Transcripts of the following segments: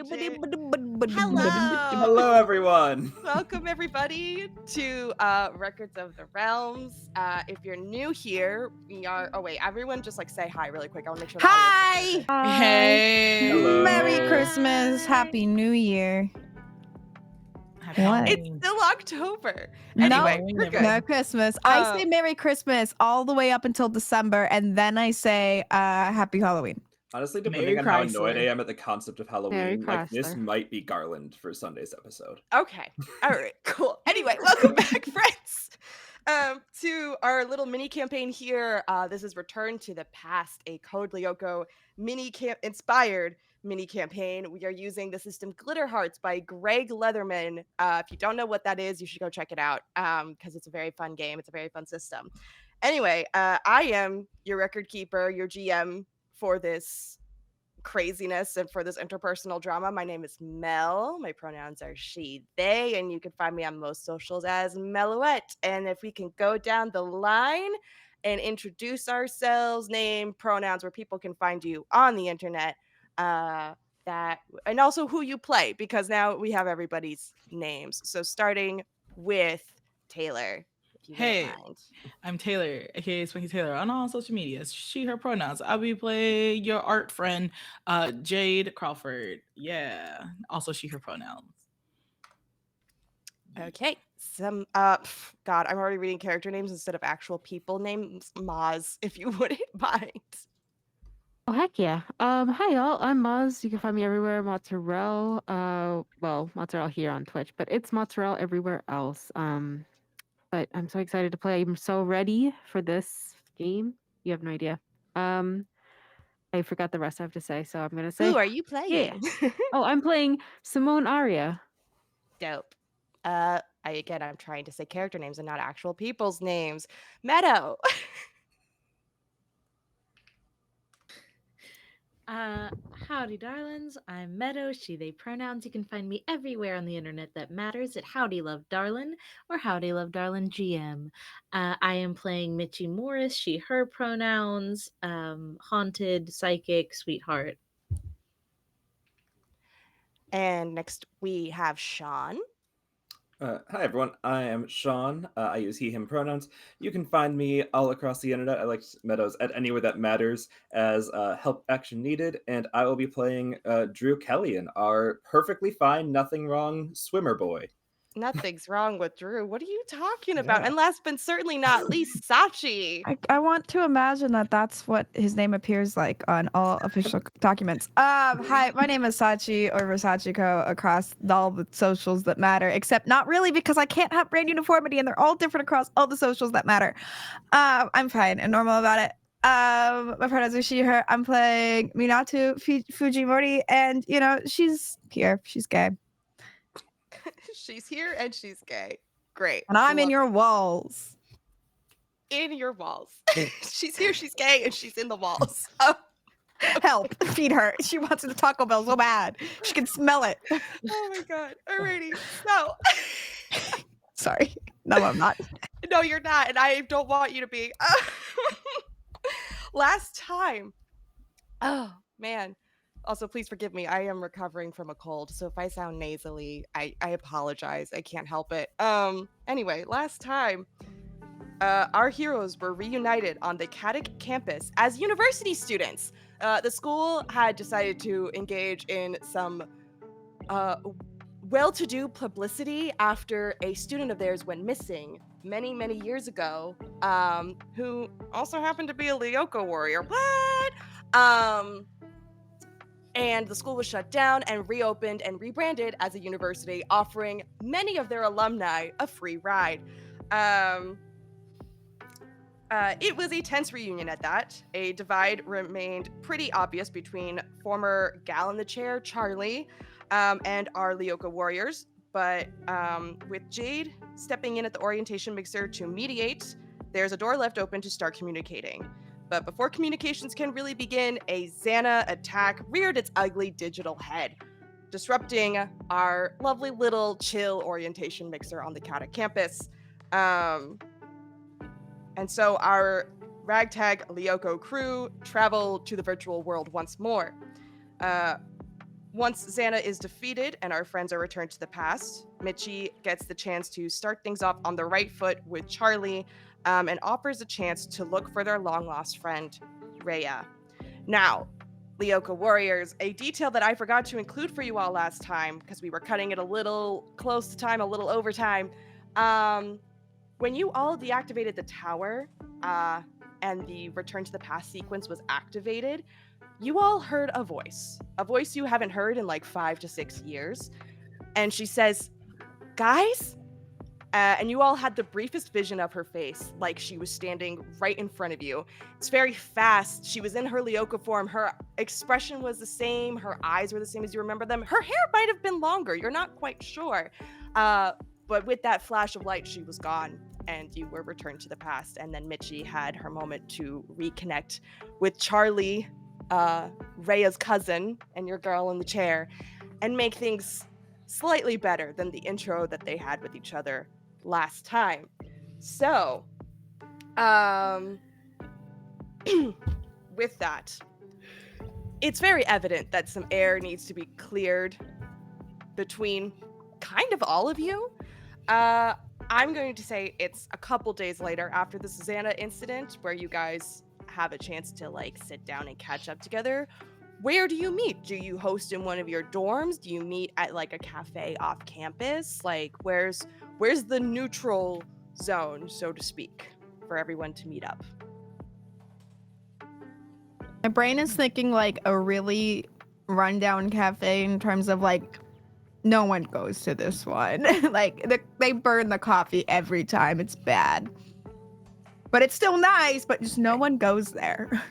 Jade. Hello, Hello. everyone. Welcome everybody to Records of the Realms. If you're new here, we are. Oh wait, everyone, just like say hi really quick. I want to make sure. The Hi! Hey. Hello. Merry Christmas. Happy New Year. Happy What? Halloween. It's still October. No. Anyway, Halloween, we're good. everyone. No Christmas. I say Merry Christmas all the way up until December, and then I say Happy Halloween. Honestly, depending Merry on how annoyed Chrysler. I am at the concept of Merry Halloween, like this Chrysler. might be Garland for Sunday's episode. Okay. All right. Cool. Anyway, welcome back, friends. To our little mini campaign here. This is Return to the Past, a Code Lyoko inspired mini campaign. We are using the system Glitter Hearts by Greg Leatherman. If you don't know what that is, you should go check it out because it's a very fun game. It's a very fun system. Anyway, I am your record keeper, your GM for this craziness and for this interpersonal drama. My name is Mel. My pronouns are she, they, and you can find me on most socials as Melouette. And if we can go down the line and introduce ourselves, name, pronouns, where people can find you on the internet, that and also who you play, because now we have everybody's names. So starting with Taylor, if you Hey. wouldn't mind. I'm Taylor, aka Swinky Taylor, on all social media. She, her pronouns. I'll be playing your art friend, Jade Crawford. Yeah. Also, she, her pronouns. Okay. God, I'm already reading character names instead of actual people names. Maz, if you wouldn't mind. Oh heck yeah. Hi y'all, I'm Maz. You can find me everywhere, Mozzarella. Well, Mozzarella here on Twitch, but it's Mozzarella everywhere else. But I'm so excited to play. I'm so ready for this game. You have no idea. I forgot the rest I have to say, so I'm gonna say Who are you playing? Oh, I'm playing Simone Aria. Dope. I'm trying to say character names and not actual people's names. Meadow. Howdy, darlings. I'm Meadow, she, they pronouns. You can find me everywhere on the internet that matters at Howdy Love Darlin or Howdy Love Darlin GM. I am playing Mitchie Morris, she, her pronouns, haunted, psychic, sweetheart. And next we have Sean. Hi, everyone. I am Sean. I use he, him pronouns. You can find me all across the internet. I like Meadows at anywhere that matters as help action needed. And I will be playing Drew Kellyan, our perfectly fine, nothing wrong swimmer boy. Nothing's wrong with Drew. What are you talking about? Yeah. And last but certainly not least, Sachi. I want to imagine that that's what his name appears like on all official documents. Hi, my name is Sachi or Versachiko across all the socials that matter, except not really because I can't have brand uniformity and they're all different across all the socials that matter. I'm fine and normal about it. My pronouns are she, her. I'm playing Minato Fujimori, and you know, she's here. She's gay. She's here and she's gay. Great. And I'm in Love your walls. in your walls. She's here, she's gay, and she's in the walls. Oh, Help, feed her. She wants the Taco Bell so bad. She can smell it. oh my god. Alrighty. So Sorry. No, I'm not. no, you're not, and I don't want you to be. Last time. Oh man. Also, please forgive me. I am recovering from a cold, so if I sound nasally, I apologize. I can't help it. Anyway, last time, our heroes were reunited on the Kadic campus as university students. The school had decided to engage in some well-to-do publicity after a student of theirs went missing many, many years ago, who also happened to be a Lyoko warrior. What? And the school was shut down and reopened and rebranded as a university, offering many of their alumni a free ride. It was a tense reunion at that. A divide remained pretty obvious between former gal in the chair, Charlie, and our Lyoko warriors. But with Jade stepping in at the orientation mixer to mediate, there's a door left open to start communicating. But before communications can really begin, a X.A.N.A attack reared its ugly digital head, disrupting our lovely little chill orientation mixer on the Kadic campus. And so our ragtag Lyoko crew traveled to the virtual world once more. Once X.A.N.A is defeated and our friends are returned to the past, Mitchie gets the chance to start things off on the right foot with Charlie, and offers a chance to look for their long-lost friend, Rhea. Now, Lyoko Warriors, a detail that I forgot to include for you all last time, because we were cutting it a little close to time, a little over time. When you all deactivated the tower, and the Return to the Past sequence was activated, you all heard a voice you haven't heard in like 5 to 6 years. And she says, guys? And you all had the briefest vision of her face, like she was standing right in front of you. It's very fast. She was in her Lyoko form. Her expression was the same. Her eyes were the same as you remember them. Her hair might have been longer. You're not quite sure. But with that flash of light, she was gone, and you were returned to the past. And then Mitchie had her moment to reconnect with Charlie, Rhea's cousin, and your girl in the chair, and make things slightly better than the intro that they had with each other last time. So, with that, it's very evident that some air needs to be cleared between kind of all of you. I'm going to say it's a couple days later after the X.A.N.A incident where you guys have a chance to like sit down and catch up together. Where do you meet? Do you host in one of your dorms? Do you meet at like a cafe off campus? Like where's the neutral zone, so to speak, for everyone to meet up? My brain is thinking like a really rundown cafe in terms of like no one goes to this one. Like they burn the coffee every time. It's bad. But it's still nice, but just no one goes there.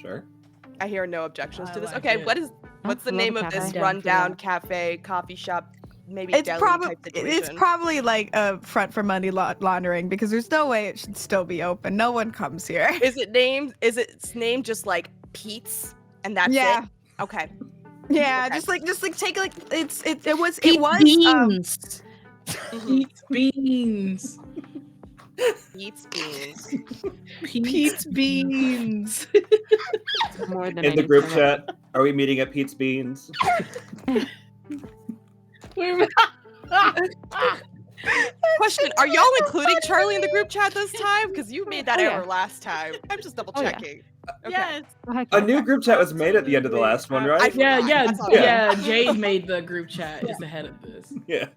Sure. I hear no objections I to this. like Okay, it. what's the Love name a of this cafe. rundown cafe, coffee shop, maybe It's deli probably type situation? like a front for money laundering because there's no way it should still be open. No one comes here. Is it named just like Pete's and that's Yeah. it? Okay. Yeah, Okay. just like take like it was Beans. Pete's beans. Pete's beans. Pete's beans. More than In I the need group to know. chat, are we meeting at Pete's Beans? Question: are y'all including Charlie in the group chat this time? Because you made that Oh, yeah. error last time. I'm just double Oh, yeah. checking. Okay. Yes. Oh, heck A yeah. new group chat was made at the end of the last one, right? I Yeah, forgot. yeah, That's all Yeah. right. Jade made the group chat is the head of this. Yeah.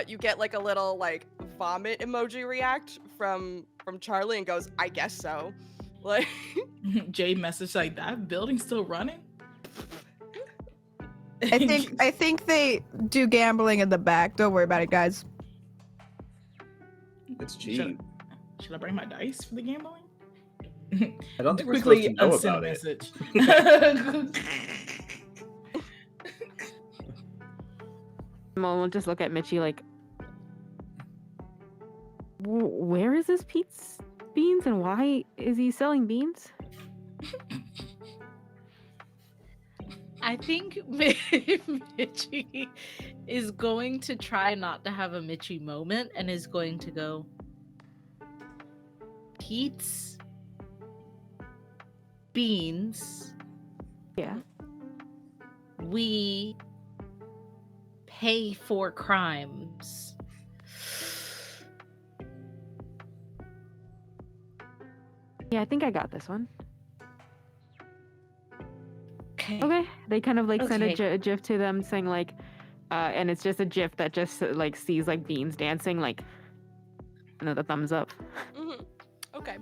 You get like a little like vomit emoji react from Charlie and goes, I guess so. Like Jade messaged like, that building's still running? I think they do gambling in the back. Don't worry about it, guys. It's cheap. Should I bring my dice for the gambling? I don't think we're supposed to know unsend about a it. message. We'll just look at Mitchie like, where is this Pete's Beans and why is he selling beans? I think Mitchie is going to try not to have a Mitchie moment and is going to go, Pete's Beans. Yeah. We pay for crimes. Yeah, I think I got this one. Okay. Okay. They kind of like send Okay. a gif to them saying like, and it's just a gif that just like sees like beans dancing, like, the thumbs up. Mhm. Okay.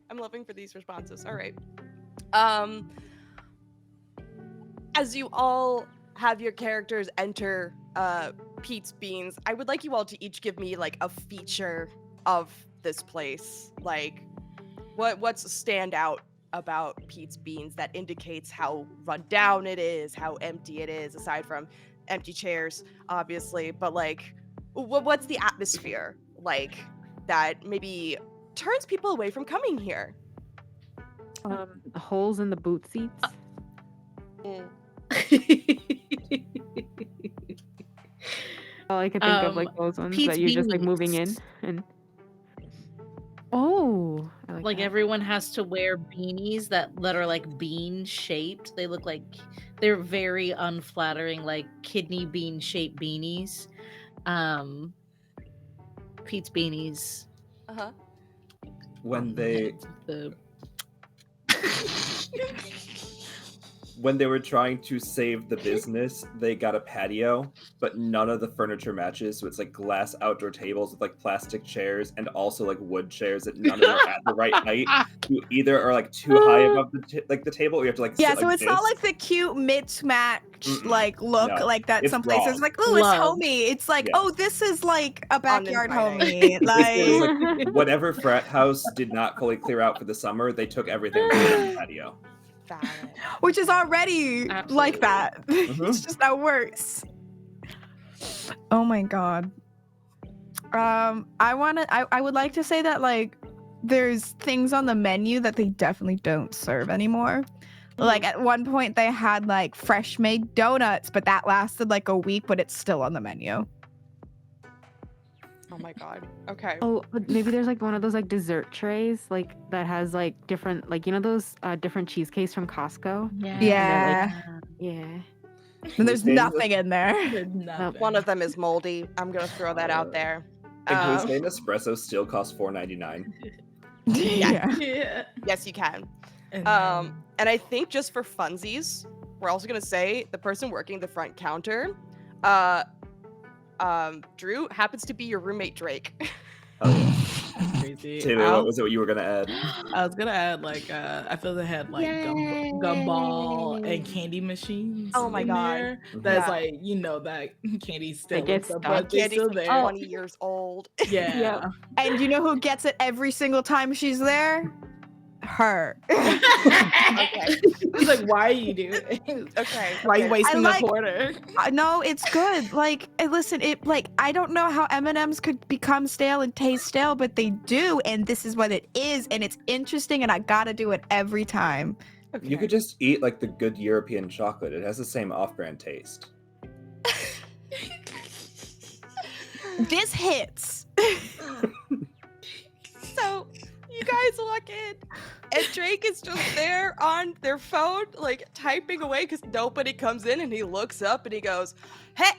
I'm loving for these responses. All right. As you all have your characters enter Pete's Beans, I would like you all to each give me like a feature of this place. Like what's stand out about Pete's Beans that indicates how run down it is, how empty it is, aside from empty chairs, obviously, but like what's the atmosphere like that maybe turns people away from coming here? Holes in the boot seats. All I can think of like those ones Pete's that you're just like Beans. moving in and Oh, I Like that. everyone has to wear beanies that are like bean shaped. They look like they're very unflattering, like kidney bean shaped beanies. Pete's beanies. Uh-huh. When on the they heads of the when they were trying to save the business, they got a patio, but none of the furniture matches. So it's like glass outdoor tables with like plastic chairs and also like wood chairs that none of them are at the right height. You either are like too high above the table, or you have to like Yeah, sit so like it's this. not like the cute mismatch Mm-mm. like look No, like that it's some places wrong. like, oh, it's Love. homey. It's like, Yeah. oh, this is like a backyard Uninviting. homey. This is Like, like whatever frat house did not fully clear out for the summer, they took everything and put it on the patio. Valid. which is already like Absolutely. that. It's just that worse. Oh my god. I would like to say that like there's things on the menu that they definitely don't serve anymore. Like at one point they had like fresh made donuts, but that lasted like a week, but it's still on the menu. Oh my god. Okay. Oh, but maybe there's like one of those like dessert trays like that has like different like those different cheesecakes from Costco. Yeah. Yeah. And there's Can we say nothing in there. There's nothing. One of them is moldy. I'm gonna throw that out there. And can we say an espresso still costs $4.99? Yeah. Yeah. Yes, you can. And And I think just for funsies, we're also gonna say the person working the front counter, Drew, happens to be your roommate Drake. Oh yeah. that's crazy. Taylor, what was it you were gonna add? I was gonna add like I feel they had like gumball and candy machines. Oh my in God. there. That's Yeah. like that candy still get looks up, stuck. but they're Candy's still like there. 20 years old. Yeah. Yep. And you know who gets it every single time she's there? Her. Okay. It's like, why are you doing it? Okay. Why are you okay. wasting like- a quarter? No, it's good. Like, listen, it like I don't know how M&Ms could become stale and taste stale, but they do, and this is what it is, and it's interesting, and I gotta do it every time. Okay. You could just eat like the good European chocolate. It has the same off-brand taste. This hits. So you guys walk in, and Drake is just there on their phone, like typing away because nobody comes in, and he looks up and he goes, "Hey,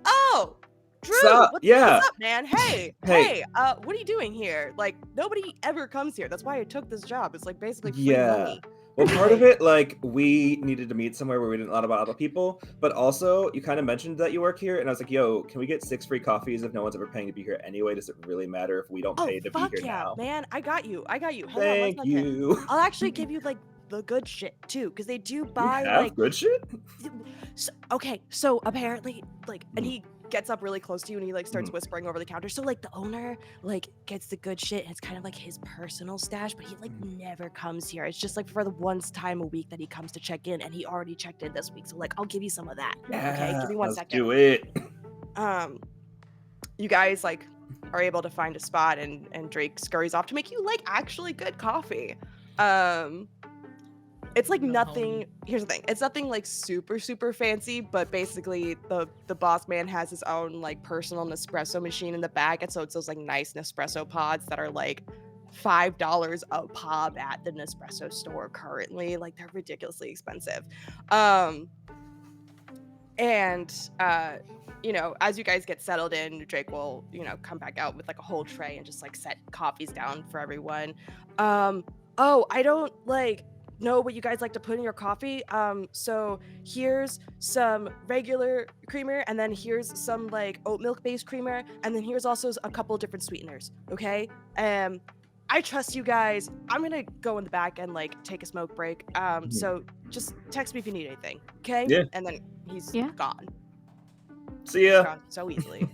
oh, Drew, Sup? what's Yeah. up, man? Hey, Hey. what are you doing here? Like nobody ever comes here. That's why I took this job. It's like basically free Yeah. money." Well, part of it, like, we needed to meet somewhere where we didn't know a lot about other people, but also, you kind of mentioned that you work here, and I was like, yo, can we get 6 free coffees if no one's ever paying to be here anyway? Does it really matter if we don't Oh pay to be fuck here yeah, now? man! I got you. Hang on one Thank second. you. I'll actually give you like the good shit too, because they do You buy have like good shit? so apparently like and he gets up really close to you and he like starts Mhm. whispering over the counter. So like the owner like gets the good shit and it's kind of like his personal stash, but he like never comes here. It's just like for the one time a week that he comes to check in, and he already checked in this week. So like I'll give you some of that. Okay, give me one let's second. do it. You guys like are able to find a spot, and Drake scurries off to make you like actually good coffee. It's like No, nothing. homie. Here's the thing. It's nothing like super fancy, but basically the boss man has his own like personal Nespresso machine in the back, and so it's those like nice Nespresso pods that are like $5 a pop at the Nespresso store currently. Like they're ridiculously expensive. As you guys get settled in, Drake will, come back out with like a whole tray and just like set coffees down for everyone. Oh, I don't like know what you guys like to put in your coffee. So here's some regular creamer, and then here's some like oat milk based creamer, and then here's also a couple different sweeteners. Okay. I trust you guys. I'm gonna go in the back and like take a smoke break. So just text me if you need anything. Okay. Yeah. And then he's Yeah. gone. See ya. Gone so easily.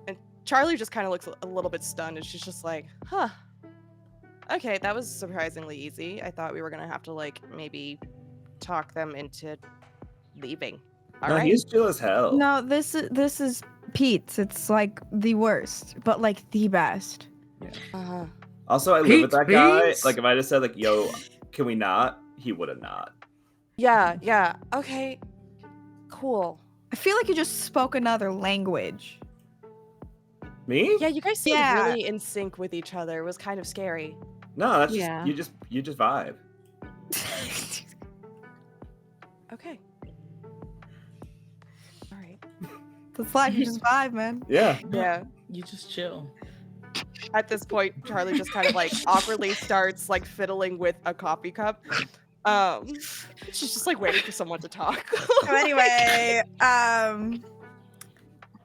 And Charlie just kind of looks a little bit stunned, and she's just like, huh. Okay, that was surprisingly easy. I thought we were gonna have to like maybe talk them into leaving. All No, right. he's chill as hell. No, this is Pete's. It's like the worst, but like the best. Uh-huh. Also, I live with that guy. Pete's? Like, if I just said, like, yo, can we not? He would have not. Yeah. Okay. Cool. I feel like you just spoke another language. Me? Yeah, you guys seemed Yeah. really in sync with each other. It was kind of scary. No, that's Yeah. just you just vibe. Okay. All right. It's life, you just vibe, man. Yeah. Yeah. You just chill. At this point, Charlie just kind of like awkwardly starts like fiddling with a coffee cup. She's just like waiting for someone to talk. So anyway, I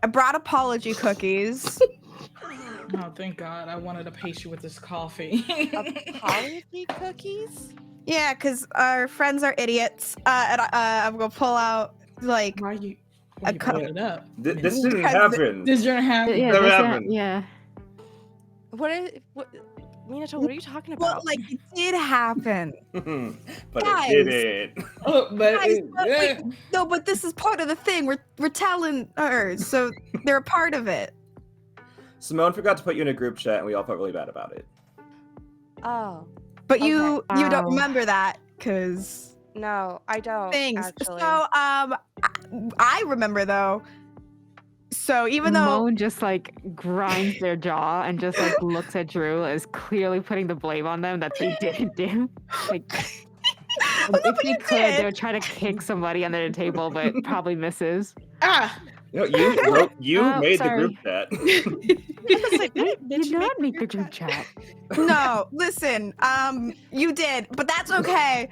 brought apology cookies. Oh, thank God. I wanted to paste you with this coffee. Apology cookies? Yeah, because our friends are idiots. And I'm gonna pull out like Why you A brought it up? This didn't Because happen. This didn't happen. Yeah, Never this- happened. yeah. What Minato, what are you talking well, about? like it did happen. But Guys. it didn't. Oh, but Guys, but wait, no, but this is part of the thing. We're telling her, so they're a part of it. Simone forgot to put you in a group chat, and we all felt really bad about it. Oh, But you don't Wow. remember that because no, I don't. things. Actually. So I remember though. So even though Moan just like grinds their jaw and just like looks at Drew as clearly putting the blame on them that they didn't do. Like, no, if but they you could, they did. would try to kick somebody under the table, but probably misses. No, you Oh, made sorry. the group chat. I did not make the group chat. No, listen, you did, but that's okay.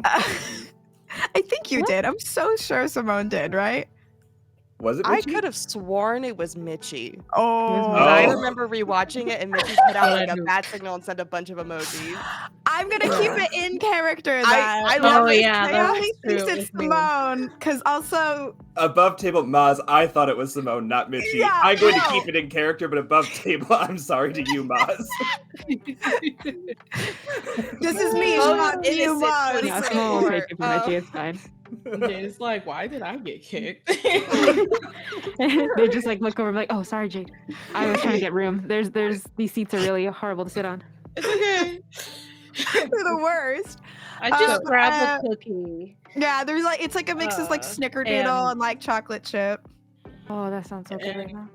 I think you What? did. I'm so sure Simone did, right? Was it? I Richie? could have sworn it was Mitchie. Oh, But I Oh. remember rewatching it and Mitchie put out like a bat signal and sent a bunch of emojis. I'm gonna keep it in character. I That love Oh, it. yeah, I that's only true. thinks It it's was me. Simone, because also Above table Maz, I thought it was Simone, not Mitchie. Yeah, I'm going to no. keep it in character, but above table, I'm sorry to you, Maz. this is me, Oh, Sean, innocent, you must. No, 2024. Simone will take it from Reggie, it's fine. Jade's like, why did I get kicked? They just like look over like, oh, sorry, Jade. I was trying to get room. There's these seats are really horrible to sit on. It's okay. They're the worst. I just grabbed uh, a cookie. Yeah, there's like it's like a mix of like snickerdoodle and- and like chocolate chip. Oh, that sounds so good right now.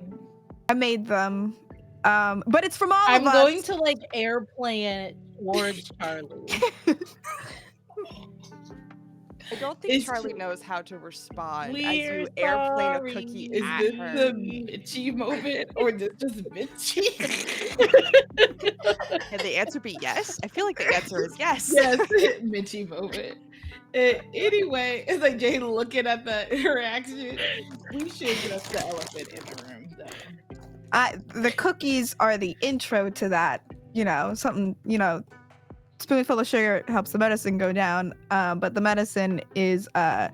I made them. But it's from all I'm of us. going to like airplane it towards Charlie. I don't think It's Charlie true. knows how to respond as We're you airplane a cookie sorry. Is at this her. the Mitchie moment or is this just Mitchie? Can the answer be yes? I feel like the answer is yes. Yes, Mitchie moment. Anyway, it's like Jade looking at the interaction. We should just the elephant in the room, though. The cookies are the intro to that. You know, something. You know, spoonful of sugar helps the medicine go down. But the medicine is our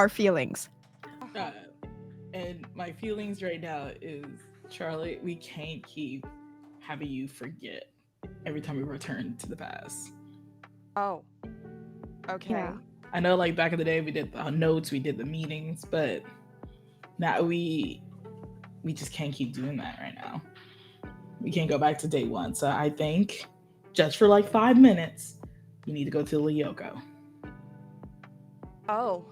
feelings. And my feelings right now is, Charlie, we can't keep having you forget every time we return to the past. Oh. Okay. Yeah. I know, like, back in the day, we did the notes, we did the meetings, but now we just can't keep doing that right now. We can't go back to day one. So I think, just for like 5 minutes, you need to go to Lyoko. Oh.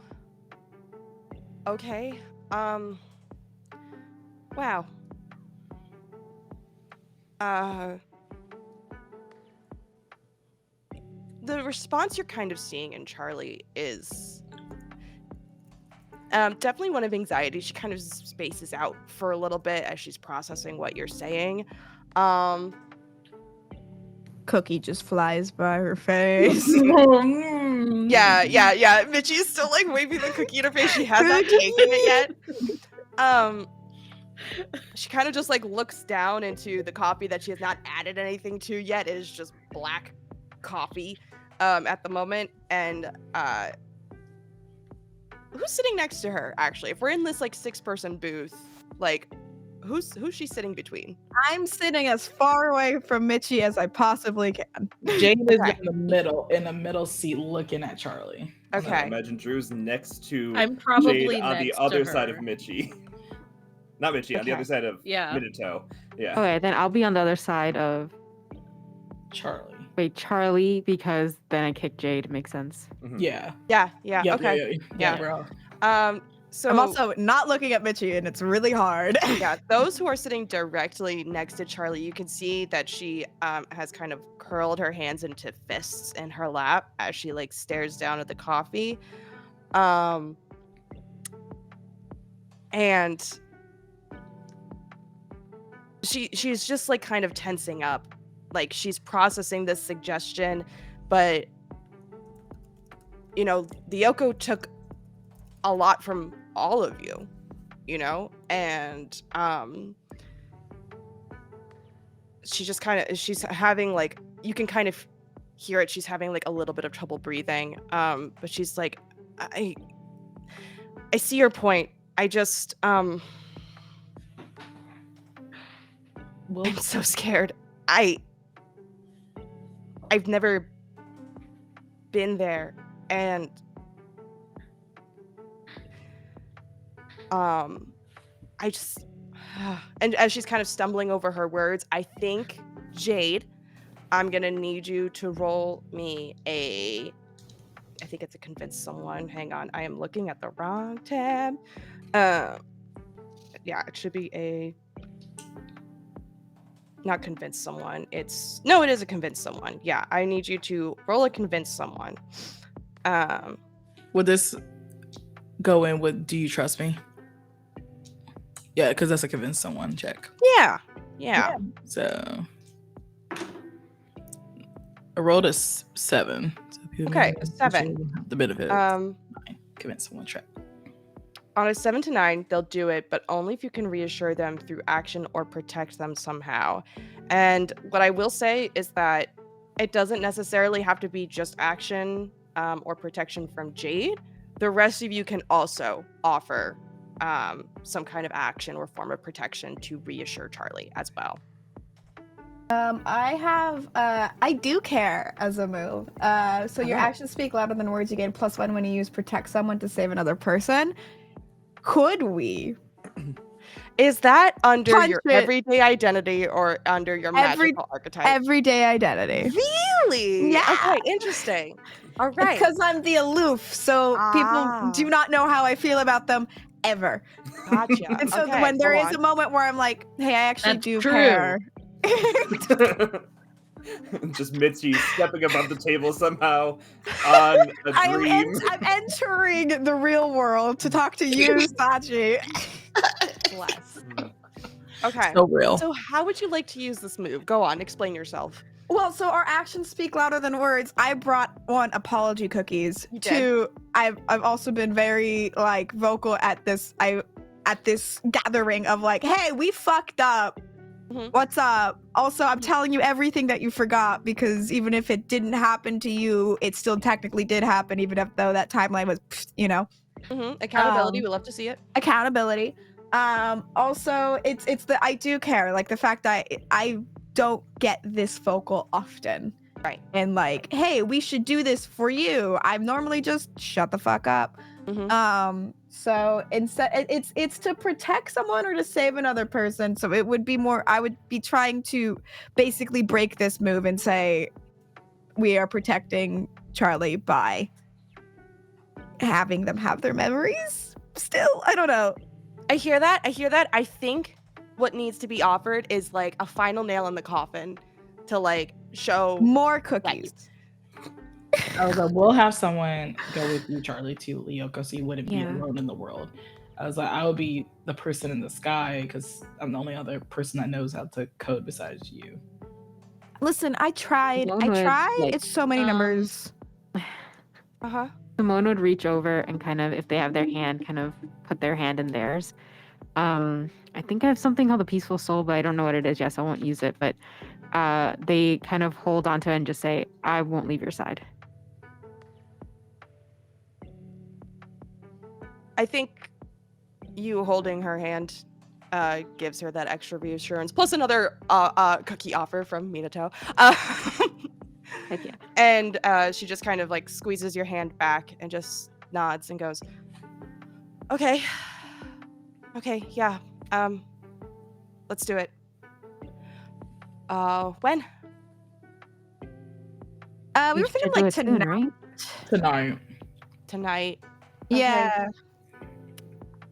Okay. Wow. The response you're kind of seeing in Charlie is definitely one of anxiety. She kind of spaces out for a little bit as she's processing what you're saying. Cookie just flies by her face. Yeah. Mitchie's still like waving the cookie in her face. She hasn't taken it yet. She kind of just like looks down into the coffee that she has not added anything to yet. It is just black coffee at the moment. And who's sitting next to her, actually? If we're in this like 6-person booth, like who's she sitting between? I'm sitting as far away from Mitchie as I possibly can. Jade is Okay. in the middle seat looking at Charlie. Okay. Imagine Drew's next to I'm probably Jade on the next other to side of her. Mitchie. Not Mitchie, on the Okay. other side of Yeah. Minato. Yeah. Okay, then I'll be on the other side of Charlie. Charlie, because then I kick Jade. Makes sense. Mhm. Yeah. Yeah. Yeah, Okay. yeah, Yeah. bro. So I'm also not looking at Mitchie, and it's really hard. yeah, those who are sitting directly next to Charlie, you can see that she has kind of curled her hands into fists in her lap as she like stares down at the coffee. And she's just like kind of tensing up, like she's processing this suggestion, but Lyoko took a lot from all of you, and she's having like, you can kind of hear it, she's having like a little bit of trouble breathing, but she's like, I see your point. I just I'm so scared. I've never been there, and I just and as she's kind of stumbling over her words, I think, Jade, I'm gonna need you to roll me I think it's a convince someone. Hang on, I am looking at the wrong tab. Yeah, it should be not convince someone. It is a convince someone. Yeah, I need you to roll a convince someone. Would this go in with do you trust me? Yeah, because that's a convince someone check. Yeah. So I rolled a 7. So Okay, a 7. The benefit. Convince someone check. On a 7 to 9, they'll do it, but only if you can reassure them through action or protect them somehow. And what I will say is that it doesn't necessarily have to be just action or protection from Jade. The rest of you can also offer some kind of action or form of protection to reassure Charlie as well. I do care as a move. So your actions speak louder than words. You gain +1 when you use protect someone to save another person. Could we? Is that under your everyday identity or under your magical archetype? Everyday identity. Really? Yeah. Okay, interesting. All right. Because I'm the aloof, so people do not know how I feel about them ever. Gotcha. And so when there is a moment where I'm like, hey, I actually do care. Just Mitzi stepping above the table somehow on a dream. I'm entering the real world to talk to you, Sachi. Bless. Okay. So real. So how would you like to use this move? Go on, explain yourself. Well, so our actions speak louder than words. I brought 1 apology cookies. You did. 2, I've also been very like vocal at this gathering of like, hey, we fucked up. Mm-hmm. What's up? Also, I'm telling you everything that you forgot, because even if it didn't happen to you, it still technically did happen, even if though that timeline was, Mm-hmm. Accountability, we love to see it. Accountability. Also, it's the I do care, like the fact that I don't get this vocal often. Right. And like, hey, we should do this for you. I'm normally just shut the fuck up. Mm-hmm. So instead it's to protect someone or to save another person. So it would be more, I would be trying to basically break this move and say we are protecting Charlie by having them have their memories. Still, I don't know. I hear that. I think what needs to be offered is like a final nail in the coffin to like show more cookies. I was like, we'll have someone go with you, Charlie, to Lyoko, so you wouldn't be alone in the world. I was like, I would be the person in the sky because I'm the only other person that knows how to code besides you. Listen, I tried. Like, it's so many numbers. Simone would reach over and kind of, if they have their hand, kind of put their hand in theirs. I think I have something called the Peaceful Soul, but I don't know what it is. Yes, I won't use it, but they kind of hold onto it and just say, I won't leave your side. I think you holding her hand gives her that extra reassurance, plus another cookie offer from Minato. Heck yeah. And she just kind of like squeezes your hand back and just nods and goes, okay, yeah, let's do it. When? We were thinking like tonight. Tonight. Tonight. Yeah.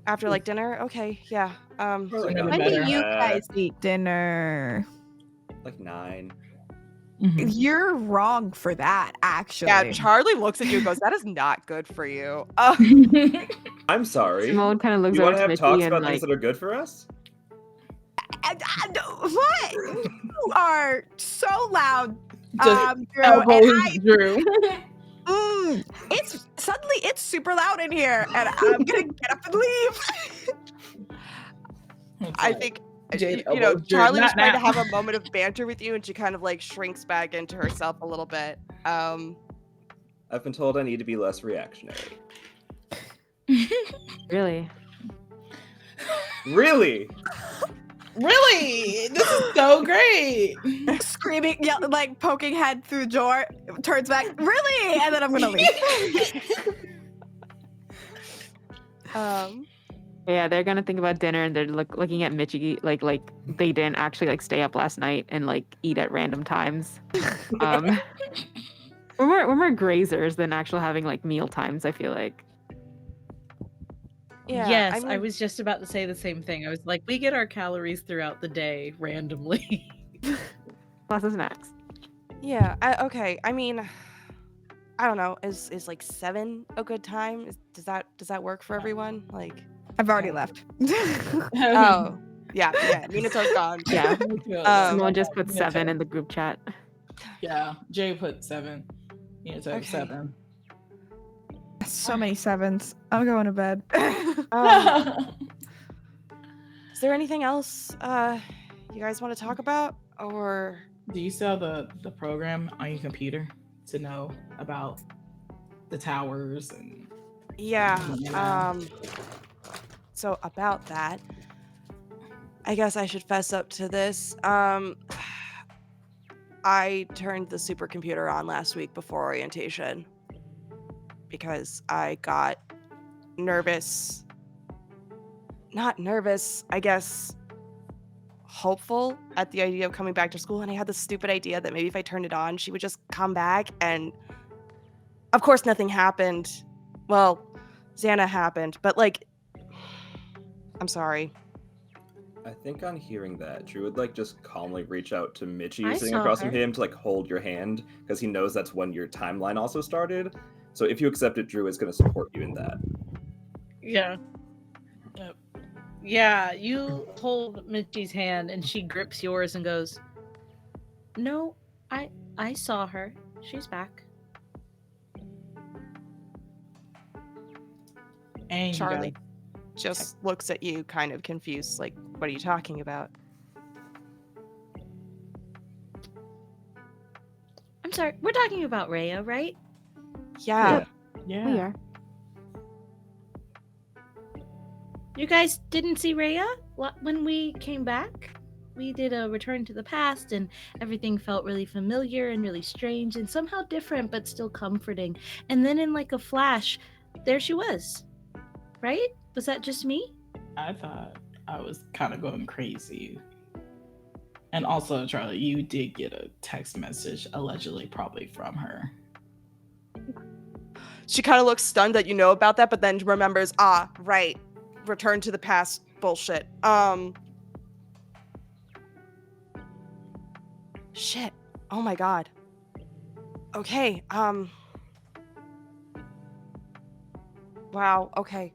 After like dinner? Okay, yeah. Or like Sooner the When do better. you guys that. eat dinner? Like 9. Mhm. You're wrong for that, actually. Yeah, Charlie looks at you and goes, "That is not good for you." I'm sorry. Simone kind of looks You over want to to have Mitzi talks and about like, things that are good for us? What? You are so loud, Just Drew. elbows Drew. It's suddenly it's super loud in here, and I'm gonna get up and leave. I think Jade you know, elbows Drew. Charlie was Not trying to now. have a moment of banter with you, and she kind of like shrinks back into herself a little bit. I've been told I need to be less reactionary. really? Really? Really? This is so great. Screaming, like poking head through the door, turns back, really, and then I'm gonna leave. Yeah, they're gonna think about dinner and they're looking at Mitchie like they didn't actually like stay up last night and like eat at random times. We're more grazers than actual having like meal times, I feel like. Yeah, Yes, I I mean, was just about to say the same thing. I was like, we get our calories throughout the day randomly. Lots of snacks. yeah, okay. I mean, I don't know. Is like 7 a good time? Does that work for everyone? Like, I've already okay. left. Oh, yeah. Minato's gone. Yeah. Um, Simone just put 7 in the group chat. Yeah, Jay put 7. Yeah, so Okay. 7. So many 7s. I'm going to bed. Is there anything else you guys want to talk about, or? Do you still have the program on your computer to know about the towers and Yeah. So about that, I guess I should fess up to this. I turned the supercomputer on last week before orientation because I got nervous. Not nervous, I guess hopeful at the idea of coming back to school, and I had this stupid idea that maybe if I turned it on, she would just come back, and of course nothing happened. Well, Xana happened, but like, I'm sorry. I think on hearing that, Drew would like just calmly reach out to Mitchie I sitting saw across from her. him to like hold your hand because he knows that's when your timeline also started. So if you accept it, Drew is going to support you in that. Yeah. Yep. Yeah, you hold Mitchie's hand and she grips yours and goes, "No, I saw her. She's back." and Charlie you guys, just looks at you kind of confused, like, what are you talking about? I'm sorry, we're talking about Rhea, right? Yeah. yeah. We are. You guys didn't see Rhea when we came back? We did a return to the past and everything felt really familiar and really strange and somehow different but still comforting. And then in like a flash, there she was. Right? Was that just me? I thought I was kind of going crazy. And also, Charlie, you did get a text message, allegedly, probably from her. She kind of looks stunned that you know about that, but then remembers, right, return to the past bullshit. Shit. Oh my god. Okay, wow, okay.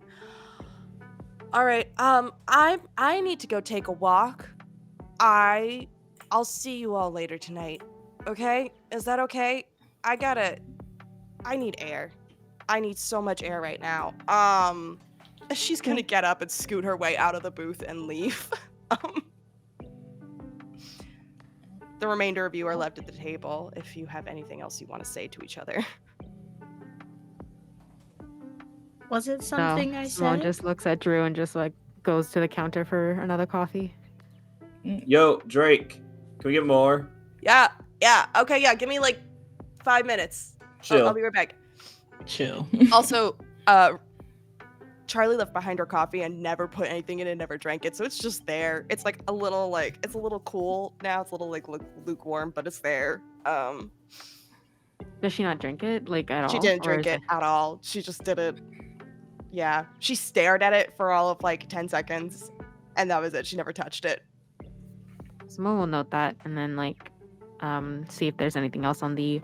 All right, I need to go take a walk. I'll see you all later tonight. Okay? Is that okay? I need air. I need so much air right now. She's gonna get up and scoot her way out of the booth and leave. The remainder of you are left at the table if you have anything else you want to say to each other. Was it something No, I Simone said? just looks at Drew and just like goes to the counter for another coffee. Yo, Drake, can we get more? Yeah. Okay, yeah, give me like 5 minutes. Chill. I'll be right back. Chill. Also, Charlie left behind her coffee and never put anything in it, never drank it, so it's just there. It's like a little it's a little cool now. It's a little like lukewarm, but it's there. Does she not drink it like at all? She didn't Or drink is it at all. She just didn't, Yeah, she stared at it for all of like 10 seconds, and that was it. She never touched it. Someone will note that, and then like, see if there's anything else on the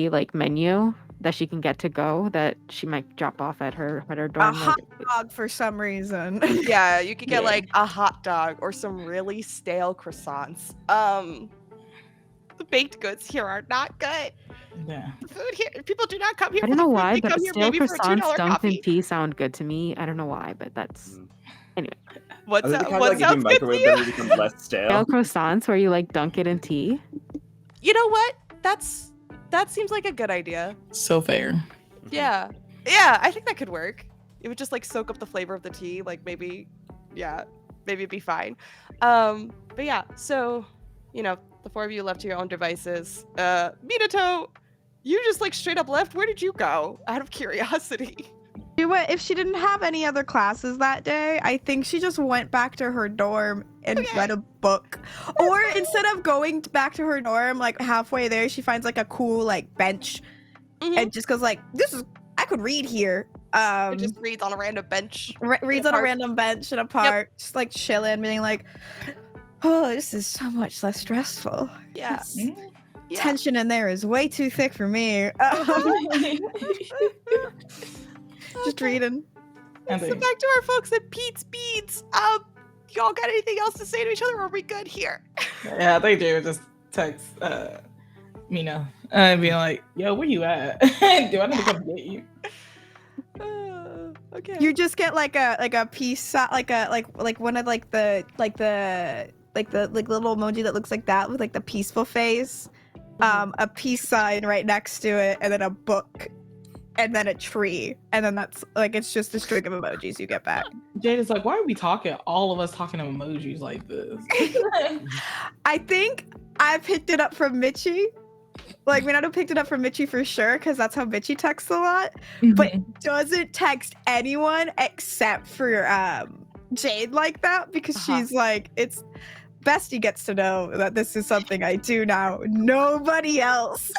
like menu that she can get to go that she might drop off at her A dorm. hot dog for some reason. Yeah, you could get Yeah. like a hot dog or some really stale croissants. The baked goods here are not good. Yeah. The food here, people do not come here I for don't the know food. why, They but come here stale maybe for a $2 croissants dunked in coffee. tea sound good to me. I don't know why, but that's anyway. What Are they the kind of what like if you sounds good to microwave them, you? they become less Stale stale? croissants where you like dunk it in tea. You know what? That seems like a good idea. So fair. Yeah, I think that could work. It would just like soak up the flavor of the tea. Like maybe it'd be fine. But yeah, so the four of you left to your own devices. Minato, you just like straight up left. Where did you go? Out of curiosity. If she didn't have any other classes that day, I think she just went back to her dorm and read a book. Or instead of going back to her dorm, like halfway there, she finds like a cool like bench and just goes like, I could read here. It just reads on a random bench. Reads on a random bench in a park, just like chilling, being like, oh, this is so much less stressful. Yeah. Yeah. Tension in there is way too thick for me. Just reading. So back to our folks at Pete's Beads. Y'all got anything else to say to each other, or are we good here? Yeah, I think Jay would just text Mina and being like, yo, where you at? Do I need to come get you? Okay. You just get like a peace like one of like the little emoji that looks like that with like the peaceful face, a peace sign right next to it, and then a book, and then a tree, and then that's like it's just a string of emojis you get back. Jade is like, why are we talking? All of us talking in emojis like this. I think I picked it up from Michi. Like, Minato picked it up from Michi for sure, because that's how Michi texts a lot, but doesn't text anyone except for Jade like that, because she's like, it's Bestie gets to know that this is something I do now. Nobody else,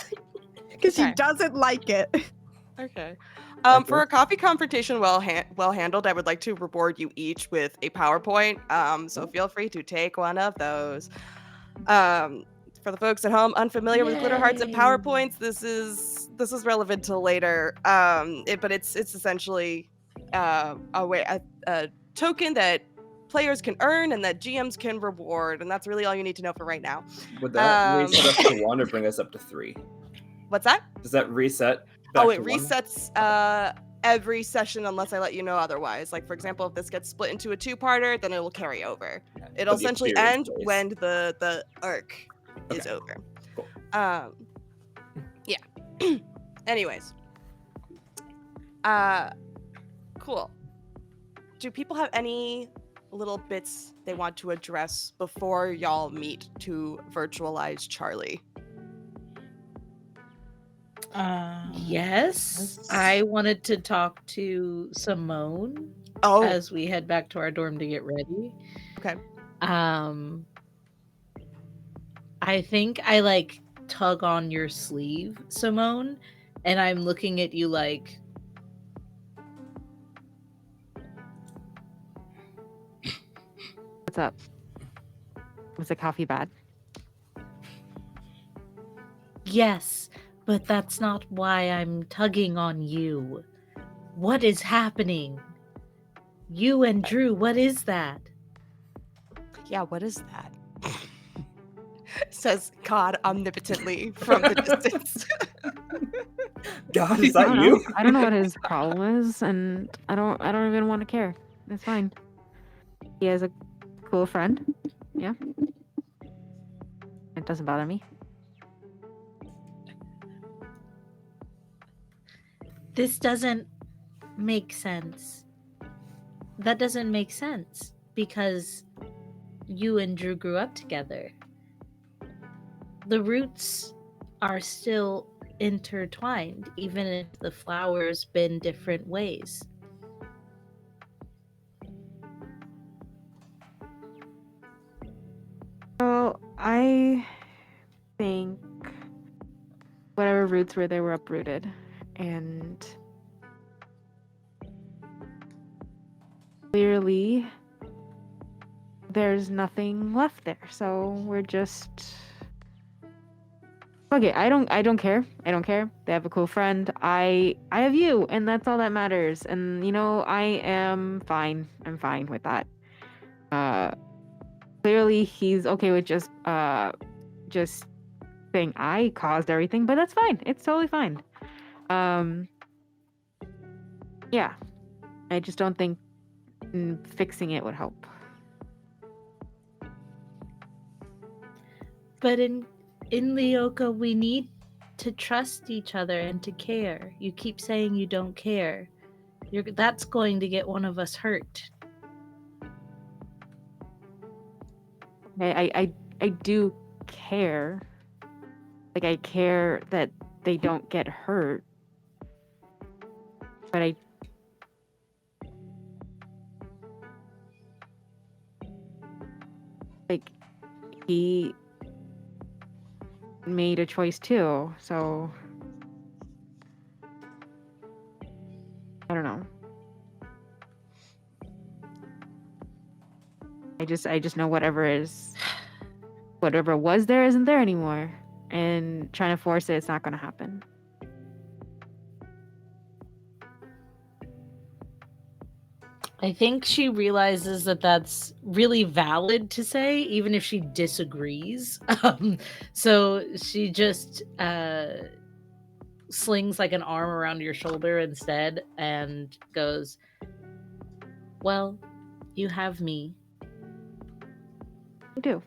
because she doesn't like it. Okay. For a coffee confrontation well handled, I would like to reward you each with a PowerPoint. So feel free to take one of those. For the folks at home unfamiliar with glitter hearts and PowerPoints, this is relevant to later. But it's essentially a token that players can earn and that GMs can reward, and that's really all you need to know for right now. Would that reset us to 1 or bring us up to 3? What's that? Does that reset? Back It to 1? resets every session unless I let you know otherwise. Like, for example, if this gets split into a 2-parter, then it will carry over. It'll essentially end when the arc is over. Cool. Yeah. Anyways. Cool. Do people have any little bits they want to address before y'all meet to virtualize Charlie? Yes. I wanted to talk to Simone as we head back to our dorm to get ready. Okay. I think I like tug on your sleeve, Simone, and I'm looking at you like, What's up? Was the coffee bad? yes, but that's not why I'm tugging on you. What is happening? You and Drew, what is that? Yeah, what is that? Says God omnipotently from the distance. God, is that you? I don't know what his problem is, and I don't even want to care. It's fine. He has a cool friend. Yeah. It doesn't bother me. This doesn't make sense. That doesn't make sense because you and Drew grew up together. The roots are still intertwined, even if the flowers bend different ways. So I think whatever roots were, they were uprooted, and clearly there's nothing left there. So we're just okay. I don't care. I don't care. They have a cool friend. I have you, and that's all that matters. And I am fine. I'm fine with that. Clearly he's okay with just saying I caused everything, but that's fine. It's totally fine. Yeah. I just don't think fixing it would help. But in Lyoko, we need to trust each other and to care. You keep saying you don't care. That's going to get one of us hurt. I do care. Like, I care that they don't get hurt. But he made a choice too, so I don't know. I just know whatever was there isn't there anymore, and trying to force it's not going to happen. I think she realizes that that's really valid to say, even if she disagrees. So she just slings like an arm around your shoulder instead and goes, well, you have me. I do.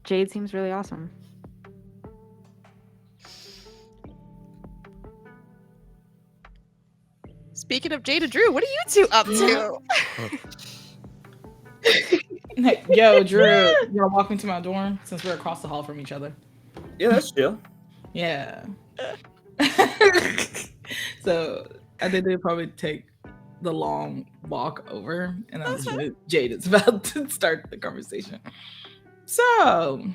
Jade seems really awesome. Speaking of Jada Drew, what are you two up to? Yo, Drew, you wanna walk me to my dorm since we're across the hall from each other? Yeah, that's chill. Yeah. So I think they'd probably take the long walk over, and I'm sure Jade is about to start the conversation. So,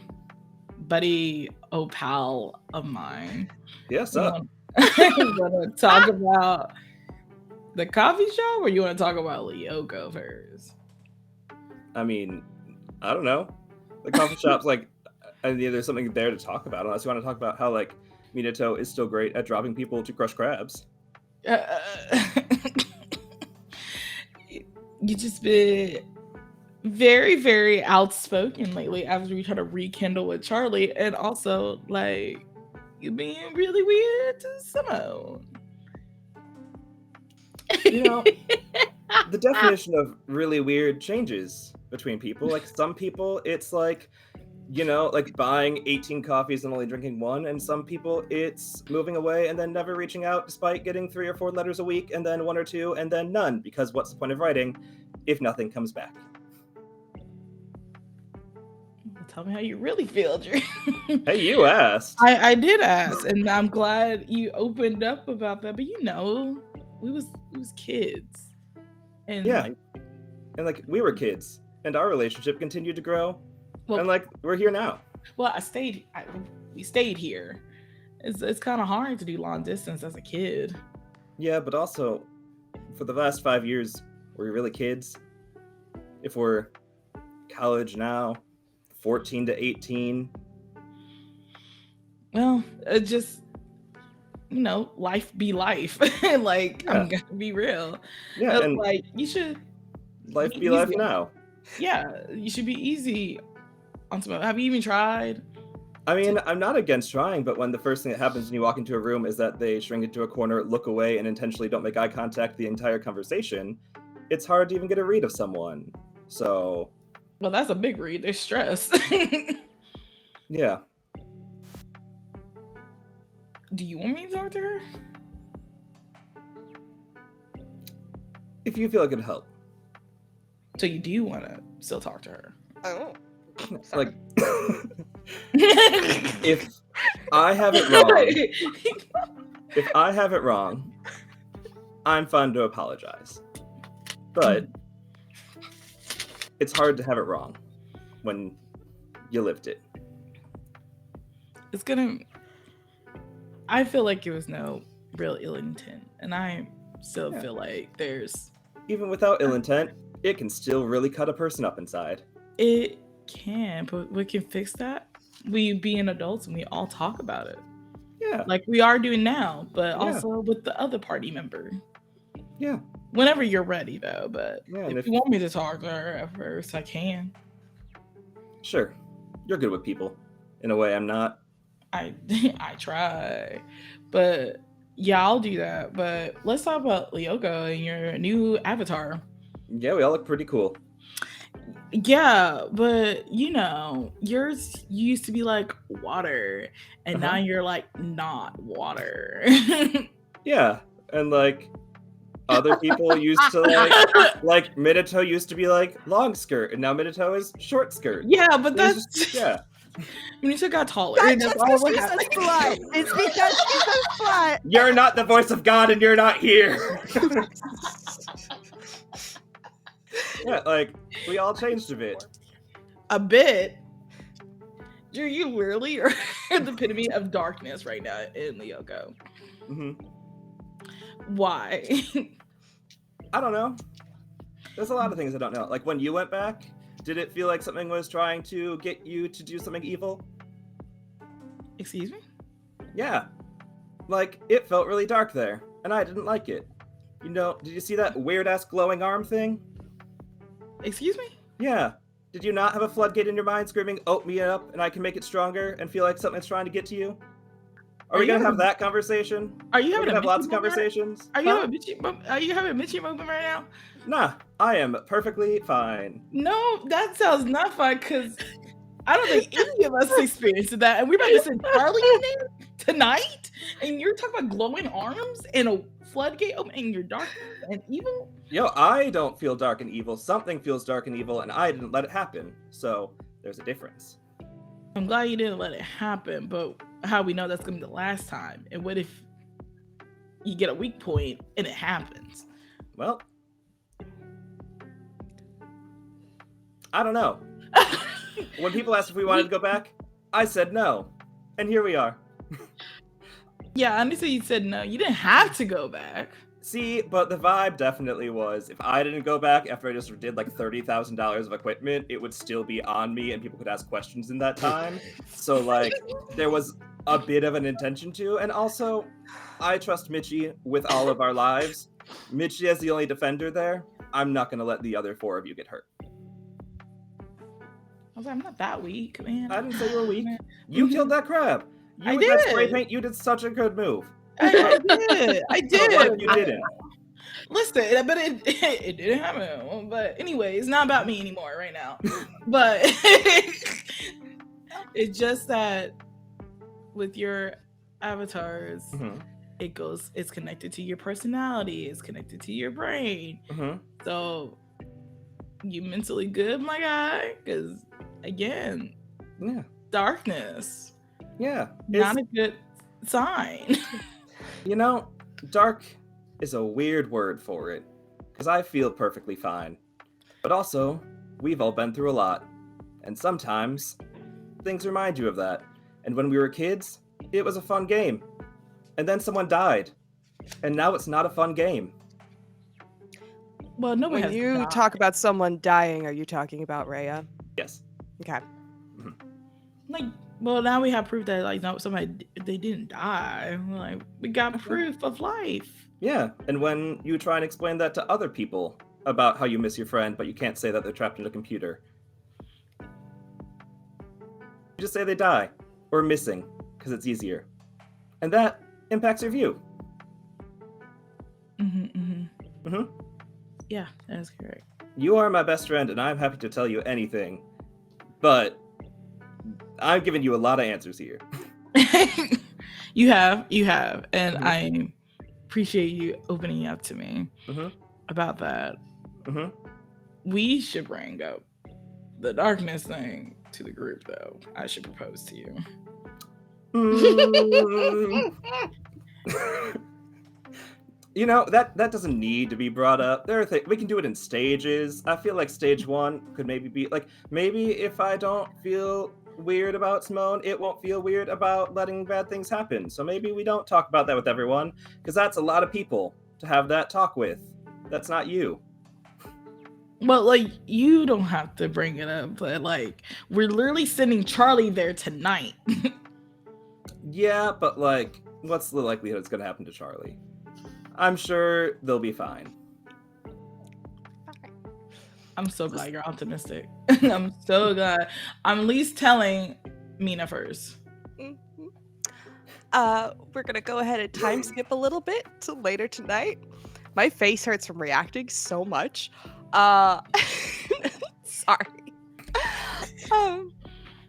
buddy, pal of mine. Yes, You up. want to talk about the coffee shop, or you want to talk about Lyoko first? I mean, I don't know. The coffee shop's like, there's something there to talk about, unless you want to talk about how, like, Minato is still great at dropping people to crush crabs. You just been very, very outspoken lately after we try to rekindle with Charlie, and also, like, you being really weird to Simone. You know, the definition of really weird changes between people. Like, some people, it's like, like buying 18 coffees and only drinking one, and some people it's moving away and then never reaching out despite getting 3 or 4 letters a week, and then 1 or 2 and then none, because what's the point of writing if nothing comes back? Tell me how you really feel, Drew. Hey, you asked. I did ask, and I'm glad you opened up about that, but we was kids. And yeah, and like we were kids and our relationship continued to grow. Well, and like we're here now. Well, we stayed here. It's kind of hard to do long distance as a kid. Yeah, but also for the last 5 years, were we really kids? If we're college now, 14 to 18. Well, it just life be life. Like, yeah. I'm gonna be real. Yeah, and like you should life be life now. Yeah, you should be easy. Have you even tried? I mean, I'm not against trying, but when the first thing that happens when you walk into a room is that they shrink into a corner, look away, and intentionally don't make eye contact the entire conversation, it's hard to even get a read of someone. So... Well, that's a big read. They're stressed. Yeah. Do you want me to talk to her? If you feel it could help. So you do want to still talk to her? Oh. Like, if I have it wrong, I'm fine to apologize. But it's hard to have it wrong when you lived it. I feel like it was no real ill intent, and I still Yeah. feel like there's Even without ill intent, it can still really cut a person up inside. it can, but we can fix that. We being adults and we all talk about it. Yeah. Like we are doing now, but Yeah. also with the other party member. Yeah. Whenever you're ready though, but Yeah, and if you want me to talk to her at first, I can. Sure. You're good with people. In a way, I'm not. I try. But yeah, I'll do that. But let's talk about Lyoko and your new avatar. Yeah, we all look pretty cool. Yeah, but you know, yours used to be like water, and now you're like not water. Yeah, and like other people used to like Minato used to be like long skirt, and now Minato is short skirt. Yeah, but It's that's just- yeah. Minato got taller. That's and that's just all because what she's a happened. slut. It's because she's a slut. You're not the voice of God, and you're not here. Yeah, like we all changed a bit. A bit. Drew, you literally are the epitome of darkness right now in Lyoko. Hmm. Why? I don't know. There's a lot of things I don't know. Like when you went back, did it feel like something was trying to get you to do something evil? Excuse me? Yeah. Like it felt really dark there, and I didn't like it. You know, did you see that weird ass glowing arm thing? Excuse me? Yeah. Did you not have a floodgate in your mind screaming, "Open me up, and I can make it stronger," and feel like something's trying to get to you? Are we you gonna have having- that conversation? Are you We're having gonna a have lots of bitchy moment? conversations. Are you Huh? having a bitchy moment right now? Nah, I am perfectly fine. No, that sounds not fun because I don't think any of us experienced that. And we're about to send Charlie in there tonight, and you're talking about glowing arms and a floodgate opening your darkness and evil. Yo, I don't feel dark and evil. Something feels dark and evil, and I didn't let it happen. So there's a difference. I'm glad you didn't let it happen, but how we know that's gonna be the last time? And what if you get a weak point and it happens? Well, I don't know. When people asked if we wanted to go back, I said no. And here we are. Yeah, I understand you said no. You didn't have to go back. See, but the vibe definitely was, if I didn't go back after I just did like $30,000 of equipment, it would still be on me and people could ask questions in that time. So like, there was a bit of an intention to, and also, I trust Michi with all of our lives. Michi as the only defender there, I'm not gonna let the other four of you get hurt. I was like, I'm not that weak, man. I didn't say you were weak. You killed that crab. You I with that spray did. paint, you did such a good move. I did. I So what if did. you didn't? Listen, but it didn't happen. But anyway, it's not about me anymore right now. But it's just that with your avatars, Mhm, it's connected to your personality, it's connected to your brain. mhm. So you mentally good, my guy? Because again, Yeah, darkness, yeah. not a good sign. You know, dark is a weird word for it, because I feel perfectly fine. But also, we've all been through a lot, and sometimes things remind you of that. And when we were kids, it was a fun game. And then someone died, and now it's not a fun game. Well, nobody When has you died. talk about someone dying, are you talking about Rhea? Yes. Okay. Like, well, now we have proof that like no, somebody they didn't die. Like, we got proof of life. Yeah, and when you try and explain that to other people about how you miss your friend, but you can't say that they're trapped in a computer, you just say they die or missing, because it's easier. And that impacts your view. Yeah, that is correct. You are my best friend, and I'm happy to tell you anything. But I'm giving you a lot of answers here. you have, and Mhm. I appreciate you opening up to me Mhm. about that. Mhm. We should bring up the darkness thing to the group, though. I should propose to you. Mm. You know, that doesn't need to be brought up. There are things we can do it in stages. I feel like stage 1 could maybe be like, maybe if I don't feel weird about Simone, it won't feel weird about letting bad things happen. So maybe we don't talk about that with everyone, because that's a lot of people. to have that talk with. That's not you. Well, like, you don't have to bring it up, but like, we're literally sending Charlie there tonight. Yeah, but like, what's the likelihood it's gonna happen to Charlie? I'm sure they'll be fine. I'm so glad you're optimistic. I'm so glad. I'm at least telling Mina first. Mhm. We're gonna go ahead and time skip a little bit to later tonight. My face hurts from reacting so much. Sorry.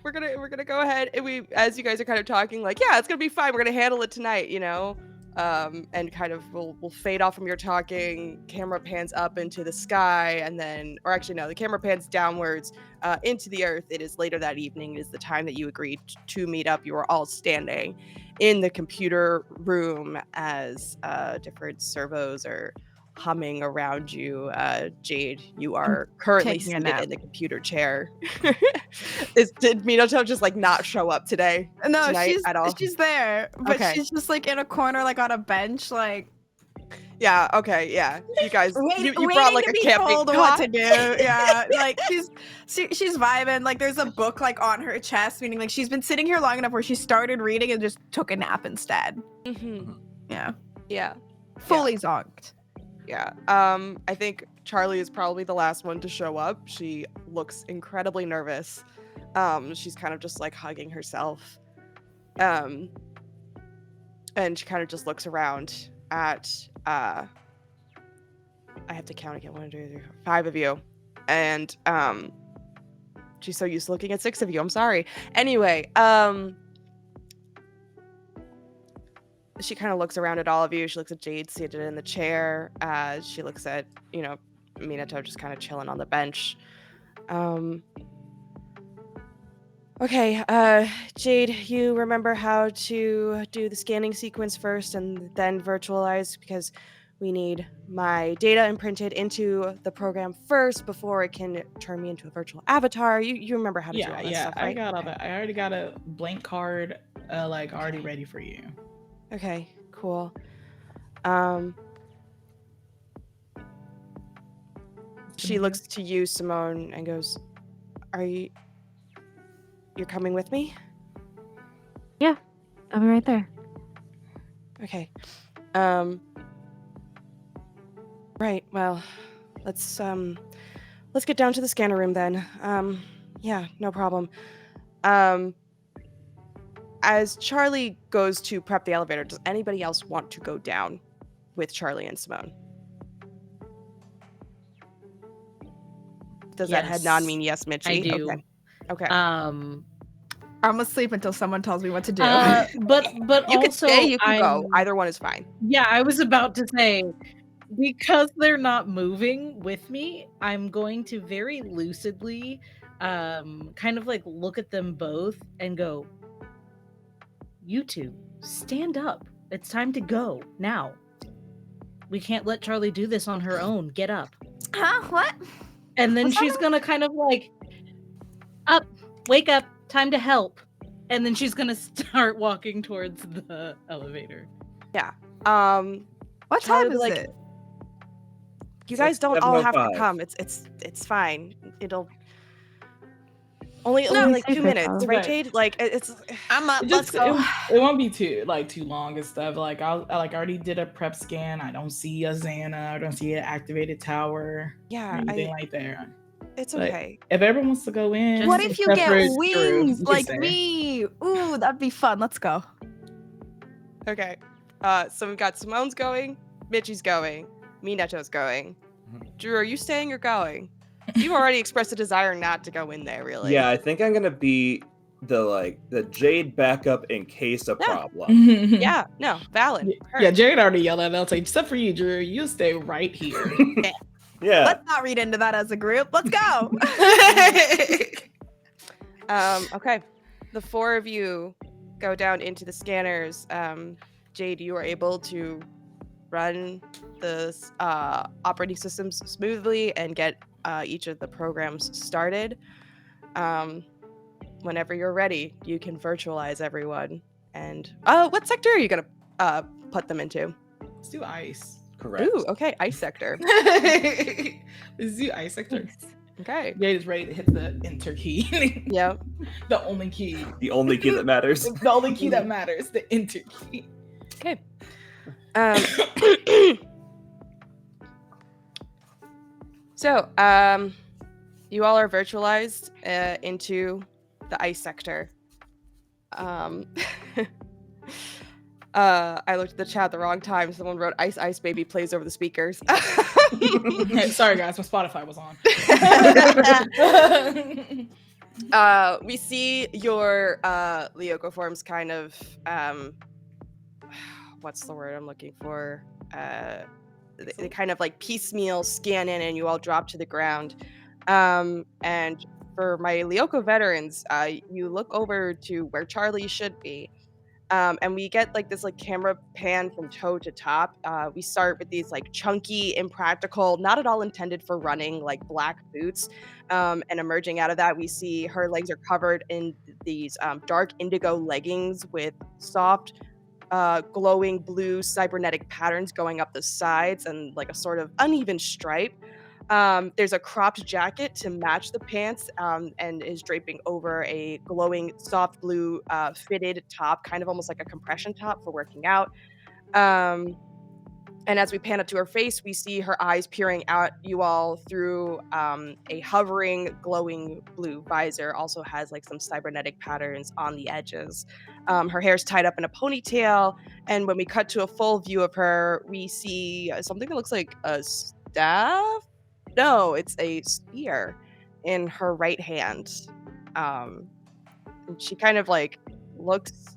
We're gonna go ahead and as you guys are kind of talking, like, yeah, it's gonna be fine. We're gonna handle it tonight, you know. And kind of we'll fade off from your talking. Camera pans up into the sky, and then, or actually no, the camera pans downwards into the earth. It is later that evening. It is the time that you agreed to meet up. You are all standing in the computer room as different servos are humming around you. Jade, you are currently taking a seated nap. in the computer chair. Did Minato just like not show up today? No, tonight at all? she's there, but Okay. she's just like in a corner, like on a bench, like Yeah. Okay. Yeah. You guys, you waiting brought like to a be camping told cot? what to do. Yeah, like she's vibing. Like there's a book like on her chest, meaning like she's been sitting here long enough where she started reading and just took a nap instead. Mm-hmm. Yeah, Yeah. fully zonked. Yeah. I think Charlie is probably the last one to show up. She looks incredibly nervous. She's kind of just like hugging herself. And she kind of just looks around at I have to count again. 1, 2, 3, 4, 5 of you. And she's so used to looking at 6 of you. I'm sorry. Anyway, she kind of looks around at all of you. She looks at Jade seated in the chair. She looks at, you know, Minato just kind of chilling on the bench. Okay, Jade, you remember how to do the scanning sequence first and then virtualize, because we need my data imprinted into the program first before it can turn me into a virtual avatar. You remember how to do all that stuff, right? I got all that. I already got a blank card, like already ready for you. Okay, cool. She looks to you, Simone, and goes, you're coming with me? I'll be right there. Okay. Right, well, let's get down to the scanner room then. Yeah, no problem. As Charlie goes to prep the elevator, does anybody else want to go down with Charlie and Simone? Does that head nod mean yes, Mitchie? I do. Okay. I'm gonna sleep until someone tells me what to do. But You can also, stay, you can go. Either one is fine. Yeah, I was about to say, because they're not moving with me, I'm going to very lucidly kind of like look at them both and go, you two, stand up. It's time to go now. We can't let Charlie do this on her own. Get up. Huh? What? And then What's she's gonna kind of like, up, wake up, time to help. And then she's gonna start walking towards the elevator. Yeah. What Charlie time is like, it? You guys don't all have to 7:05. come. It's fine. It'll only No, like safe 2 for minutes, Charlie. right, Okay. Jade? Like it's I'm up. It Let's just go. it won't be too long and stuff. Like I already did a prep scan. I don't see a X.A.N.A. I don't see an activated tower. yeah, Anything like there. it's But okay. if everyone wants to go in, What if you except get for Drew, wings you can like stay. me? Ooh, that'd be fun. Let's go. Okay. So we've got Simone's going, Mitchie's going, Minato's going. Drew, are you staying or going? You've already expressed a desire not to go in there, really. Yeah, I think I'm gonna be the Jade backup in case of Yeah. problem. Yeah, no, valid. Yeah, Jared already yelled at us. Like, except for you, Drew, you stay right here. Yeah. Let's not read into that as a group. Let's go. Okay. The 4 of you go down into the scanners. Jade, you are able to run the operating systems smoothly and get each of the programs started. Whenever you're ready, you can virtualize everyone. And what sector are you gonna put them into? Let's do ice. Correct. Ooh, okay, ice sector. This is the ice sector. Okay. Jade is ready to hit the enter key. Yep. The only key. The only key that matters. The only key that matters. The enter key. Okay. So, you all are virtualized into the ice sector. I looked at the chat at the wrong time. Someone wrote "Ice Ice Baby" plays over the speakers. Sorry, guys, my Spotify was on. We see your Lyoko forms kind of what's the word I'm looking for? They kind of like piecemeal scan in, and you all drop to the ground. And for my Lyoko veterans, you look over to where Charlie should be. And we get like this like camera pan from toe to top. We start with these like chunky, impractical, not at all intended for running, like black boots. And emerging out of that, we see her legs are covered in these dark indigo leggings with soft, glowing blue cybernetic patterns going up the sides and like a sort of uneven stripe. There's a cropped jacket to match the pants, and is draping over a glowing soft blue fitted top, kind of almost like a compression top for working out. And as we pan up to her face, we see her eyes peering out you all through a hovering, glowing blue visor. Also has like some cybernetic patterns on the edges. Her hair's tied up in a ponytail, and when we cut to a full view of her, we see something that looks like a staff. No, it's a spear in her right hand. And she kind of like looks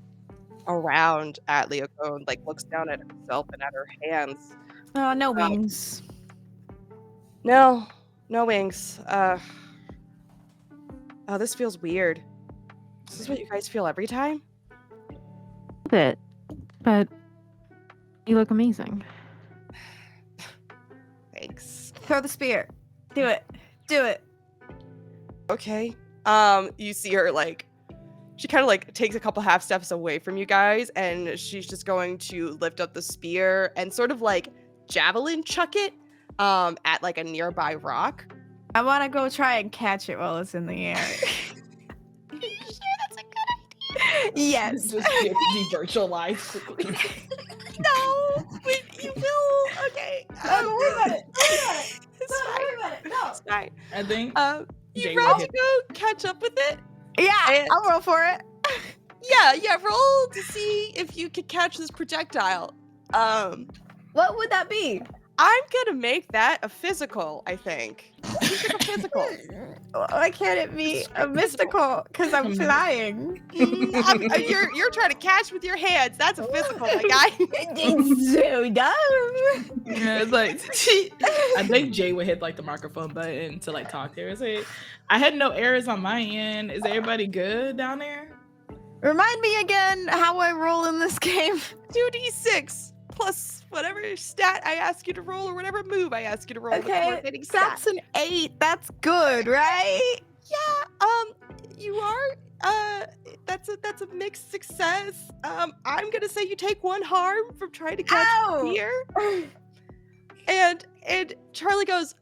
around at Lyoko and like looks down at herself and at her hands. Oh, no wings. No wings. Oh, this feels weird. This is what you guys feel every time? A bit, but you look amazing. Thanks. Throw the spear. Do it. Do it. Okay. You see her like she kind of like takes a couple half steps away from you guys, and she's just going to lift up the spear and sort of like javelin chuck it at like a nearby rock. I want to go try and catch it while it's in the air. Are you sure that's a good idea? Yes. Just get de-virtualized quickly. No, but you will. Okay. Don't worry about it. Don't worry about it. It's Don't fine. worry about it. No. It's fine. I think You Jay ready will to hit- go catch up with it? Yeah, And- I'll roll for it. Yeah. Roll to see if you could catch this projectile. What would that be? I'm gonna make that a physical, I think. It's like a physical. Why can't it be a mystical? Because I'm flying. You're trying to catch with your hands. That's a physical, my guy. It's so dumb. Yeah, it's like I think Jay would hit like the microphone button to like talk to her. Say, I had no errors on my end. Is everybody good down there? Remind me again how I roll in this game. 2d6 plus whatever stat I ask you to roll or whatever move I ask you to roll. with the Okay, coordinating stat. that's an 8. That's good, right? Yeah, you are. That's a mixed success. I'm gonna say you take 1 harm from trying to catch Ow! spear. And Charlie goes,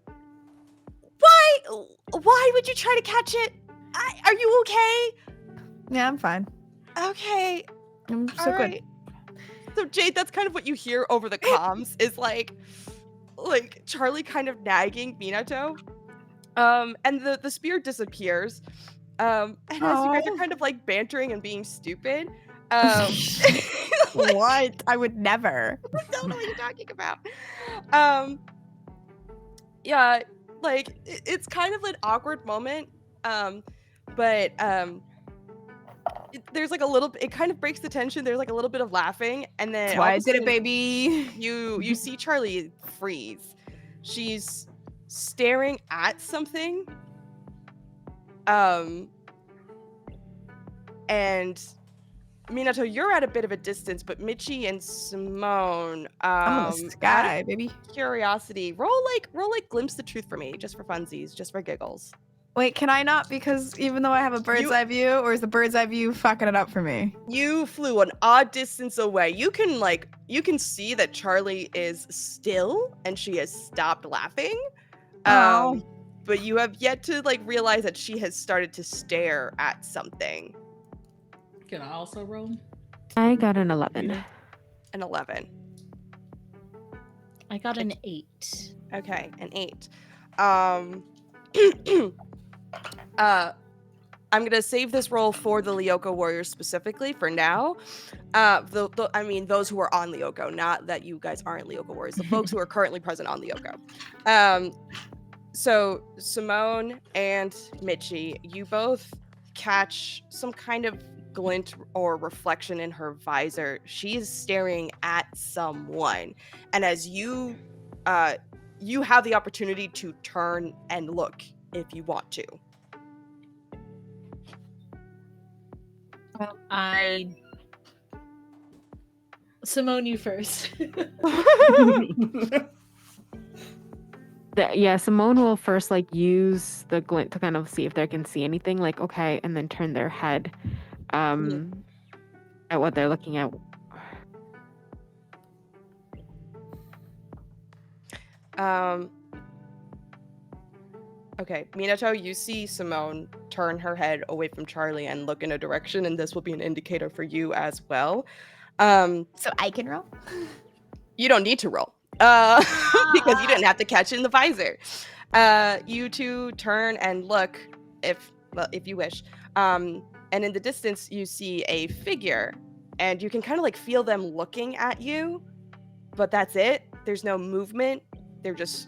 Why would you try to catch it? Are you okay? Yeah, I'm fine. Okay. I'm so All good. right. So Jade, that's kind of what you hear over the comms is like Charlie kind of nagging Minato. And the spear disappears. And as you guys are kind of like bantering and being stupid, What? I would never. I don't know what you're talking about. Yeah, like it's kind of an awkward moment. But there's like a little. It kind of breaks the tension. There's like a little bit of laughing, and then That's all why of I a did it, sudden, baby. You see Charlie freeze. She's staring at something. And Minato, you're at a bit of a distance, but Michi and Simone, I'm in the sky, out of baby. curiosity, roll like glimpse the truth for me, just for funsies, just for giggles. Wait, can I not? Because even though I have a bird's eye view, or is the bird's eye view fucking it up for me? You flew an odd distance away. You can see that Charlie is still and she has stopped laughing. Oh. But you have yet to realize that she has started to stare at something. Can I also roll? I got an 11. An 11. I got an 8. Okay, an 8. I'm gonna save this roll for the Lyoko warriors specifically for now. I mean those who are on Lyoko, not that you guys aren't Lyoko warriors. The folks who are currently present on Lyoko. So Simone and Michi, you both catch some kind of glint or reflection in her visor. She is staring at someone, and as you have the opportunity to turn and look if you want to. Simone, you first. Yeah, Simone will first use the glint to kind of see if they can see anything, okay, and then turn their head at what they're looking at. Okay, Minato, you see Simone turn her head away from Charlie and look in a direction, and this will be an indicator for you as well. So I can roll? You don't need to roll. Because you didn't have to catch it in the visor. You two turn and look if you wish. And in the distance you see a figure, and you can kind of feel them looking at you, but that's it. There's no movement. They're just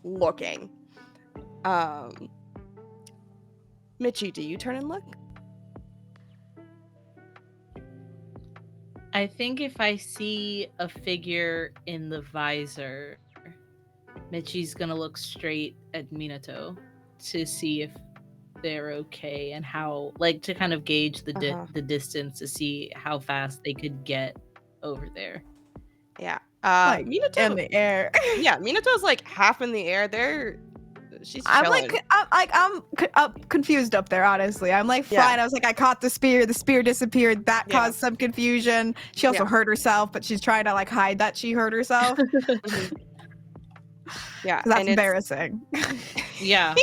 looking. Michi, do you turn and look? I think if I see a figure in the visor, Michi's gonna look straight at Minato to see if they're okay and how, to kind of gauge the distance to see how fast they could get over there. Yeah. Minato in the air. Yeah, Minato's half in the air. She's chilling. I'm confused up there, honestly. I'm fine. Yeah. I was I caught the spear disappeared. That caused some confusion. She also hurt herself, but she's trying to hide that she hurt herself. Yeah, that's embarrassing. Yeah.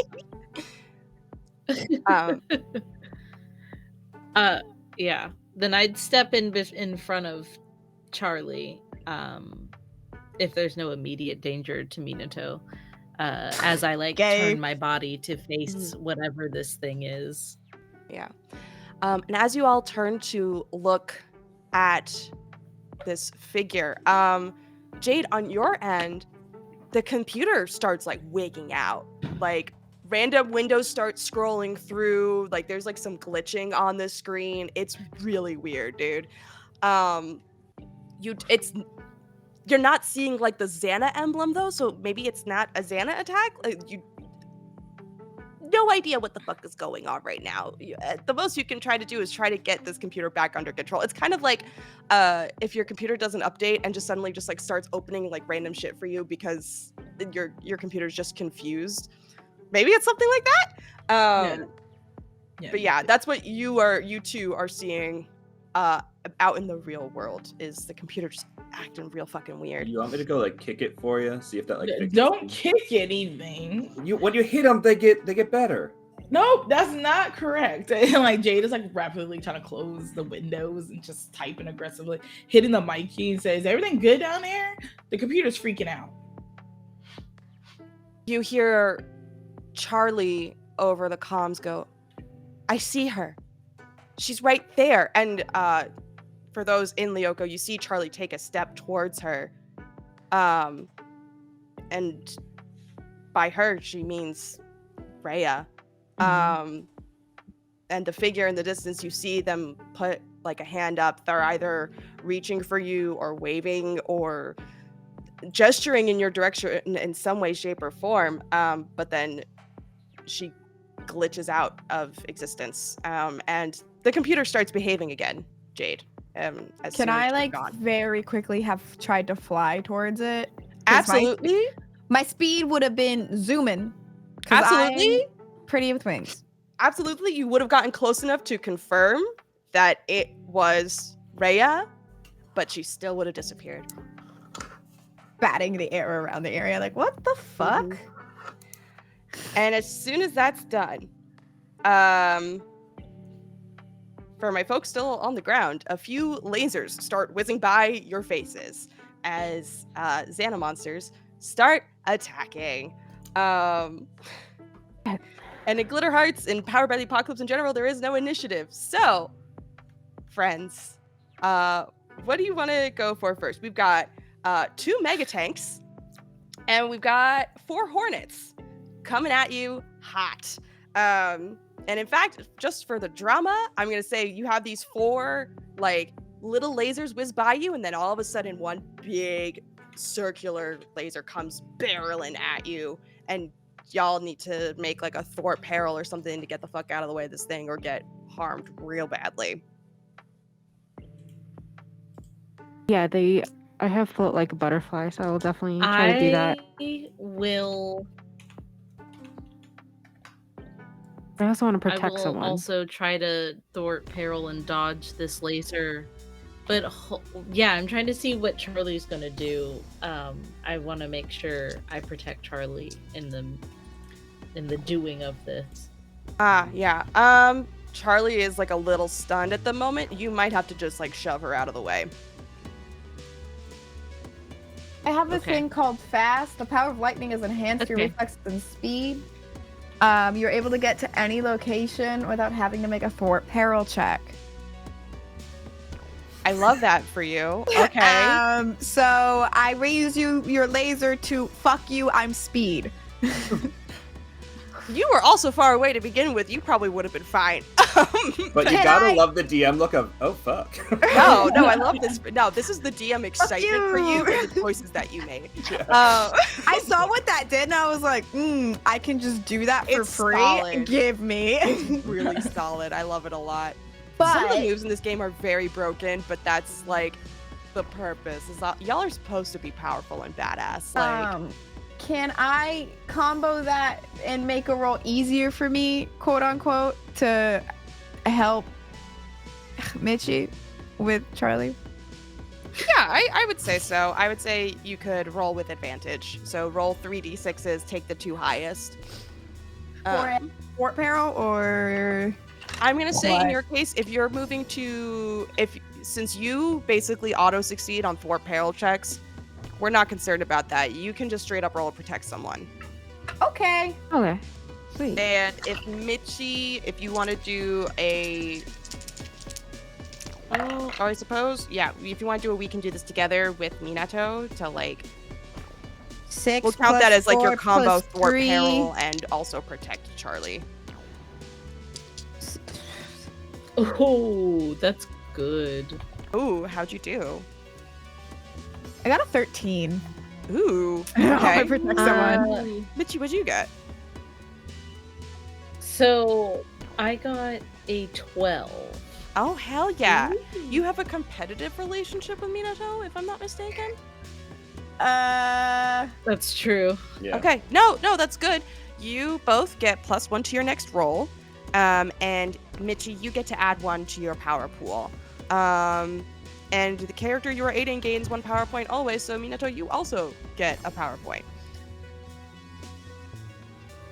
Yeah. Then I'd step in front of Charlie, if there's no immediate danger to Minato. As I turn my body to face whatever this thing is. Yeah. And as you all turn to look at this figure, Jade, on your end, the computer starts wigging out. Random windows start scrolling through. There's some glitching on the screen. It's really weird, dude. You're not seeing the X.A.N.A emblem though, so maybe it's not a X.A.N.A attack. No idea what the fuck is going on right now. The most you can try to do is try to get this computer back under control. It's kind of if your computer doesn't update and just suddenly just starts opening random shit for you because your computer's just confused. Maybe it's something like that. But yeah, that's what you two are seeing out in the real world, is the computer just acting real fucking weird. You want me to go kick it for you? See if that fixes Don't things? kick anything. When you hit them, they get better. Nope, that's not correct. And Jade is rapidly trying to close the windows and just typing aggressively, hitting the mic key and says, "Everything good down there?" The computer's freaking out. You hear Charlie over the comms go, "I see her. She's right there." And for those in Lyoko, you see Charlie take a step towards her. And by her, she means Rhea. And the figure in the distance, you see them put a hand up. They're either reaching for you or waving or gesturing in your direction in some way, shape, or form. But then she glitches out of existence. And the computer starts behaving again, Jade. Can I very quickly have tried to fly towards it? Absolutely. My speed would have been zooming. Absolutely. pretty with wings. Absolutely, you would have gotten close enough to confirm that it was Rhea, but she still would have disappeared. Batting the air around the area, like, what the fuck? And as soon as that's done, for my folks still on the ground, a few lasers start whizzing by your faces as X.A.N.A monsters start attacking. And in Glitter Hearts and Powered by the Apocalypse in general, there is no initiative. So, friends, what do you want to go for first? We've got 2 mega tanks, and we've got 4 hornets coming at you hot. And in fact, just for the drama, I'm going to say you have these 4 like little lasers whiz by you, and then all of a sudden one big circular laser comes barreling at you, and y'all need to make like a thwart peril or something to get the fuck out of the way of this thing or get harmed real badly. Yeah, I have float like a butterfly, so I will definitely try to do that. I will. I also want to I protect will someone. also try to thwart peril and dodge this laser. But yeah, I'm trying to see what Charlie's gonna do. I want to make sure I protect Charlie in the doing of this. Yeah. Charlie is like a little stunned at the moment. You might have to just like shove her out of the way. I have this Okay. thing called Fast. The power of lightning is enhanced your Okay. reflexes and speed. You're able to get to any location without having to make a thwart peril check. I love that for you. Okay. So I raise your laser to fuck you, I'm speed. You were also far away to begin with. You probably would have been fine. But you Can gotta I- love the DM look of, oh fuck. No, I love this. No, this is the DM excitement for you you. and the choices that you made. Yeah. I saw what that did and I was like, I can just do that for It's free. solid. Give me. Really solid. I love it a lot. Some of the But moves in this game are very broken, but that's like the purpose. Is that y'all are supposed to be powerful and badass. Like, can I combo that and make a roll easier for me, quote unquote, to help Mitchie with Charlie? yeah, I would say so. I would say you could roll with advantage. So roll 3d6s, take the 2 highest. For Thwart peril or I'm gonna say in What? your case, if you're moving to since you basically auto succeed on thwart peril checks, we're not concerned about that. You can just straight up roll to protect someone. okay. Okay. Sweet. And if you want to do a I suppose, yeah, if you want to do we can do this together with Minato to like 6. we'll count that as like your plus combo 4 plus thwart 3. peril and also protect Charlie. Oh, that's good. Ooh, how'd you do? I got a 13. Ooh, I okay. protect someone. Mitchie, what'd you get? So I got a 12. Oh, hell yeah. You have a competitive relationship with Minato, if I'm not mistaken? That's true. Yeah. Okay, no, that's good. You both get +1 to your next roll. And Mitchie, you get to add 1 to your power pool. And the character you are aiding gains 1 power point always, so Minato, you also get a power point.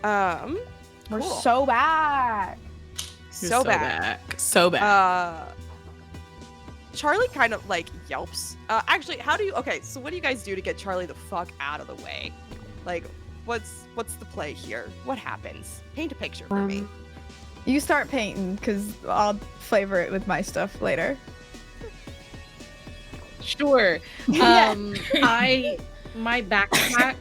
We're cool. so bad. So bad. So bad. Charlie kind of like yelps. Actually, okay, so what do you guys do to get Charlie the fuck out of the way? Like, what's the play here? What happens? Paint a picture for me. You start painting because I'll flavor it with my stuff later. Sure. Yeah. My backpack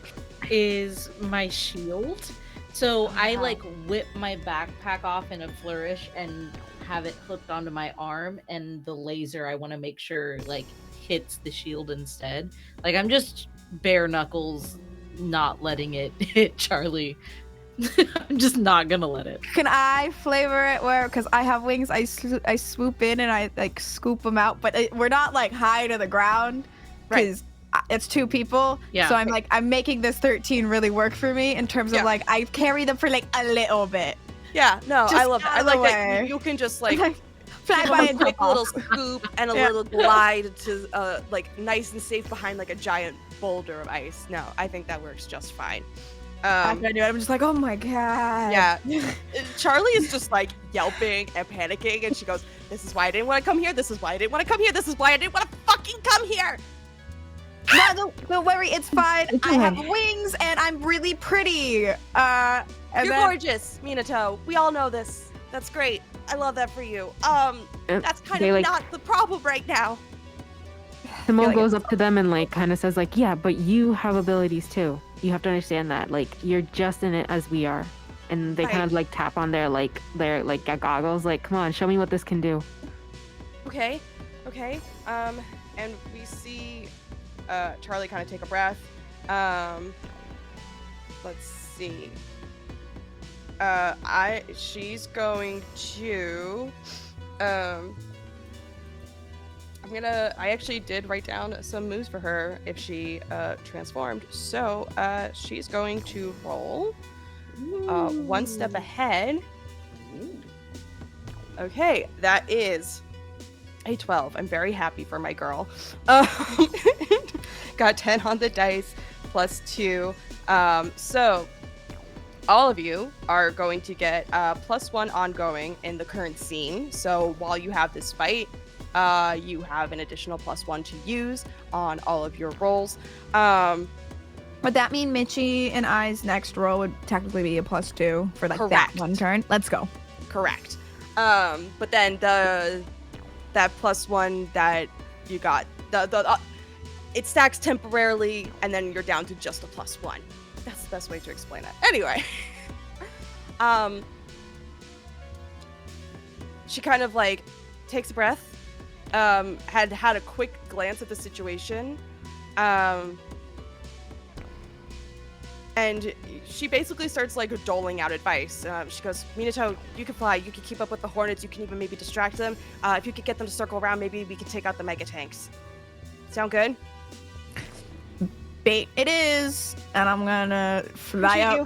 is my shield. So I like whip my backpack off in a flourish and have it hooked onto my arm, and the laser I want to make sure like hits the shield instead. Like I'm just bare knuckles not letting it hit Charlie. I'm just not gonna let it. Can I flavor it where, because I have wings, I swoop in and I like scoop them out, but we're not like high to the ground because it's 2 people. Yeah. So I'm making this 13 really work for me in terms of like I carry them for like a little bit. Yeah, no, Just I love that. I out of the like that way. you can just like Fly give by them a and quick drop little off. scoop and a Yeah. little glide to like nice and safe behind like a giant boulder of ice. No, I think that works just fine. After I do it, I'm just like, oh my god. Yeah. Charlie is just like yelping and panicking, and she goes, "This is why I didn't want to come here. This is why I didn't want to come here. This is why I didn't want to fucking come here." No, don't worry, it's fine. It's I have okay. wings and I'm really pretty. And You're then, gorgeous, Minato. We all know this. That's great. I love that for you. That's kind they, of like- not the problem right now. Simone like goes up to them and like kind of says like, yeah, but you have abilities too. You have to understand that. Like you're just in it as we are. And they kind Right. of like tap on their goggles. Like, come on, show me what this can do. Okay. And we see Charlie kind of take a breath. Let's see. She's going to I actually did write down some moves for her if she transformed. So she's going to roll one step ahead. Okay, that is a 12. I'm very happy for my girl. Got 10 on the dice plus 2. So all of you are going to get +1 ongoing in the current scene. So while you have this fight, you have an additional +1 to use on all of your rolls. would that mean Mitchie and I's next roll would technically be a +2 for like Correct. that one turn? Let's go. Correct. But then that +1 that you got, it stacks temporarily, and then you're down to just a +1. That's the best way to explain it. Anyway, she kind of like takes a breath, had a quick glance at the situation, and she basically starts like doling out advice. She goes, "Minato, you can fly. You can keep up with the Hornets. You can even maybe distract them. If you could get them to circle around, maybe we could take out the mega tanks. Sound good?" Bait it is, and I'm gonna fly Appreciate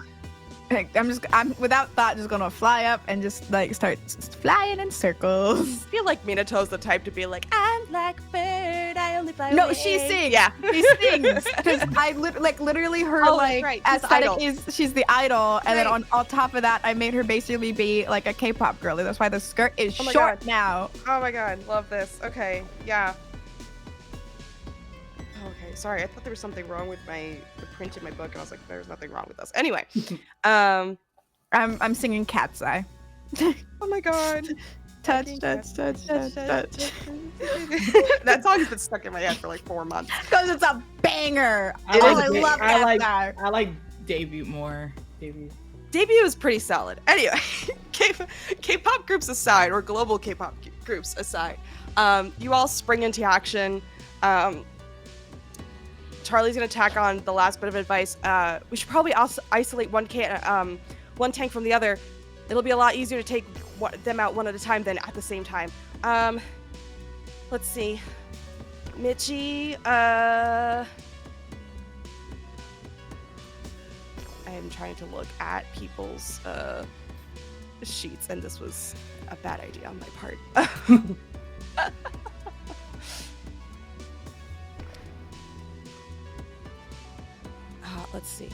up. I'm without thought just gonna fly up and just like start flying in circles. I feel like Minato's the type to be like, "I'm like a bird, I only fly No, away." she sings. Yeah. She sings because I literally her Oh, that's like right. She's the aesthetic idol. is she's the idol, and then Right. on top of that, I made her basically be like a K-pop girly. That's why the skirt is Oh my short God. now. Oh my god, love this. Okay, yeah. Okay, sorry. I thought there was something wrong with the print in my book, and I was like, "There's nothing wrong with this." Anyway, I'm singing Cat's Eye. oh my god. Touch. That song's been stuck in my head for like 4 months. Because it's a banger. I Oh, like I da- love I Cat's Eye. like debut more. Debut. Debut is pretty solid. Anyway, K-pop groups aside, or global K-pop groups aside, you all spring into action. Charlie's gonna tack on the last bit of advice. We should probably also isolate one tank from the other. It'll be a lot easier to take them out one at a time than at the same time. Let's see. Mitchie, I am trying to look at people's sheets, and this was a bad idea on my part. Let's see.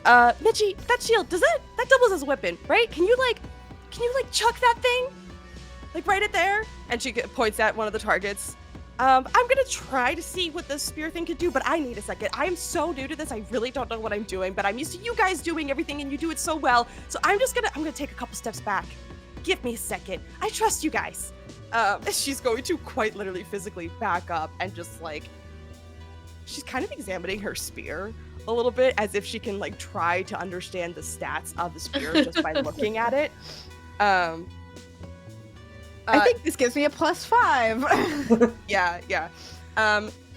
Mitchie, that shield, that doubles as a weapon, right? Can you chuck that thing? Like right at there? And she points at one of the targets. I'm gonna try to see what the spear thing could do, but I need a second. I am so new to this, I really don't know what I'm doing, but I'm used to you guys doing everything and you do it so well. So I'm gonna take a couple steps back. Give me a second. I trust you guys. She's going to quite literally physically back up and just like, she's kind of examining her spear a little bit as if she can like try to understand the stats of the spear just by looking at it. I think this gives me a +5. Yeah.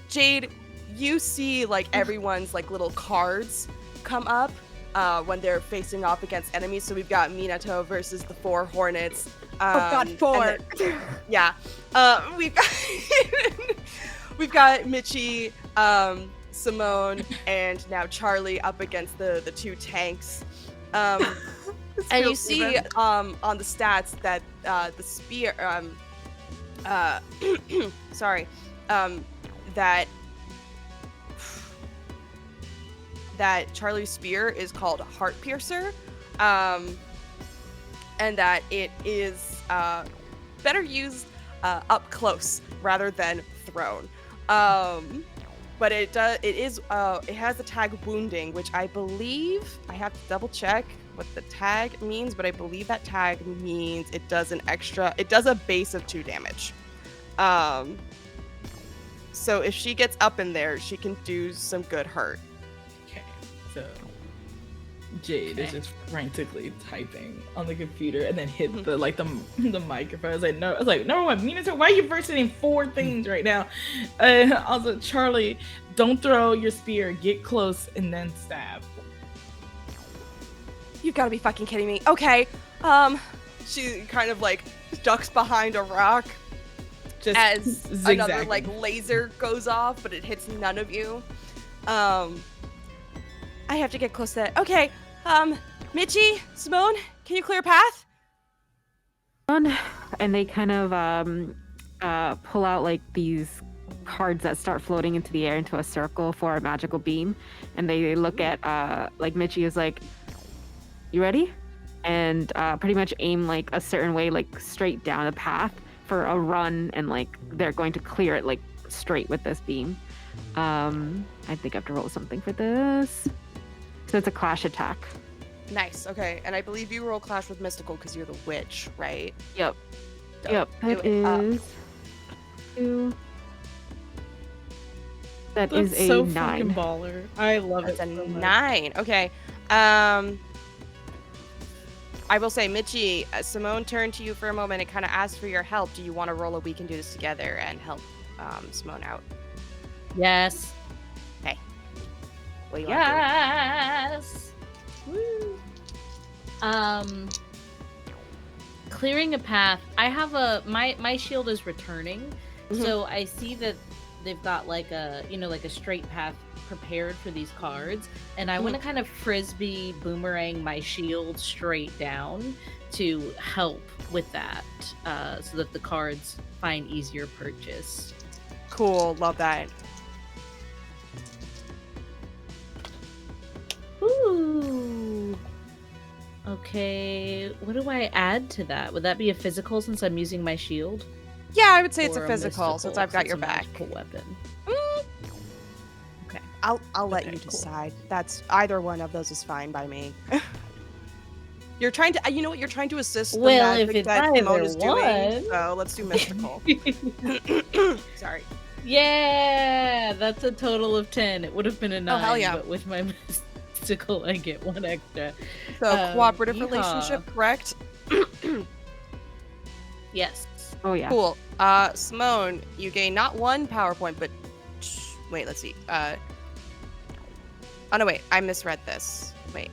Jade, you see like everyone's like little cards come up when they're facing off against enemies. So we've got Minato versus the 4 Hornets. Oh god, 4. Yeah. We've got Mitchie Simone, and now Charlie up against the two tanks. And you see on the stats that the spear sorry, that Charlie's spear is called Heart Piercer, and that it is better used up close rather than thrown. But it has the tag wounding, which I believe I have to double check what the tag means, but I believe that tag means it does a base of 2 damage. So if she gets up in there, she can do some good hurt. Okay, so Jade is just frantically typing on the computer and then hit the microphone. I was like, number one, Mina, why are you versing 4 things right now? Also, Charlie, don't throw your spear, get close and then stab. You've got to be fucking kidding me. Okay. She kind of like ducks behind a rock Just as zigzagging. another like laser goes off, but it hits none of you. I have to get close to that. Okay. Mitchie, Simone, can you clear a path? And they kind of pull out like these cards that start floating into the air into a circle for a magical beam, and they look at like Mitchie is like, you ready? And pretty much aim like a certain way, like straight down the path for a run, and like they're going to clear it like straight with this beam. I think I have to roll something for this. So it's a clash attack. Nice. Okay. And I believe you roll clash with Mystical because you're the witch, right? Yep. Dope. Yep. That is 2. That is That's a so 9. fucking baller. I love That's it. a So much. 9. Okay. I will say, Mitchie, Simone turned to you for a moment and kind of asked for your help. Do you want to roll a we can do this together and help Simone out? Yes. What do you want to Yes. Woo. Clearing a path. I have my shield is returning, Mhm. so I see that they've got like a straight path prepared for these cards, and I want to kind of frisbee boomerang my shield straight down to help with that, so that the cards find easier purchase. do? Cool. Love that. Ooh. Okay, what do I add to that? Would that be a physical since I'm using my shield? Yeah, I would say it's Or a physical mystical since I've got since your it's a back. magical weapon. Okay. I'll let Okay, you cool. decide. That's either one of those is fine by me. You're trying to, you know what? You're trying to assist the Well, if magic it's that Simone either is doing. one. So let's do mystical. Sorry. Yeah, that's a total of 10. It would have been a 9, hell yeah. but with my mystical, I get 1 extra. So cooperative yeehaw. relationship, correct? Yes. Oh yeah. Cool. Simone, you gain not 1 power point, but wait, let's see. Oh no, wait, I misread this. Wait.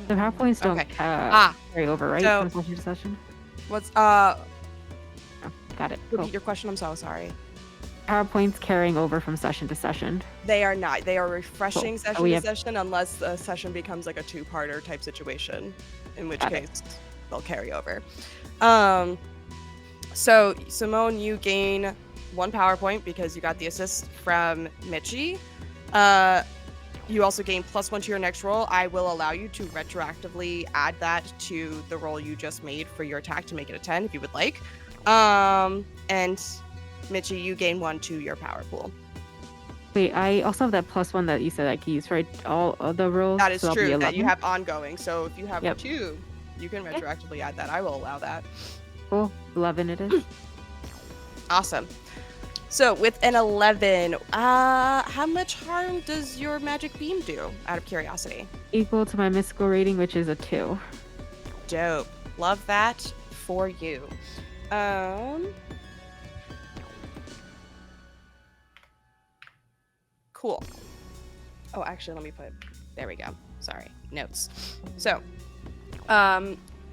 The PowerPoints don't Okay. carry over, right? so- From session to session. What's Oh, got it. Cool. repeat your question? I'm so sorry. PowerPoints carrying over from session to session. They are not. They are refreshing Cool. session we to have- session unless the session becomes like a 2-parter type situation, in which Got it. case they'll carry over. So Simone, you gain 1 power point because you got the assist from Mitchie. You also gain +1 to your next roll. I will allow you to retroactively add that to the roll you just made for your attack to make it a 10 if you would like. And Mitchie, you gain 1 to your power pool. Wait, I also have that +1 that you said I could use for all of the rolls. That is so that'll be true, that you 11. have ongoing. So if you have Yep. 2, you can retroactively add that. I will allow that. Cool. 11 it is. Awesome. So with an 11, how much harm does your magic beam do, out of curiosity? Equal to my mystical rating, which is a 2. Dope. Love that for you. Cool. Oh, actually, let me put, there we go. Sorry, notes. So,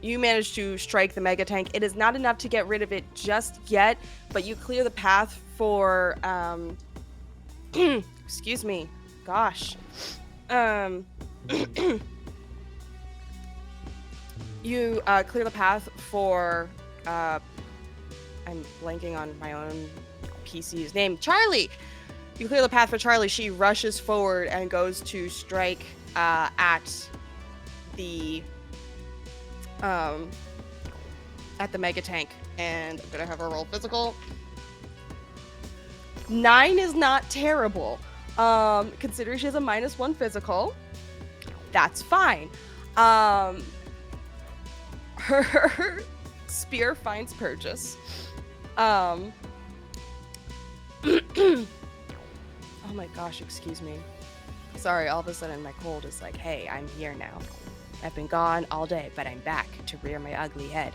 you managed to strike the mega tank. It is not enough to get rid of it just yet, but you clear the path for Excuse me. Gosh. You clear the path for I'm blanking on my own PC's name. Charlie! You clear the path for Charlie. She rushes forward and goes to strike at the mega tank. And I'm gonna have her roll physical. 9 is not terrible. Considering she has a -1 physical, that's fine. Her spear finds purchase. Oh my gosh, excuse me. Sorry, all of a sudden my cold is like, hey, I'm here now. I've been gone all day, but I'm back to rear my ugly head.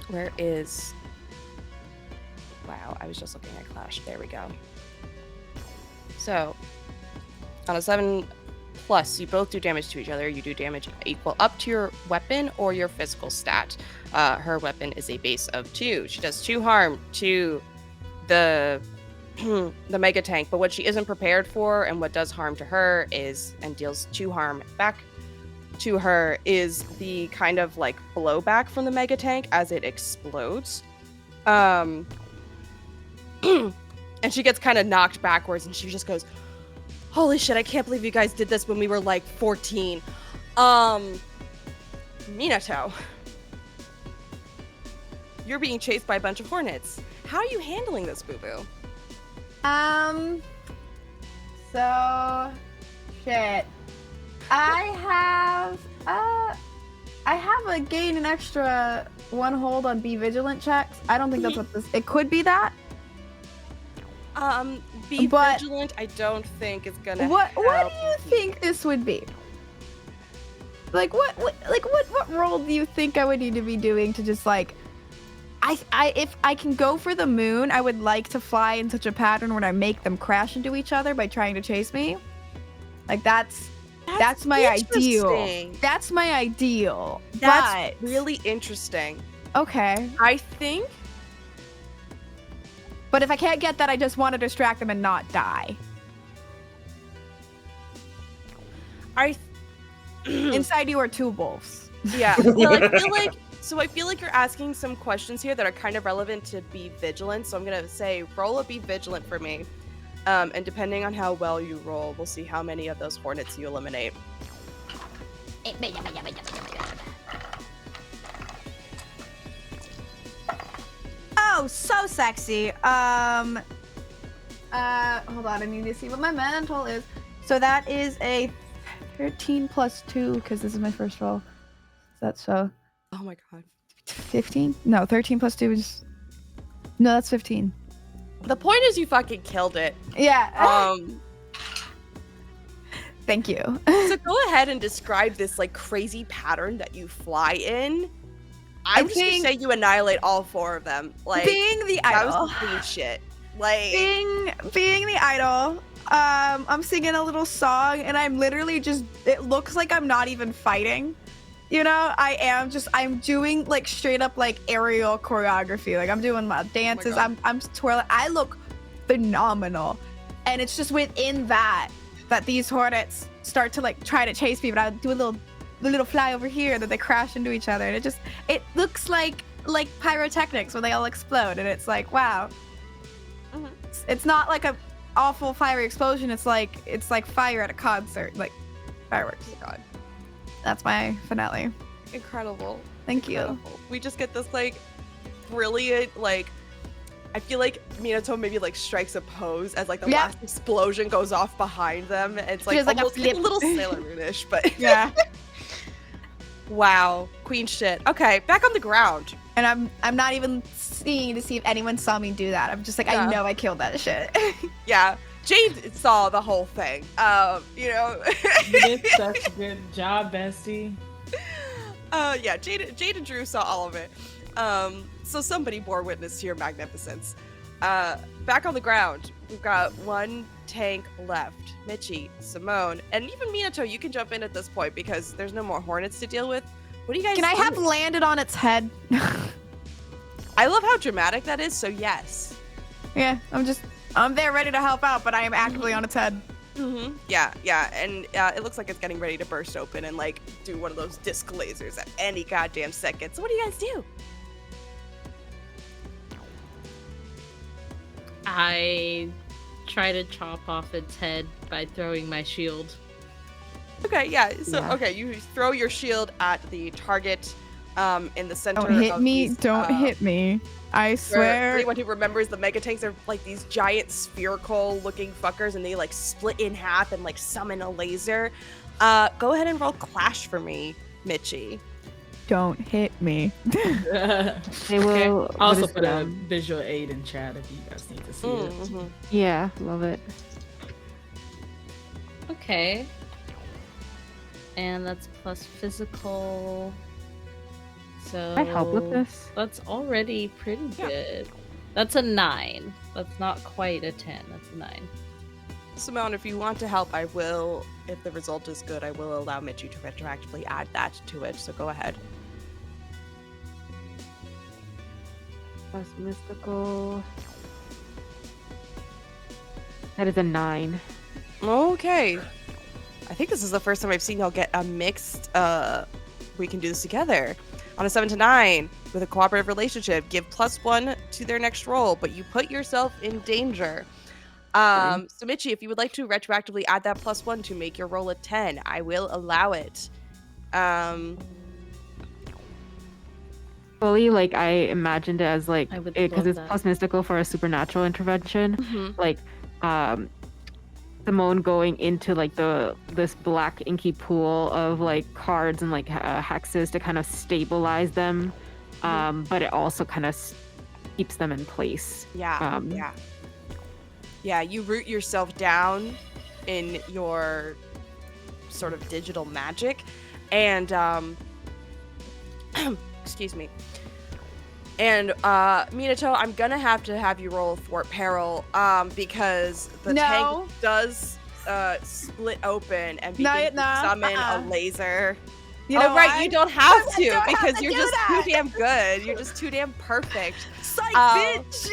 Where is... Wow, I was just looking at Clash. There we go. So, on a 7+, you both do damage to each other. You do damage equal up to your weapon or your physical stat. Her weapon is a base of 2. She does 2 harm to the the mega tank, but what she isn't prepared for and what does harm to her is, and deals 2 harm back to her, is the kind of like blowback from the mega tank as it explodes. And she gets kind of knocked backwards and she just goes, holy shit, I can't believe you guys did this when we were like 14. Minato, you're being chased by a bunch of hornets. How are you handling this, boo-boo? So shit. I have a gain an extra 1 hold on be vigilant checks. I don't think that's what this, it could be that. Be vigilant, I don't think is gonna help. What do you think this would be? Like what role do you think I would need to be doing to just like if I can go for the moon, I would like to fly in such a pattern where I make them crash into each other by trying to chase me. Like that's my ideal. That's my ideal. That's really interesting. Okay. I think. But if I can't get that, I just want to distract them and not die. Inside you are 2 wolves. Yeah. Well, I feel like you're asking some questions here that are kind of relevant to be vigilant. So I'm gonna say roll a be vigilant for me. And depending on how well you roll, we'll see how many of those hornets you eliminate. Oh, so sexy. Hold on, I need to see what my mental is. So that is a 13 plus 2, because this is my first roll. That's so. Oh my god. 15? No, 13 plus 2 is. No, that's 15. The point is you fucking killed it. Yeah. Thank you. So go ahead and describe this like crazy pattern that you fly in. I'm just gonna say you annihilate all 4 of them. Like being the idol. That was some clean shit. Like being the idol. I'm singing a little song and I'm literally just. It looks like I'm not even fighting. You know, I'm doing like straight up like aerial choreography. Like I'm doing my dances. Oh my I'm twirling. I look phenomenal, and it's just within that these hornets start to like try to chase me. But I do a little fly over here that they crash into each other, and it looks like pyrotechnics when they all explode, and it's like wow. Mm-hmm. It's not like a awful fiery explosion. It's like fire at a concert, like fireworks. Oh my god. That's my finale. Incredible. Thank you. Incredible. We just get this like brilliant like. I feel like Minato maybe like strikes a pose as like the last explosion goes off behind them. It's like almost like a little Sailor Moon-ish, but yeah. Wow, queen shit. Okay, back on the ground. And I'm not even seeing to see if anyone saw me do that. I'm just like, I know I killed that shit. Yeah. Jade saw the whole thing. You know. You did such a good job, bestie. Yeah, Jade and Drew saw all of it. So somebody bore witness to your magnificence. Back on the ground, we've got 1 tank left. Michi, Simone, and even Minato, you can jump in at this point because there's no more hornets to deal with. What do you guys Can I have landed on its head? I love how dramatic that is, so yes. Yeah, I'm just I'm there ready to help out, but I am actively on its head. Yeah, and it looks like it's getting ready to burst open and like do one of those disc lasers at any goddamn second. So what do you guys do? I try to chop off its head by throwing my shield. Okay, yeah. So Yeah. okay, you throw your shield at the target in the center. Don't hit of me. these, Don't hit me. I For swear. anyone who remembers, the mega tanks are like these giant spherical looking fuckers, and they like split in half and like summon a laser. Go ahead and roll clash for me, Mitchie. Don't hit me. They will. I'll also what is put it, a visual aid in chat if you guys need to see it. Yeah, love it. Okay. And that's plus physical. So Can I help with this? That's already pretty good. That's a 9. That's not quite a 10. That's a 9. Simone, if you want to help, I will. If the result is good, I will allow Mitchie to retroactively add that to it. So go ahead. Plus mystical. That is a 9. Okay. I think this is the first time I've seen y'all get a mixed. We can do this together. On a 7 to 9 with a cooperative relationship, give +1 to their next roll, but you put yourself in danger. So Mitchie, if you would like to retroactively add that +1 to make your roll a 10, I will allow it. Fully, like I imagined it as like I would because love it's that. plus mystical for a supernatural intervention. Mhm. Like, Simone going into like this black inky pool of like cards and like hexes to kind of stabilize them, but it also kind of keeps them in place. Yeah, yeah. You root yourself down in your sort of digital magic, and excuse me. And Minato, I'm gonna have to have you roll Thwart Peril, because the tank does split open and begin to summon a laser. You know right, why? you don't have I to don't have because to you're do just that. too damn good. You're just too damn perfect. Psych, bitch.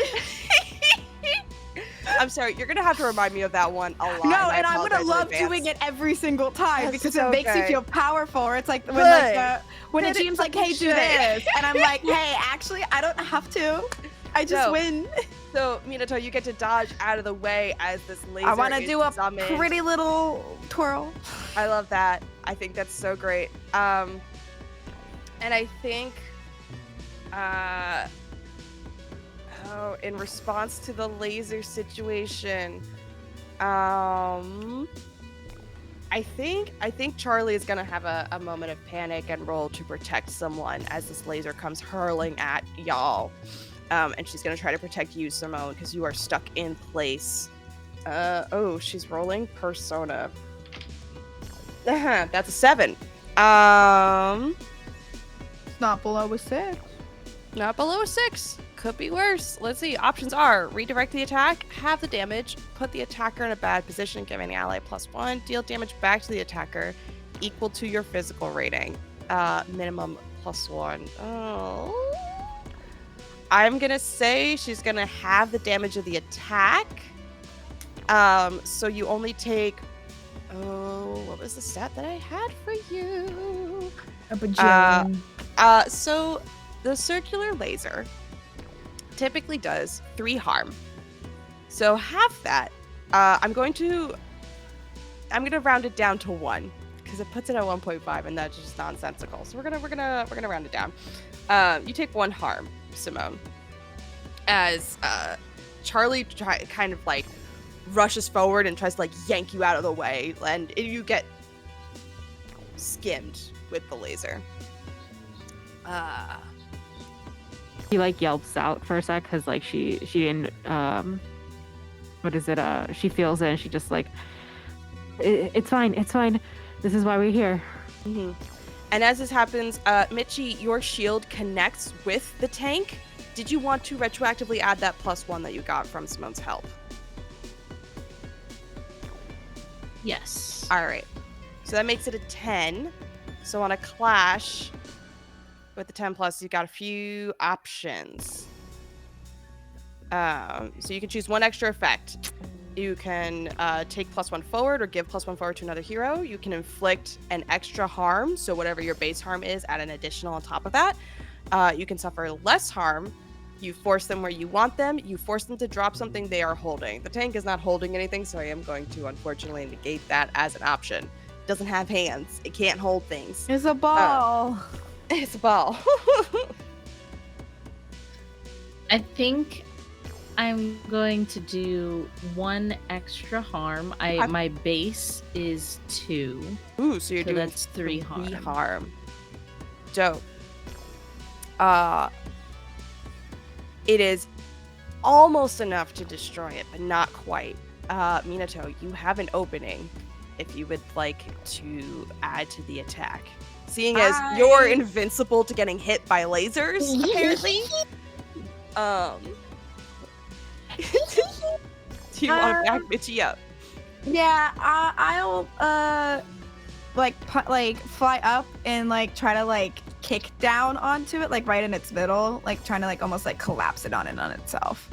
I'm sorry, you're gonna have to remind me of that one a lot. No, I and I'm gonna apologize in love advance. doing it every single time That's because so it makes you good. feel powerful. Or it's like when Good. when the Good, it team's like, fucking "Hey, do should. this," and I'm like, "Hey, actually, I don't have to. I just No. win." So Minato, you get to dodge out of the way as this laser I want to is do a summoned. pretty little twirl. I love that. I think that's so great. And I think, in response to the laser situation, I think Charlie is gonna have a moment of panic and roll to protect someone as this laser comes hurling at y'all. And she's gonna try to protect you, Simone, because you are stuck in place. She's rolling persona. That's a 7. It's not below a 6. Not below a 6. Could be worse. Let's see. Options are redirect the attack, have the damage, put the attacker in a bad position, giving the ally +1, deal damage back to the attacker equal to your physical rating. Minimum +1. Oh. I'm gonna say she's gonna have the damage of the attack. So you only take. Oh, what was the stat that I had for you? A bajillion. So the circular laser typically does 3 harm. So half that. I'm gonna round it down to 1 because it puts it at 1.5, and that's just nonsensical. So we're gonna round it down. You take 1 harm, Simone, as Charlie kind of like rushes forward and tries to like yank you out of the way, and you get skimmed with the laser. He like yelps out for a sec because like she didn't she feels it and she just like it's fine, this is why we're here. Mm-hmm. And as this happens, Mitchie, your shield connects with the tank. Did you want to retroactively add that +1 that you got from Simone's help? Yes. All right. So that makes it a 10. So on a clash with the 10+, you got a few options. So you can choose one extra effect. You can take +1 forward or give +1 forward to another hero. You can inflict an extra harm, so whatever your base harm is, add an additional on top of that. You can suffer less harm. You force them where you want them. You force them to drop something they are holding. The tank is not holding anything, so I am going to unfortunately negate that as an option. It doesn't have hands. It can't hold things. It's a ball. It's a ball. I think I'm going to do 1 extra harm. My base is 2. Ooh, so you're So doing that's 3 harm. Dope. It is almost enough to destroy it, but not quite. Minato, you have an opening if you would like to add to the attack. Seeing as you're invincible to getting hit by lasers, apparently. Do you want to back Mitchie up? Yeah, I'll fly up and try to kick down onto it, right in its middle, trying to almost collapse it on itself.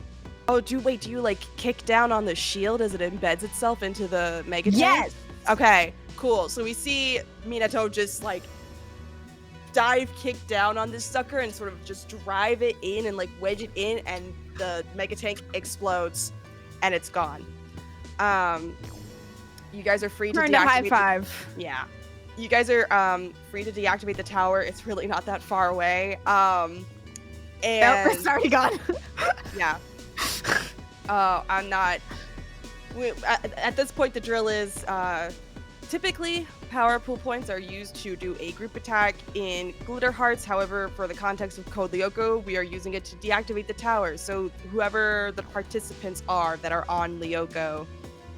Oh, do you kick down on the shield as it embeds itself into the mega tank? Yes. Okay, cool. So we see Minato just dive kick down on this sucker and sort of just drive it in and wedge it in, and the mega tank explodes and it's gone. You guys are free to Turn to deactivate high five. Yeah. You guys are free to deactivate the tower. It's really not that far away. And it's already gone. yeah. I'm not. At this point, the drill is typically power pool points are used to do a group attack in Glitter Hearts. However, for the context of Code Lyoko, we are using it to deactivate the tower. So whoever the participants are that are on Lyoko,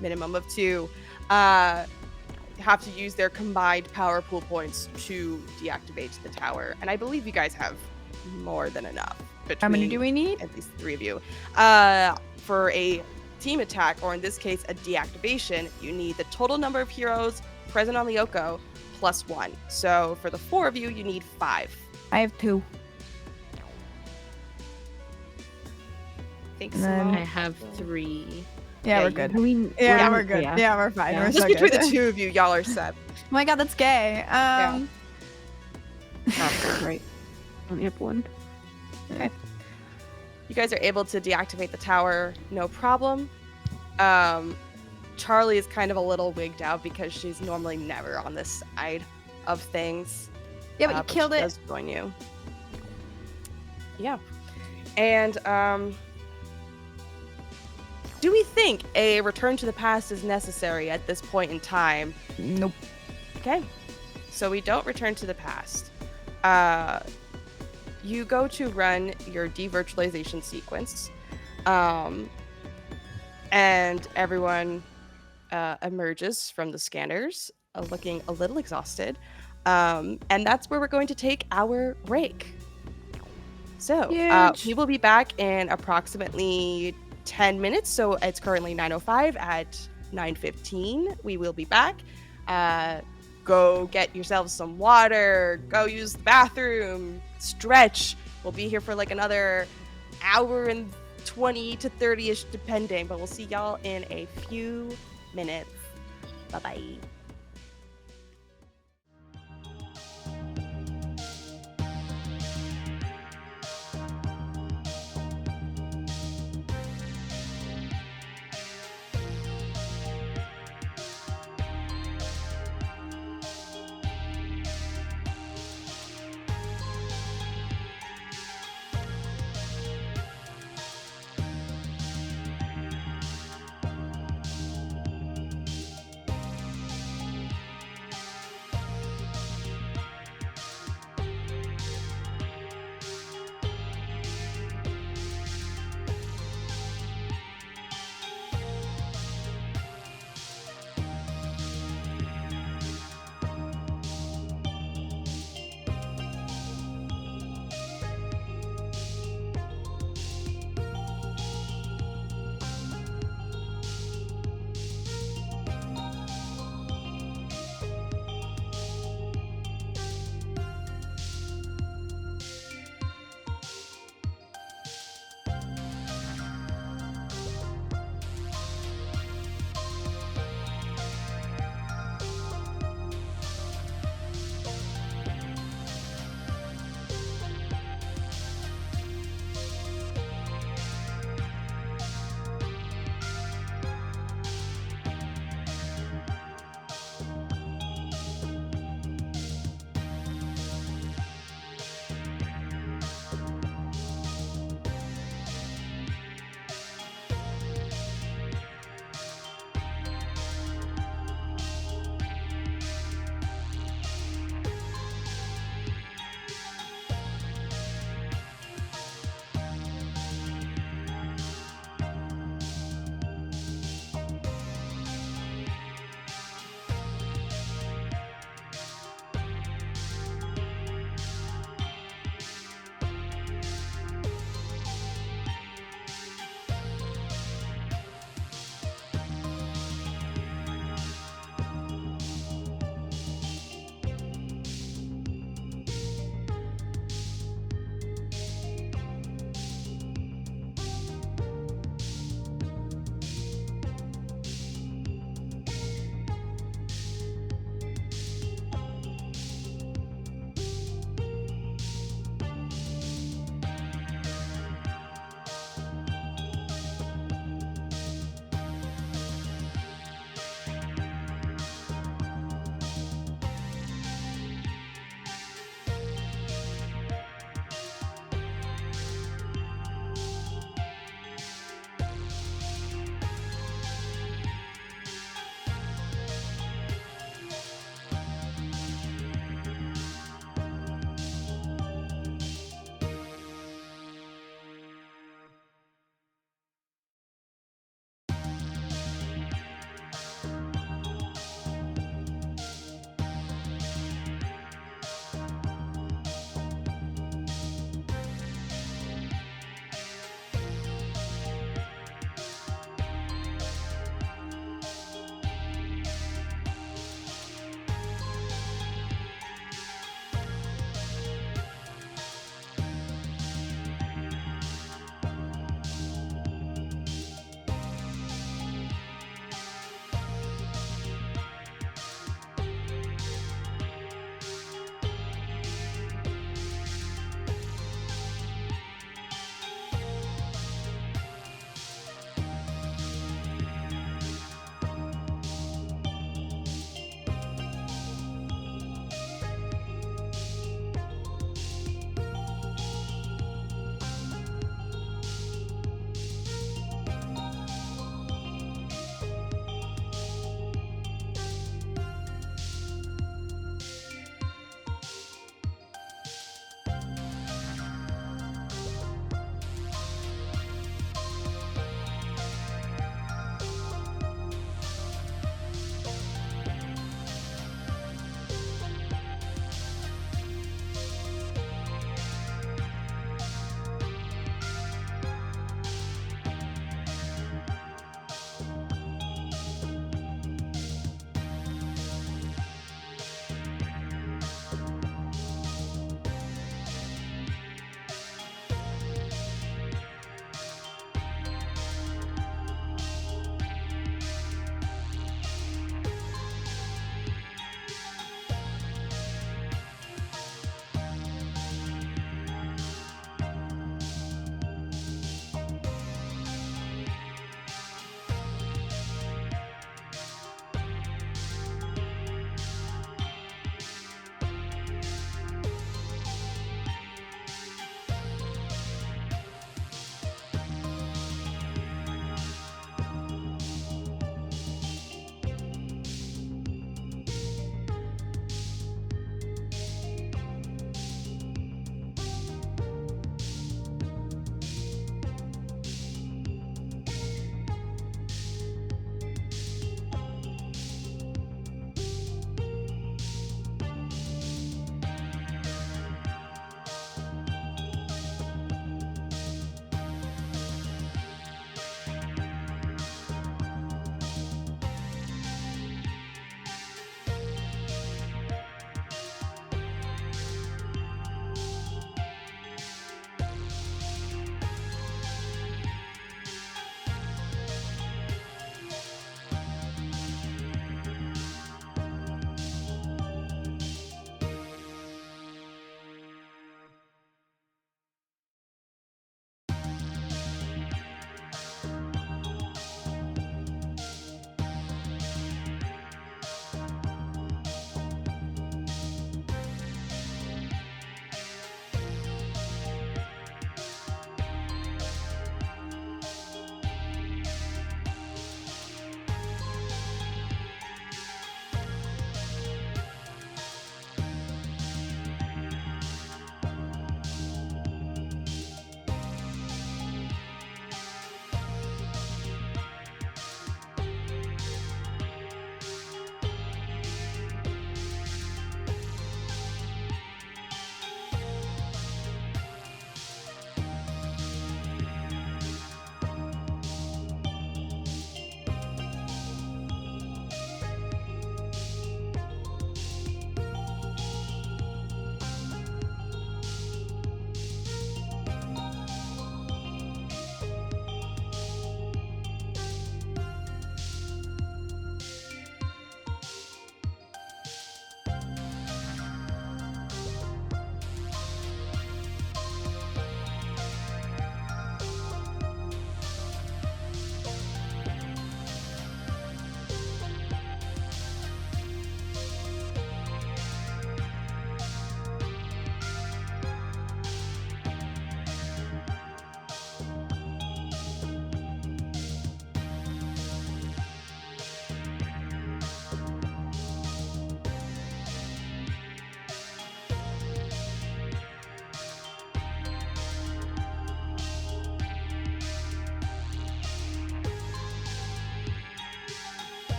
minimum of 2, have to use their combined power pool points to deactivate the tower. And I believe you guys have more than enough. How many do we need? At least 3 of you. For a team attack, or in this case, a deactivation, you need the total number of heroes present on Lyoko plus 1. So for the 4 of you, you need 5. I have 2. I think And so. then- I have 3. Yeah, we're you- good. We, Yeah, we're good. Yeah, we're fine. Yeah. We're Just so between good. the 2 of you, y'all are set. Oh my god, that's gay. Right. Only have 1. You guys are able to deactivate the tower, no problem. Charlie is kind of a little wigged out because she's normally never on this side of things. Yeah, but you killed she it. does join you. Yeah. And do we think a return to the past is necessary at this point in time? Nope. Okay. So we don't return to the past. You go to run your devirtualization sequence, and everyone emerges from the scanners looking a little exhausted. And that's where we're going to take our break. So Huge. we will be back in approximately 10 minutes. So it's currently 9:05. At 9:15, we will be back. Go get yourselves some water, go use the bathroom, stretch. We'll be here for another hour and 20 to 30-ish depending, but we'll see y'all in a few minutes. Bye-bye.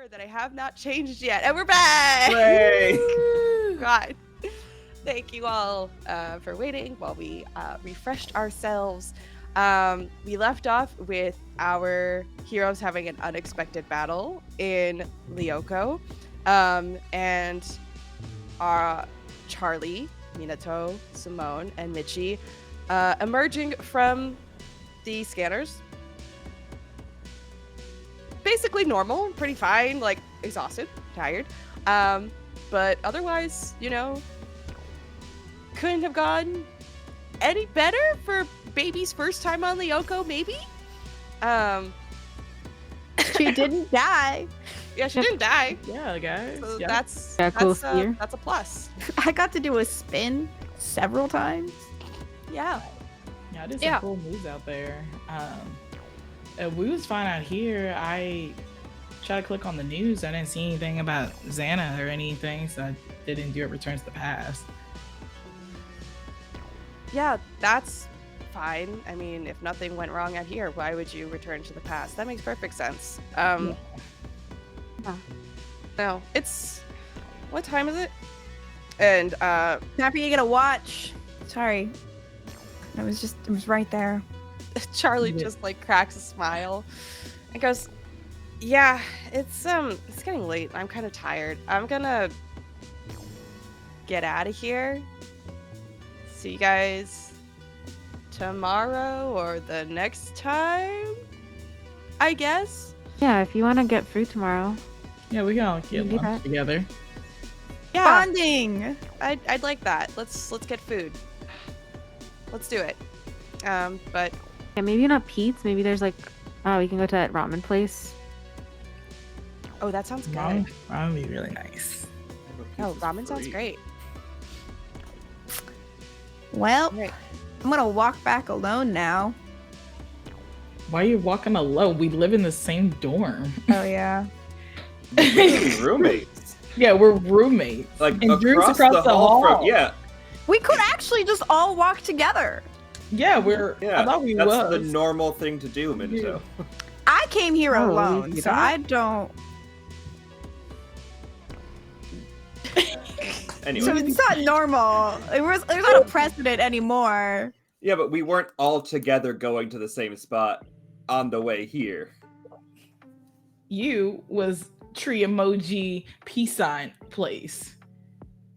remember that I have not changed yet, and we're back. Hooray! God. Thank you all for waiting while we refreshed ourselves. We left off with our heroes having an unexpected battle in Lyoko, and Charlie, Minato, Simone, and Michi emerging from the scanners. Basically normal, pretty fine, like exhausted, tired. But otherwise, couldn't have gone any better for baby's first time on Lyoko, maybe? She didn't die. Yeah, she didn't die. Yeah, guys. So yeah. that's a plus. I got to do a spin several times. Yeah. Yeah, there's some cool moves out there. We was fine out here. I tried to click on the news. I didn't see anything about X.A.N.A or anything, so I didn't do a Return to the Past. Yeah, that's fine. I mean, if nothing went wrong out here, why would you return to the past? That makes perfect sense. No, it's... What time is it? And, Happy you get a watch. Sorry. It was right there. Charlie just, cracks a smile and goes, yeah, it's getting late. I'm kind of tired. I'm gonna get out of here. See you guys tomorrow or the next time, I guess. Yeah, if you want to get food tomorrow. Yeah, we can all get do lunch that. together. Yeah, Bonding. I'd like that. Let's get food. Let's do it. But Yeah, maybe not Pete's. Maybe there's we can go to that ramen place. oh, that sounds good. Ramen would be really nice. Oh, ramen sounds great. Well, Right. I'm gonna walk back alone now. Why are you walking alone? We live in the same dorm. Oh yeah. Roommates. Yeah, we're roommates. Like And Drew's across the hall from hall. We could actually just all walk together. Yeah, Yeah, I thought we that's was. the normal thing to do, Minato. I came here Oh, alone, you so did? I don't. Anyway. So it's not normal. There's not a precedent anymore. Yeah, but we weren't all together going to the same spot on the way here. You was tree emoji peace sign place.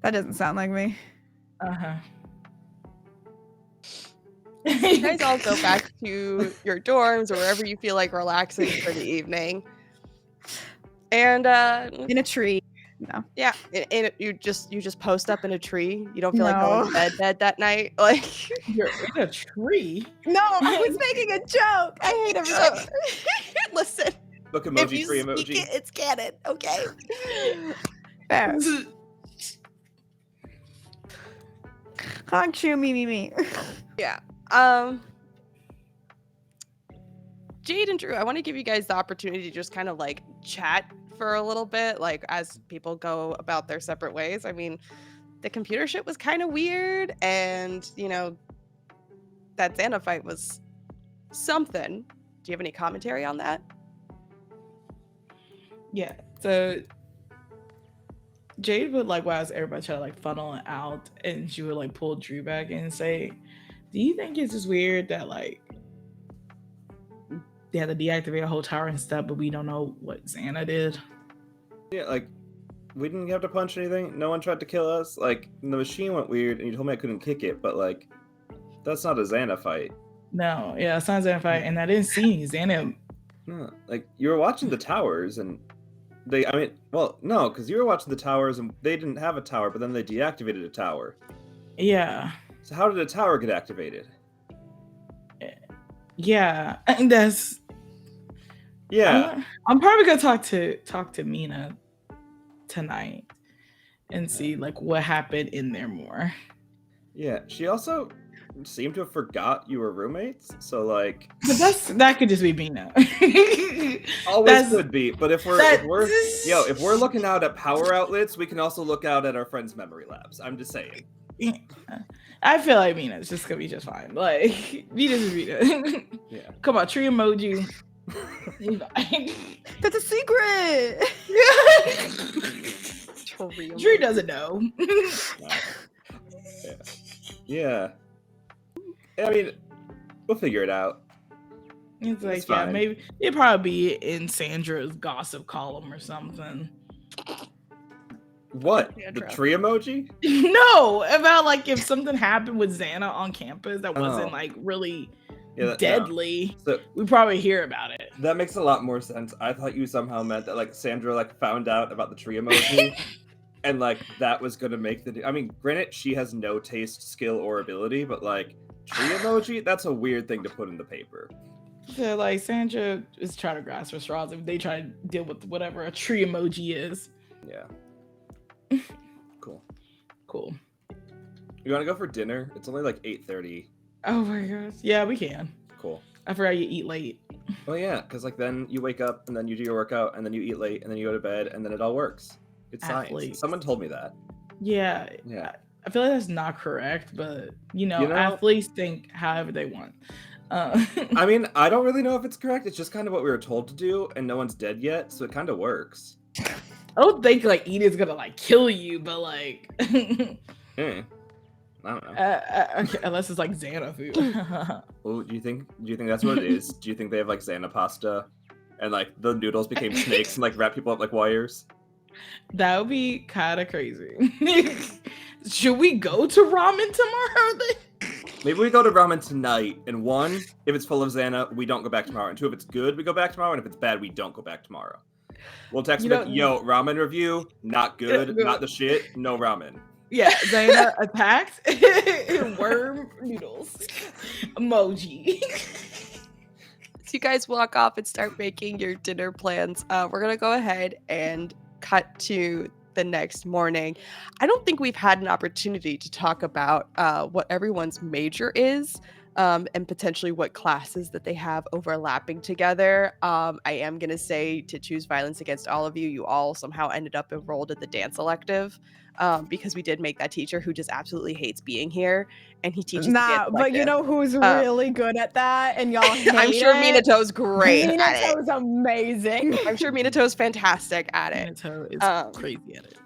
That doesn't sound like me. Uh-huh. You guys all go back to your dorms or wherever you feel like relaxing for the evening. And In a tree. No. yeah, you just post up in a tree. You don't feel like going to bed that night. Like You're in a tree. No, I was making a joke. I hate everything. listen, Book if emoji, you tree speak emoji. it, it's canon, okay? Fair. Honk, chew, me. Yeah. Jade and Drew, I want to give you guys the opportunity to just kind of chat for a little bit, as people go about their separate ways. I mean, the computer shit was kind of weird, and that X.A.N.A fight was something. Do you have any commentary on that? Yeah. So Jade would as everybody try to funnel it out, and she would pull Drew back and say, do you think it's just weird that they had to deactivate a whole tower and stuff, but we don't know what X.A.N.A did? Yeah, we didn't have to punch anything. No one tried to kill us. The machine went weird, and you told me I couldn't kick it, but that's not a X.A.N.A fight. No, yeah, it's not X.A.N.A fight, and I didn't see X.A.N.A. No, you were watching the towers, and no, because you were watching the towers, and they didn't have a tower, but then they deactivated a tower. Yeah. So how did a tower get activated? Yeah, and that's... Yeah. I'm probably gonna talk to Mina tonight and see what happened in there more. Yeah, she also seemed to have forgot you were roommates, so But that could just be Mina. always could be. But if we're looking out at power outlets, we can also look out at our friends' memory labs. I'm just saying. I feel like Mina's just gonna be just fine. Mina's Mina. Yeah. Come on, tree emoji. That's a secret. Drew doesn't know. Yeah. I mean, we'll figure it out. It's like, It's yeah, fine. maybe it'd probably be in Sandra's gossip column or something. What? The Sandra. tree emoji? No, about like if something happened with Xana on campus that wasn't Oh. like really No. deadly, So we probably hear about it. that makes a lot more sense. I thought you somehow meant that like Sandra like found out about the tree emoji and like that was gonna make the. I mean, granted, she has no taste, skill, or ability, but like tree emoji, that's a weird thing to put in the paper. So like Sandra is trying to grasp her straws if they try to deal with whatever a tree emoji is. Yeah. Cool. Cool. You want to go for dinner? It's only like 8:30. Oh my gosh. Yeah, we can. Cool. I forgot you eat late. Oh yeah, because like then you wake up and then you do your workout and then you eat late and then you go to bed and then it all works. It's science. Athletes. Someone told me that. Yeah. Yeah. I feel like that's not correct, but you know, You know- athletes think however they want. I mean, I don't really know if it's correct. It's just kind of what we were told to do, and no one's dead yet, so it kind of works. I don't think like eating's gonna like kill you, but like I don't know. okay, unless it's like Xana food. Well, do you think that's what it is? Do you think they have like X.A.N.A pasta, and like the noodles became snakes and like wrap people up like wires? That would be kind of crazy. Should we go to ramen tomorrow? Maybe we go to ramen tonight, and 1, if it's full of X.A.N.A, we don't go back tomorrow, and 2, if it's good, we go back tomorrow, and if it's bad, we don't go back tomorrow. We'll text You them, know- yo, ramen review, not good, Yeah, not the shit, no ramen. Yeah, Xana attacked worm noodles emoji. So you guys walk off and start making your dinner plans. We're gonna go ahead and cut to the next morning. I don't think we've had an opportunity to talk about what everyone's major is, and potentially what classes that they have overlapping together. I am gonna say to choose violence against all of you. You all somehow ended up enrolled at the dance elective. Because we did make that teacher who just absolutely hates being here, and he teaches the dance But you elective. know who's really good at that, and y'all hate I'm sure it? Minato's great at it. Minato's amazing. I'm sure Minato's fantastic at it. Minato is crazy at it.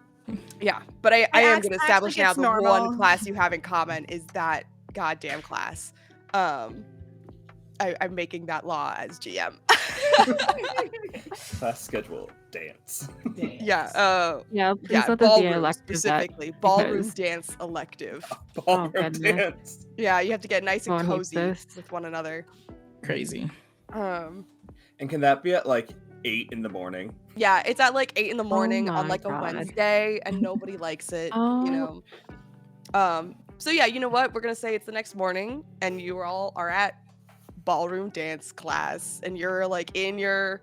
Yeah, but I am going to actually establish now gets the normal. one class you have in common is that goddamn class. I'm making that law as GM. Class schedule, dance. Yeah, Yeah, please yeah, let this be ballroom elective. That specifically. Ballroom because- dance elective. Ballroom goodness. dance. Yeah, you have to get nice and Someone hates cozy this. with one another. Crazy. Um, And can that be at like 8 in the morning? yeah, it's at like 8 in the morning on my like a God. Wednesday, and nobody likes it. Oh. You know. So yeah, you know what? We're gonna say it's the next morning, and you all are at ballroom dance class, and you're like in your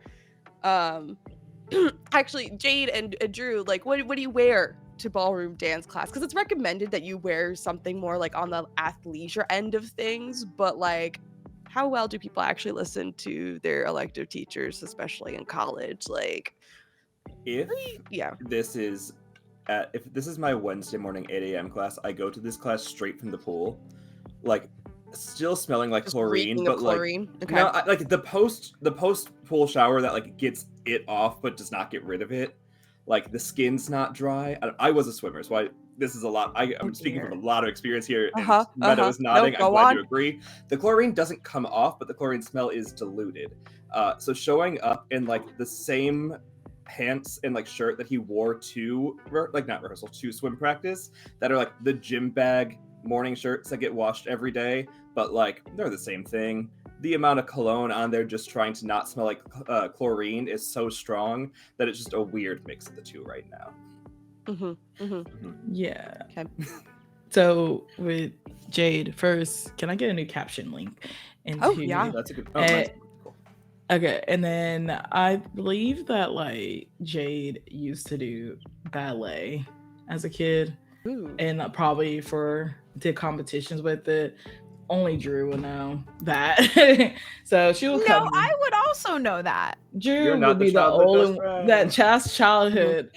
actually Jade and Drew, like what do you wear to ballroom dance class? Because it's recommended that you wear something more like on the athleisure end of things, but like how well do people actually listen to their elective teachers, especially in college? Like, If yeah. this is my Wednesday morning 8 a.m. class, I go to this class straight from the pool, like still smelling like Just chlorine, reeking but of like chlorine. Okay. no, like the post pool shower that like gets it off but does not get rid of it. Like the skin's not dry. I was a swimmer, so this is a lot. I'm speaking from a lot of experience here. And Meadow is nodding. No, I'm go glad on. you agree. The chlorine doesn't come off, but the chlorine smell is diluted. So showing up in like the same pants and like shirt that he wore to not rehearsal, to swim practice, that are like the gym bag morning shirts that get washed every day, but like they're the same thing. The amount of cologne on there just trying to not smell like chlorine is so strong that it's just a weird mix of the two right now. Yeah. Okay. So with Jade, first, can I get a new caption link? Yeah. That's a good. Eh, Nice. Cool. Okay, and then I believe that like Jade used to do ballet as a kid, Ooh. and probably did competitions with it. Only Drew would know that. So she will No, come. I would also know that. Drew You're not would the be the childhood only best friend. that childhood.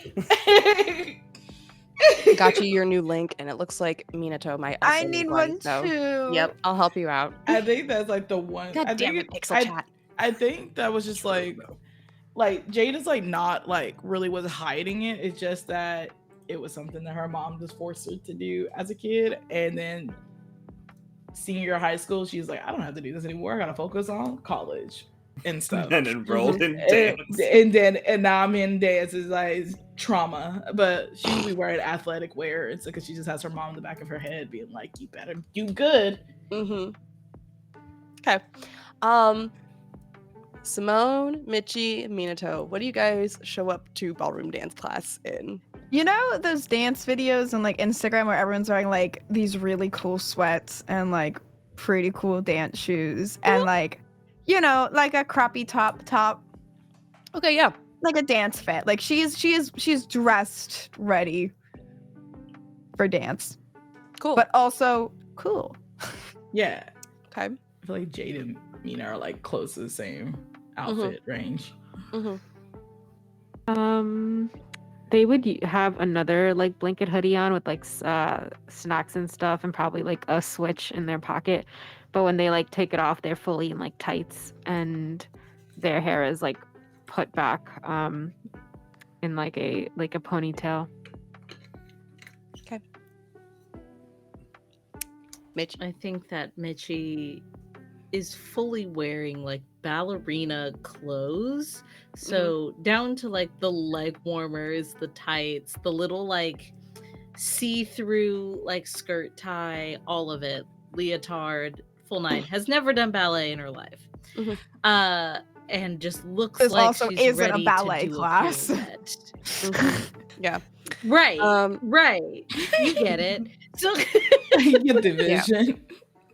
Got you your new link, and it looks like Minato might. Also I need one, one so- too. Yep, I'll help you out. I think that's like the one. God I damn think it, Pixel Chat. I think that was just like Jade is like not like really was hiding it. It's just that it was something that her mom just forced her to do as a kid, and then senior year of high school, she's like, I don't have to do this anymore. I gotta focus on college and stuff. And enrolled in dance. And now I'm in dance. Is like trauma, but she'll be wearing athletic wear. It's because she just has her mom in the back of her head being like, "You better do good." Okay. Simone, Michi, Minato, what do you guys show up to ballroom dance class in? You know those dance videos on like Instagram where everyone's wearing like these really cool sweats and like pretty cool dance shoes and like, you know, like a crappy top. Okay, yeah. Like a dance fit. Like she's dressed ready for dance. Cool. But also cool. Yeah. Okay. I feel like Jade and Mina are like close to the same outfit range. They would have another like blanket hoodie on with like snacks and stuff, and probably like a Switch in their pocket. But when they like take it off, they're fully in like tights, and their hair is like put back in like a ponytail. Okay. Mitch. I think that Michi is fully wearing like ballerina clothes. So down to like the leg warmers, the tights, the little like see-through like skirt tie, all of it, leotard, full nine. Has never done ballet in her life. And just looks This like also she's isn't ready a ballet to do class. a pirouette. Yeah. Right. Right. You get it. So You get the vision.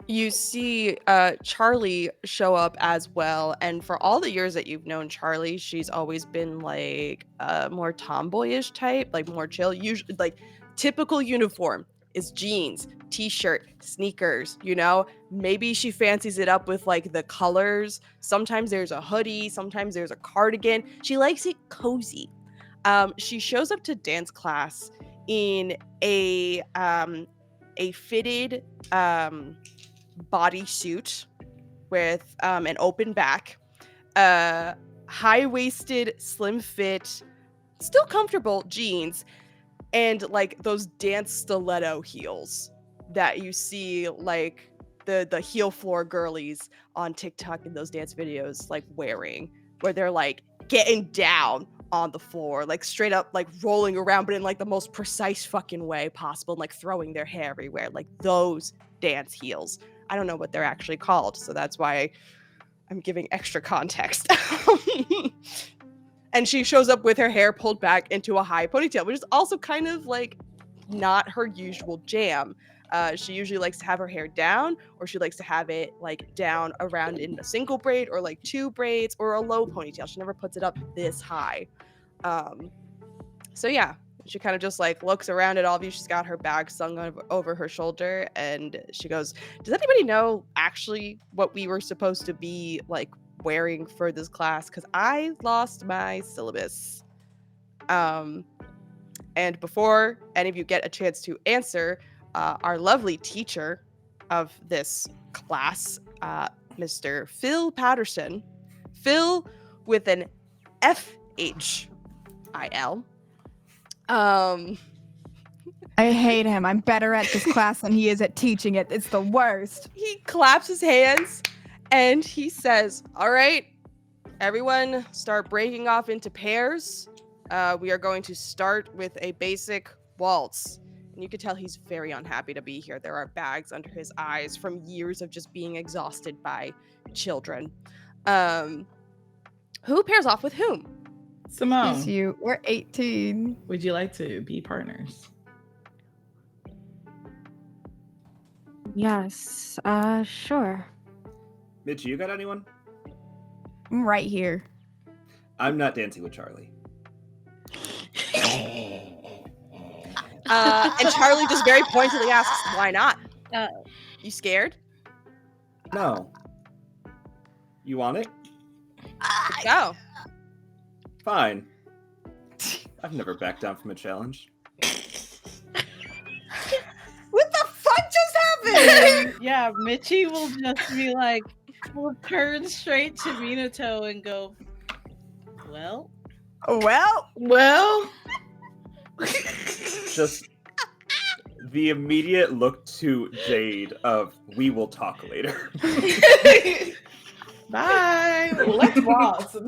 You see Charlie show up as well, and for all the years that you've known Charlie, she's always been like a more tomboyish type, like more chill. Usually, like typical uniform is jeans, t-shirt, sneakers, you know? Maybe she fancies it up with like the colors. Sometimes there's a hoodie, sometimes there's a cardigan. She likes it cozy. She shows up to dance class in a fitted bodysuit with an open back, high-waisted, slim fit, still comfortable jeans, and like those dance stiletto heels that you see like the heel floor girlies on TikTok in those dance videos like wearing, where they're like getting down on the floor, like straight up like rolling around, but in like the most precise fucking way possible, and like throwing their hair everywhere, like those dance heels. I don't know what they're actually called, so that's why I'm giving extra context. And she shows up with her hair pulled back into a high ponytail, which is also kind of like not her usual jam. She usually likes to have her hair down, or she likes to have it like down around in a single braid or like two braids or a low ponytail. She never puts it up this high. So yeah, she kind of just like looks around at all of you. She's got her bag slung over her shoulder, and she goes, does anybody know actually what we were supposed to be like wearing for this class? Because I lost my syllabus. And before any of you get a chance to answer, our lovely teacher of this class, Mr. Phil Patterson, Phil with an FHIL. I hate him. I'm better at this class than he is at teaching it. It's the worst. He claps his hands and he says, all right, everyone start breaking off into pairs. We are going to start with a basic waltz. And you can tell he's very unhappy to be here. There are bags under his eyes from years of just being exhausted by children. Who pairs off with whom? Simone, It's you. We're 18. would you like to be partners? Yes, sure. Mitch, you got anyone? I'm right here. I'm not dancing with Charlie. And Charlie just very pointedly asks, why not? You scared? No. You want it? Let's go. Fine. I've never backed down from a challenge. What the fuck just happened? Yeah, Michi will just be like, will turn straight to Minato and go, well, Well, Just the immediate look to Jade of "we will talk later." bye. Well, let's waltz. So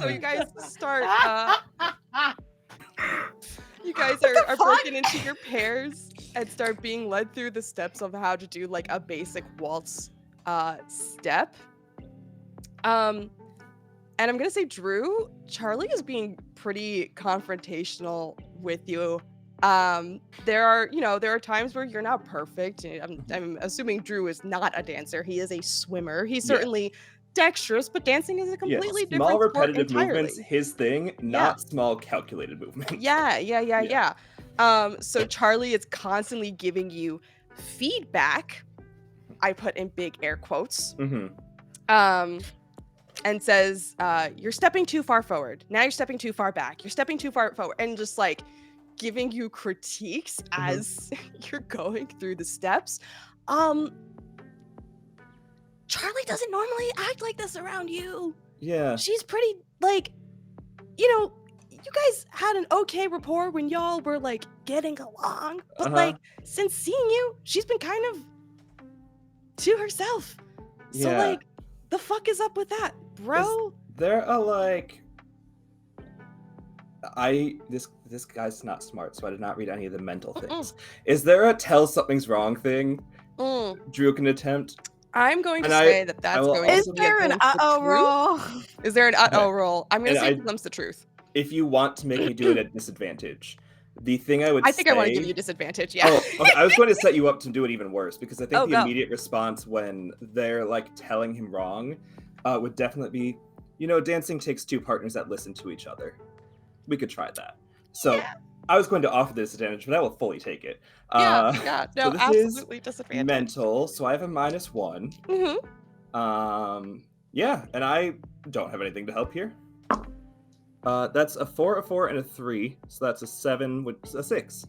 you guys start. You guys are broken into your pairs and start being led through the steps of how to do like a basic waltz step. And I'm gonna say, Drew, Charlie is being pretty confrontational with you. There are times where you're not perfect. I'm assuming Drew is not a dancer. He is a swimmer. He's Yeah. certainly dexterous, but dancing is a completely different small sport repetitive entirely. movements, his thing, not small calculated movements. Yeah. So Charlie is constantly giving you feedback. I put in big air quotes. And says, you're stepping too far forward. Now you're stepping too far back. You're stepping too far forward. And just like giving you critiques as you're going through the steps. Charlie doesn't normally act like this around you. Yeah. She's pretty, like, you guys had an okay rapport when y'all were like getting along. But like, since seeing you, she's been kind of to herself. So Yeah. like, the fuck is up with that, bro? There are like, this guy's not smart, so I did not read any of the mental things. Is there a tell something's wrong thing Drew can attempt? I'm going to And say that's will going Is to be there an against the truth. roll? Is there an roll? I'm going to And say it becomes the truth. If you want to make me do it at disadvantage, the thing I would I think I want to give you disadvantage, yeah. Oh, okay. I was going to set you up to do it even worse, because I think Oh, the go. immediate response when they're like telling him wrong would definitely be, dancing takes two partners that listen to each other. We could try that. So I was going to offer the disadvantage, but I will fully take it. No, so this absolutely is disadvantage. mental, so I have a -1. Yeah, and I don't have anything to help here. That's a 4, a 4, and a 3, so that's a 7 with a 6.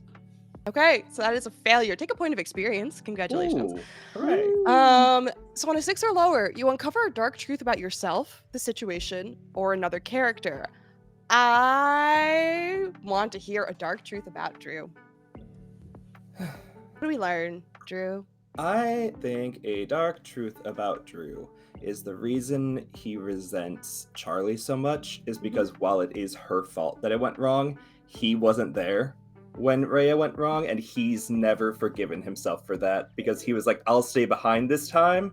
Okay, so that is a failure. Take a point of experience. Congratulations. Ooh, hooray. So on a 6 or lower, you uncover a dark truth about yourself, the situation, or another character. I want to hear a dark truth about Drew. What do we learn, Drew? I think a dark truth about Drew is the reason he resents Charlie so much is because while it is her fault that it went wrong, he wasn't there when Rhea went wrong, and he's never forgiven himself for that because he was like, I'll stay behind this time.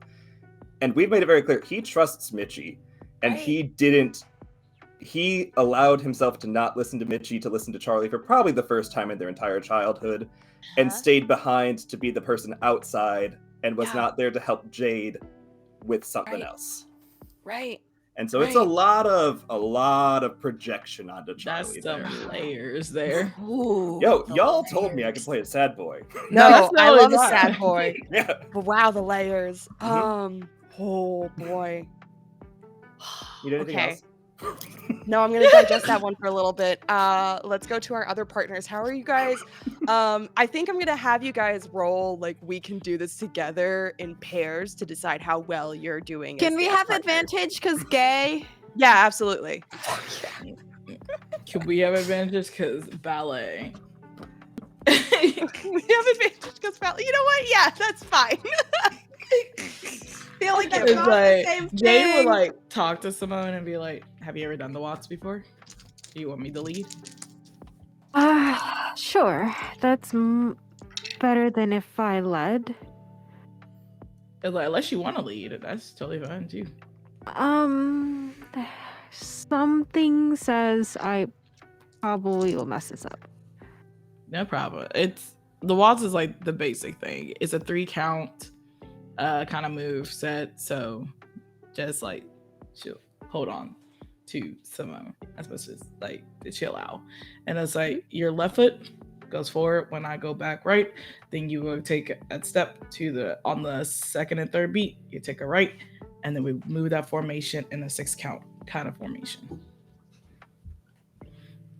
And we've made it very clear, he trusts Mitchie, and he allowed himself to not listen to Mitchie, to listen to Charlie for probably the first time in their entire childhood, and stayed behind to be the person outside and was not there to help Jade with something else. Right. And so it's a lot of projection onto Charlie. That's some there. layers there. Ooh, Yo, the y'all told me I layers. could play a sad boy. No, that's I not love a what sad boy. Yeah. But wow, the layers. Mhm. Oh boy. You did anything else? No, I'm gonna digest that one for a little bit. Let's go to our other partners. How are you guys? I think I'm gonna have you guys roll like we can do this together in pairs to decide how well you're doing. Can as we dance have partners. advantage because gay? Yeah, absolutely. Can we have advantages because ballet? We have advantage because you know what? Yeah, that's fine. Feel like It's not the like same Jay thing. would like talk to Simone and be like, "Have you ever done the waltz before? Do you want me to lead?" Sure. That's better than if I led. It's like, unless you want to lead, that's totally fine too. Something says I probably will mess this up. No problem. It's the waltz is like the basic thing. It's a 3 count kind of move set. So just like hold on to Simone as much as like to chill out. And it's like your left foot goes forward when I go back right. Then you will take a step to on the second and third beat, you take a right, and then we move that formation in a 6 count kind of formation.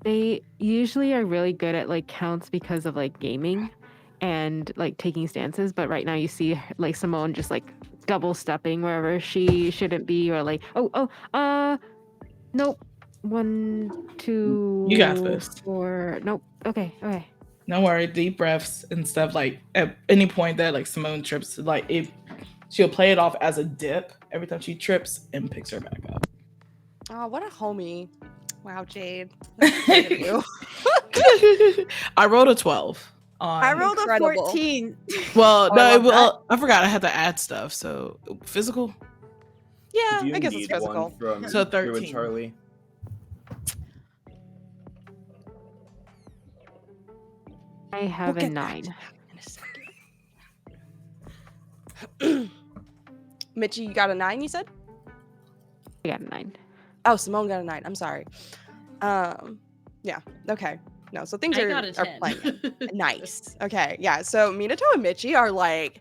They usually are really good at like counts because of like gaming and like taking stances, but right now you see like Simone just like double stepping wherever she shouldn't be, or like, nope. 1, 2. You got this. 4. Nope. Okay. Don't worry, deep breaths and stuff. Like at any point that like Simone trips, like if she'll play it off as a dip every time she trips and picks her back up. Oh, what a homie. Wow, Jade. That's sweet of you. I rolled a 12. I rolled Incredible. a 14. Well, Oh, I love I forgot I had to add stuff. So physical. Yeah, Do you I guess it's need physical. one from So Drew and 13. Charlie? I have We'll a get back 9. to that in a second. Mitchie, you got a 9, you said? I got a 9. Oh, Simone got a 9. I'm sorry. Yeah. Okay. No, so things I are got a 10. playing. Nice. Okay. Yeah. So Minato and Michi are like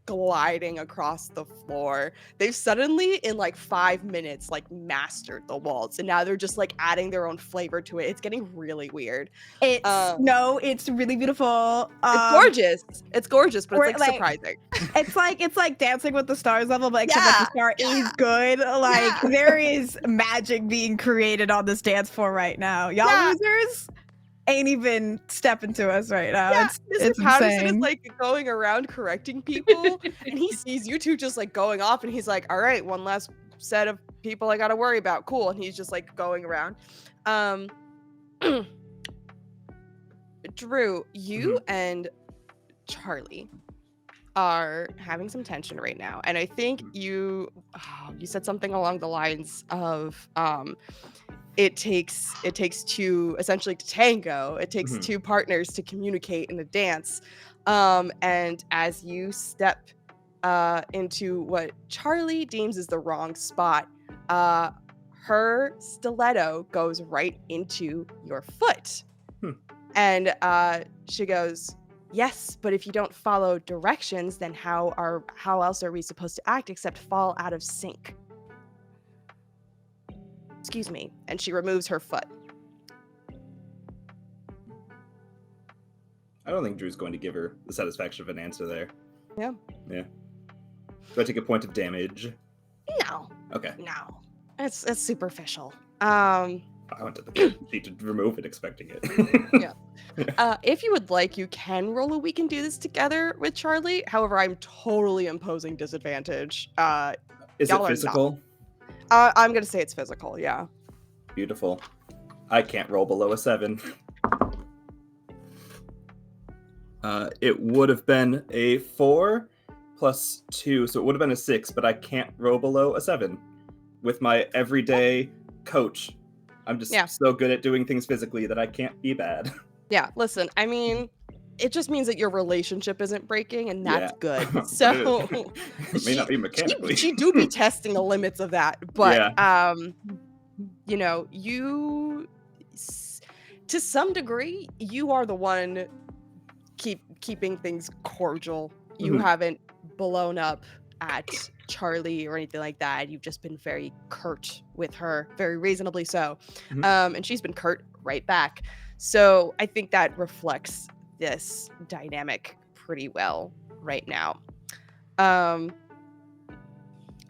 gliding across the floor. They've suddenly, in like 5 minutes, like mastered the waltz, and now they're just like adding their own flavor to it. It's getting really weird. It's really beautiful. It's gorgeous. It's gorgeous, but or, it's like like, surprising. It's like Dancing with the Stars level, but except Yeah, that the star is good. Like yeah. there is magic being created on this dance floor right now. Y'all Yeah. losers ain't even stepping to us right now. Yeah, It's Mr. Patterson is insane. like going around correcting people, and he sees you two just like going off, and he's like, "All right, one last set of people I got to worry about." Cool, and he's just like going around. Drew, you and Charlie are having some tension right now, and I think you said something along the lines of it takes two, essentially, to tango. It takes two partners to communicate in a dance, and as you step into what Charlie deems is the wrong spot, her stiletto goes right into your foot. And she goes, "Yes, but if you don't follow directions, then how else are we supposed to act except fall out of sync? Excuse me." And she removes her foot. I don't think Drew's going to give her the satisfaction of an answer there. Yeah. Yeah. Do I take a point of damage? No, Okay. no, it's superficial. I went to the sheet to remove it, expecting it. Yeah. If you would like, you can roll a "we can do this together" with Charlie. However, I'm totally imposing disadvantage. Is Y'all it are not. physical? I'm gonna say it's physical. Yeah. Beautiful. I can't roll below a 7. It would have been a 4 plus 2, so it would have been a 6, but I can't roll below a 7. With my everyday coach, I'm just so good at doing things physically that I can't be bad. Yeah. Listen, I mean, it just means that your relationship isn't breaking, and that's good. But So it may not be mechanically. she do be testing the limits of that, but you know, to some degree, you are the one keeping things cordial. You haven't blown up at Charlie or anything like that. You've just been very curt with her, very reasonably so. And she's been curt right back. So I think that reflects this dynamic pretty well right now. I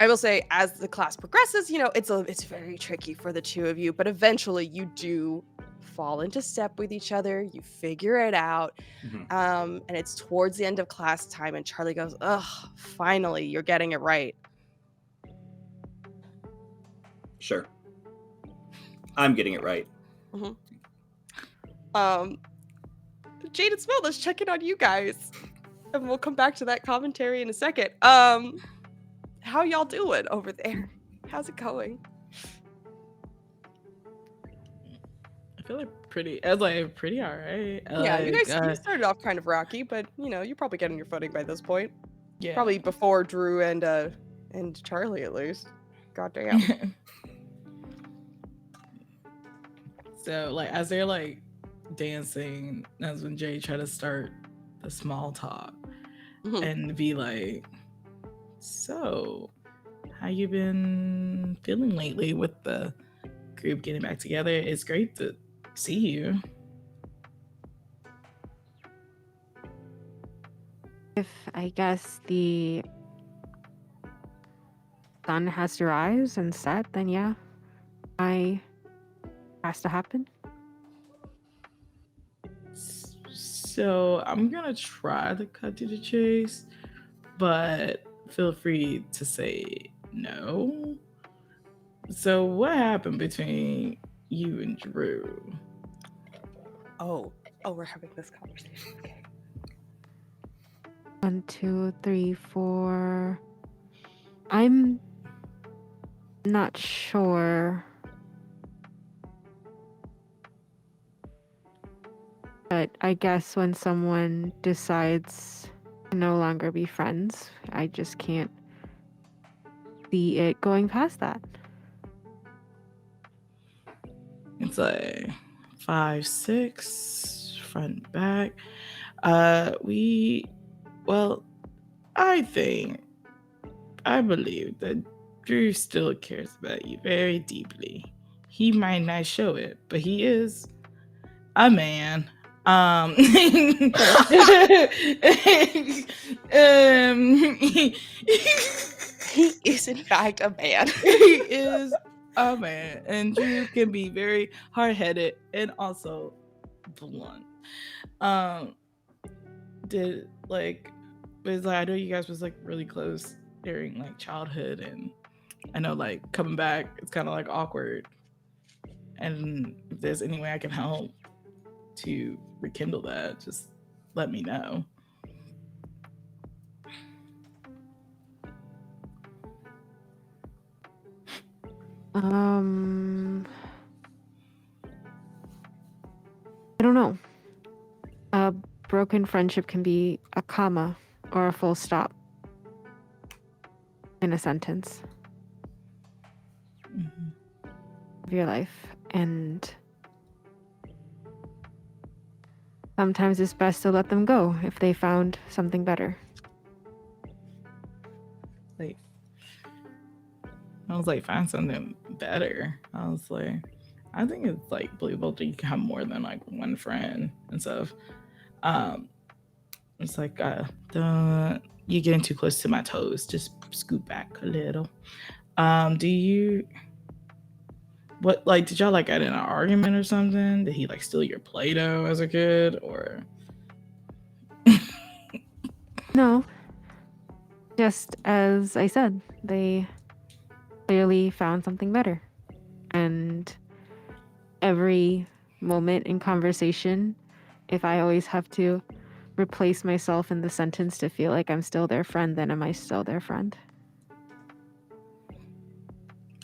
will say, as the class progresses, you know, it's very tricky for the two of you, but eventually you do fall into step with each other. You figure it out. And it's towards the end of class time, and Charlie goes, "Ugh, finally, you're getting it right." Sure. I'm getting it right. Jade and Smell, let's check in on you guys. And we'll come back to that commentary in a second. How y'all doing over there? How's it going? I feel like pretty all right. Yeah, you Like, guys you started off kind of rocky, but you know, you're probably getting your footing by this point. yeah. Probably before Drew and Charlie, at least. Goddamn. So like as they're like dancing, that's when Jay tried to start the small talk and be like, "So, how you been feeling lately with the group getting back together? It's great to see you." If I guess the sun has to rise and set, then yeah, I has to happen. So I'm gonna try to cut to the chase, but feel free to say no. So what happened between you and Drew? Oh, we're having this conversation. Okay. 1, 2, 3, 4. I'm not sure. But I guess when someone decides to no longer be friends, I just can't see it going past that. It's like 5, 6, front, back. I believe that Drew still cares about you very deeply. He might not show it, but he is a man. He is in fact a man. He is a man, and Drew can be very hard-headed and also blunt. I know you guys was like really close during like childhood, and I know like coming back it's kind of like awkward, and if there's any way I can help to rekindle that, just let me know. I don't know. A broken friendship can be a comma or a full stop in a sentence of your life, and sometimes it's best to let them go if they found something better. Like, I was like, find something better. I was like, I think it's like believable that you can have more than like one friend and stuff. It's like, you're getting too close to my toes. Just scoot back a little. Did y'all like get in an argument or something? Did he like steal your Play-Doh as a kid, or? No. Just as I said, they clearly found something better. And every moment in conversation, if I always have to replace myself in the sentence to feel like I'm still their friend, then am I still their friend?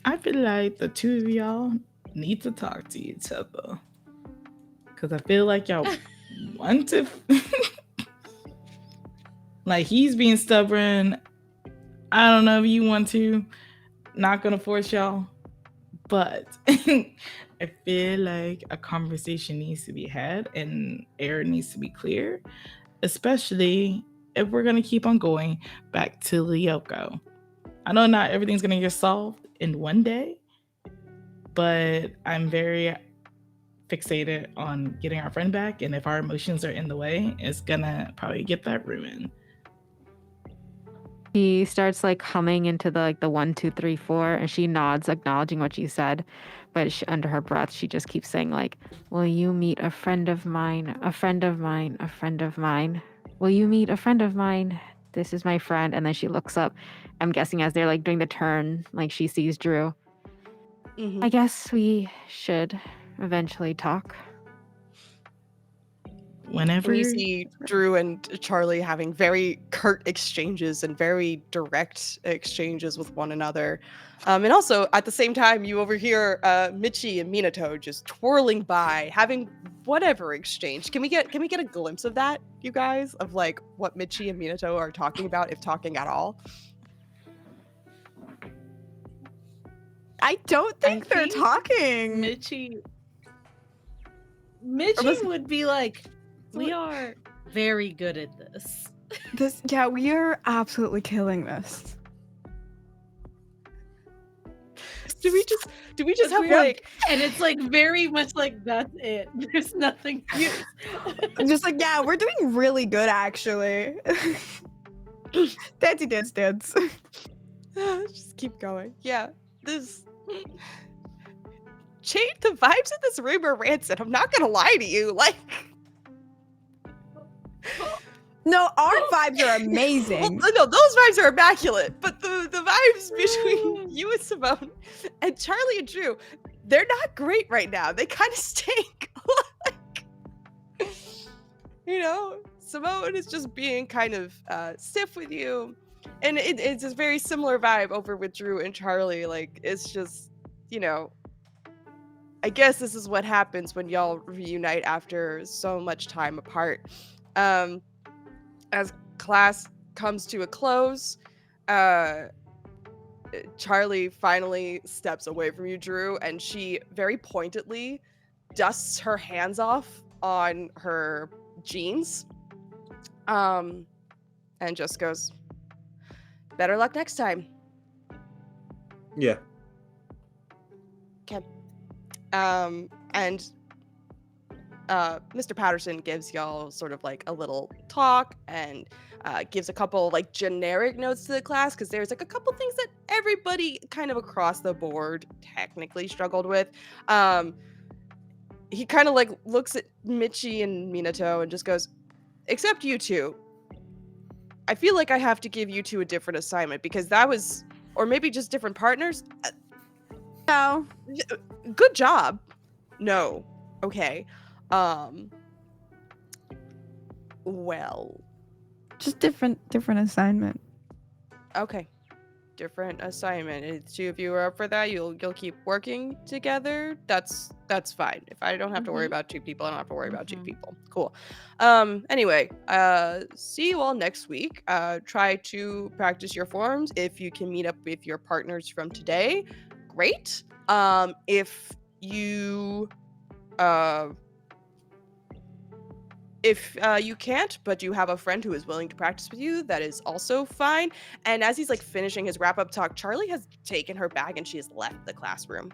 I feel like the two of y'all need to talk to each other, because I feel like y'all want to. Like, he's being stubborn. I don't know if you want to. Not gonna force y'all, but I feel like a conversation needs to be had and air needs to be clear, especially if we're gonna keep on going back to Lyoko. I know not everything's gonna get solved in one day, but I'm very fixated on getting our friend back, and if our emotions are in the way, it's gonna probably get that ruined. He starts like humming into the 1, 2, 3, 4, and she nods, acknowledging what you said, but under her breath she just keeps saying like, will you meet a friend of mine, a friend of mine, a friend of mine, will you meet a friend of mine, this is my friend. And then she looks up, I'm guessing as they're like doing the turn, like she sees Drew. I guess we should eventually talk. Whenever you see Drew and Charlie having very curt exchanges and very direct exchanges with one another. And also at the same time, you overhear Michi and Minato just twirling by, having whatever exchange. Can we get a glimpse of that, you guys? Of like what Michi and Minato are talking about, if talking at all? I don't think they're talking. Michi would be like, we are very good at this. We are absolutely killing this. Do we just have like, and it's like very much like that's it. There's nothing else. I'm just like, yeah, we're doing really good actually. Dancey dance. Just keep going. Yeah, this change. The vibes in this room are rancid. I'm not gonna lie to you. Like, No, our vibes are well, amazing. no, those vibes are immaculate. But the vibes between you and Simone and Charlie and Drew, they're not great right now. They kind of stink. Like, you know, Simone is just being kind of stiff with you. And it's a very similar vibe over with Drew and Charlie. Like, it's just, you know, I guess this is what happens when y'all reunite after so much time apart. As class comes to a close, Charlie finally steps away from you, Drew, and she very pointedly dusts her hands off on her jeans, and just goes, "Better luck next time." Yeah. Okay. And Mr. Patterson gives y'all sort of like a little talk and gives a couple like generic notes to the class, because there's like a couple things that everybody kind of across the board technically struggled with. He kind of like looks at Michi and Minato and just goes, "Except you two. I feel like I have to give you two a different assignment, because that was, or maybe just different partners. No. Good job. No. Okay. Well, Just different assignment. okay. Different assignment. If two of you are up for that, you'll keep working together. That's fine. If I don't have to worry about two people, I don't have to worry about two people. Cool. Anyway, see you all next week. Try to practice your forms. If you can meet up with your partners from today, great. If you you can't, but you have a friend who is willing to practice with you, that is also fine. And as he's like finishing his wrap-up talk, Charlie has taken her bag and she has left the classroom.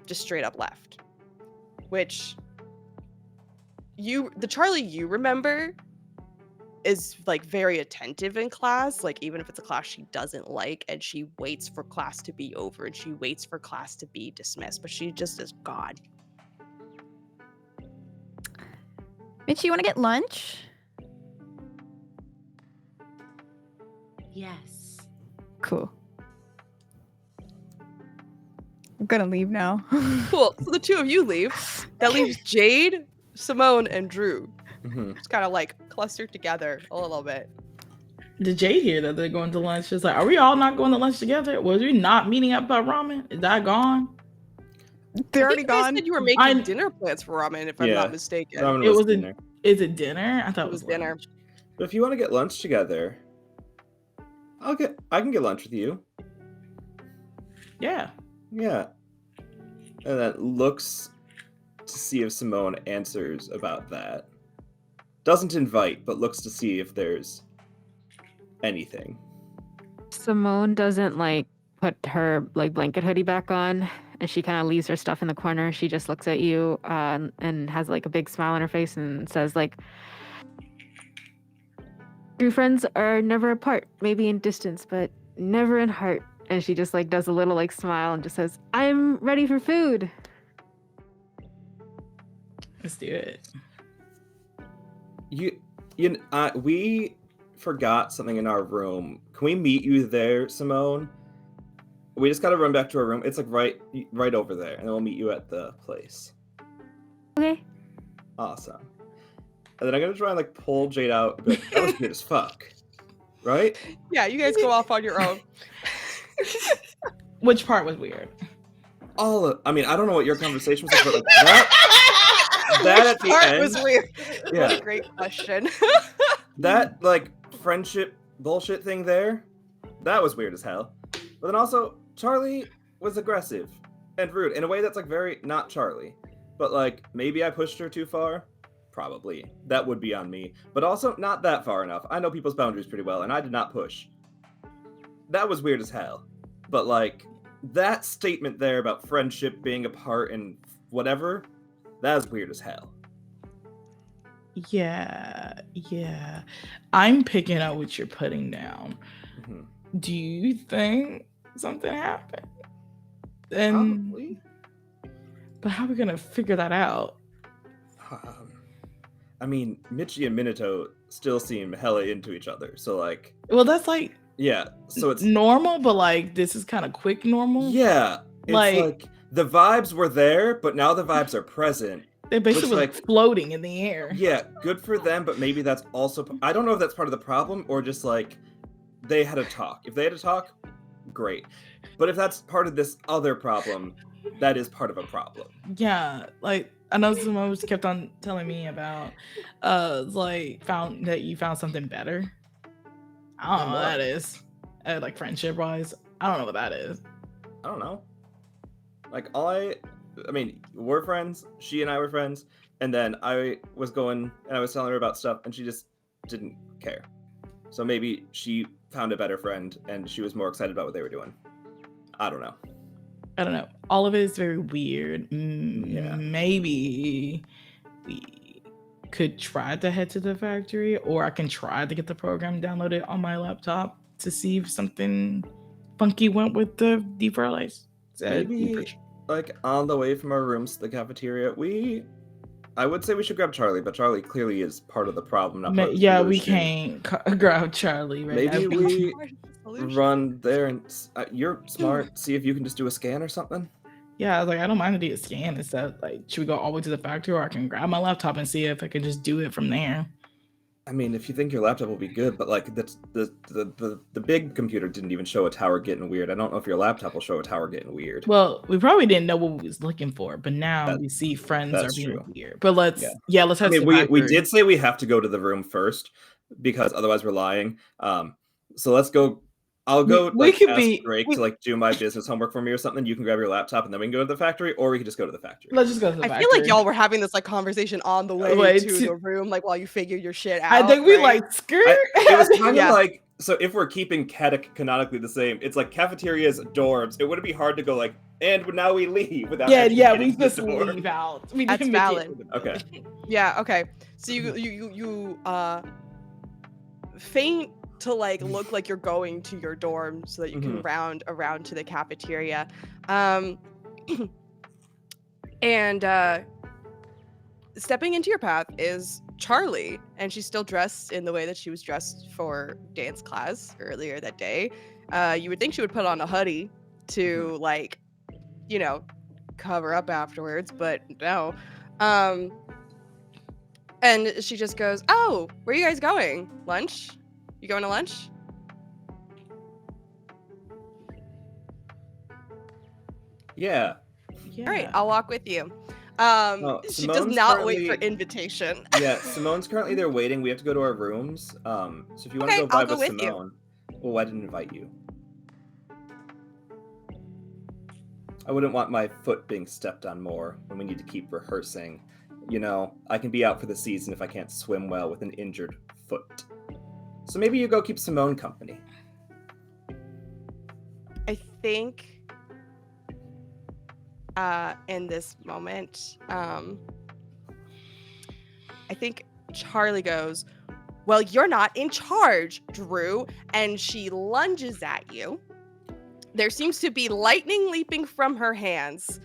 Just straight up left. Which the Charlie you remember is like very attentive in class, like even if it's a class she doesn't like, and she waits for class to be over and she waits for class to be dismissed, but she just is gone. Mitch, you want to get lunch? Yes. Cool. I'm gonna leave now. Cool. So the two of you leave. That leaves Jade, Simone, and Drew. Just kind of like clustered together a little bit. Did Jade hear that they're going to lunch? She's like, are we all not going to lunch together? Was we not meeting up about ramen? Is that gone? They're I already think you guys gone. said you were making dinner plans for ramen, if I'm not mistaken. Ramen It was was dinner. Is it dinner? I thought It was dinner. lunch. But if you want to get lunch together, I can get lunch with you. Yeah. Yeah. And then looks to see if Simone answers about that. Doesn't invite, but looks to see if there's anything. Simone doesn't like put her like blanket hoodie back on, and she kind of leaves her stuff in the corner. She just looks at you and has like a big smile on her face and says like, "True friends are never apart, maybe in distance, but never in heart." And she just like does a little like smile and just says, "I'm ready for food." Let's do it. We forgot something in our room. Can we meet you there, Simone? We just gotta run back to our room. It's like right over there, and then we'll meet you at the place. Okay. Awesome. And then I'm gonna try and like pull Jade out. And be like, that was weird as fuck, right? Yeah, you guys go off on your own. Which part was weird? I mean, I don't know what your conversation was like, but like that at the Part end was weird. Yeah. What a great question. That like friendship bullshit thing there, that was weird as hell. But then also Charlie was aggressive and rude in a way that's like very not Charlie. But like maybe I pushed her too far. Probably. That would be on me. But also not that far enough. I know people's boundaries pretty well, and I did not push. That was weird as hell. But like that statement there about friendship being apart and whatever, that was weird as hell. Yeah. I'm picking up what you're putting down. Mm-hmm. Do you think something happened. And Probably. but how are we gonna figure that out? I mean, Michi and Minato still seem hella into each other, so like, Well, that's like yeah. So it's normal, but like this is kind of quick normal. yeah. It's like the vibes were there, but now the vibes are present. They basically Which, like floating in the air. Yeah, good for them, but maybe that's also. I don't know if that's part of the problem or just like they had a talk. If they had a talk, great. But if that's part of this other problem, that is part of a problem. Yeah, like I know someone was kept on telling me about like you found something better. I don't know what that is. Like friendship wise. I don't know what that is. I don't know. Like I mean, we're friends. She and I were friends, and then I was going and I was telling her about stuff, and she just didn't care. So maybe she found a better friend, and she was more excited about what they were doing. I don't know. All of it is very weird. Yeah. Maybe we could try to head to the factory, or I can try to get the program downloaded on my laptop to see if something funky went with the defrolize. Maybe like on the way from our rooms to the cafeteria, I would say we should grab Charlie, but Charlie clearly is part of the problem, not part of the solution. We can't grab Charlie right now. Maybe we run there and you're smart. See if you can just do a scan or something. Yeah, like I don't mind to do a scan. It's that like, should we go all the way to the factory, or I can grab my laptop and see if I can just do it from there? I mean, if you think your laptop will be good, but like that's the big computer didn't even show a tower getting weird. I don't know if your laptop will show a tower getting weird. Well, we probably didn't know what we was looking for, but now we see friends are being weird. But let's head to the factory. We did say we have to go to the room first because otherwise we're lying. So let's go. I'll go ask Drake to like do my business homework for me or something. You can grab your laptop and then we can go to the factory, or we can just go to the factory. Let's just go to the factory. I feel like y'all were having this like conversation on the way to the room, like while you figure your shit out. I think we like skirt. It was kind of like, so if we're keeping Kadic canonically the same, it's like cafeterias, dorms. It wouldn't be hard to go like, and now we leave without. We just leave out. That's valid. Okay. Yeah. Okay. So you feint to like look like you're going to your dorm so that you can round around to the cafeteria, and stepping into your path is Charlie, and she's still dressed in the way that she was dressed for dance class earlier that day. You would think she would put on a hoodie to like, you know, cover up afterwards, but no. And she just goes, "Oh, where are you guys going? Lunch? You going to lunch?" Yeah. All right, I'll walk with you. She does Simone's not wait for invitation. Yeah, Simone's currently there waiting. We have to go to our rooms. So if you want to go vibe with Simone. Well, I didn't invite you. I wouldn't want my foot being stepped on more when we need to keep rehearsing. You know, I can be out for the season if I can't swim well with an injured foot. So maybe you go keep Simone company. I think in this moment, I think Charlie goes, "Well, you're not in charge, Drew," and she lunges at you. There seems to be lightning leaping from her hands.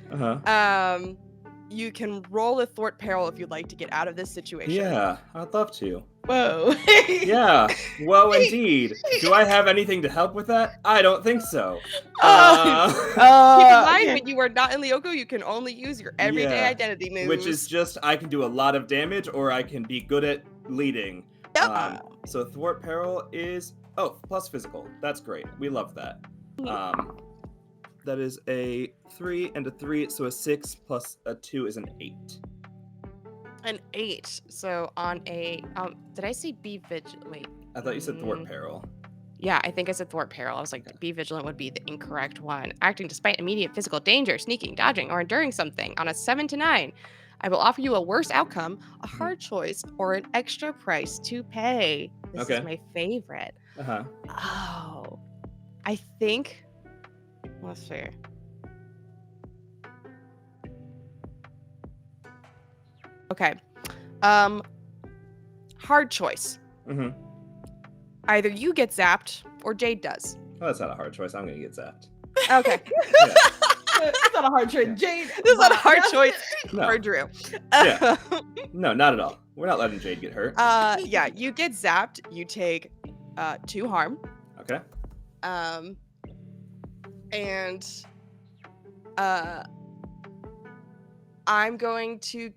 You can roll a thwart peril if you'd like to get out of this situation. Yeah, I'd love to. Whoa. Yeah, whoa indeed. Do I have anything to help with that? I don't think so. Keep in mind, when you are not in Lyoko, you can only use your everyday identity moves. Which is just, I can do a lot of damage, or I can be good at leading. Yep. So thwart peril is, plus physical. That's great. We love that. That is a 3 and a 3, so a 6 plus a 2 is an 8. An 8. So on a did I say be vigilant? Wait. I thought you said thwart peril. Yeah, I think I said thwart peril. I was like, be vigilant would be the incorrect one. Acting despite immediate physical danger, sneaking, dodging, or enduring something. On a 7 to 9, I will offer you a worse outcome, a hard choice, or an extra price to pay. This is my favorite. Oh, I think. Let's see. Okay. Hard choice. Either you get zapped or Jade does. Oh, that's not a hard choice. I'm gonna get zapped. Okay. Yeah. It's not a hard choice. Jade. This is not a bye. hard choice No. for Drew. Yeah. No, not at all. We're not letting Jade get hurt. Yeah, you get zapped. You take 2 harm. Okay. And I'm going to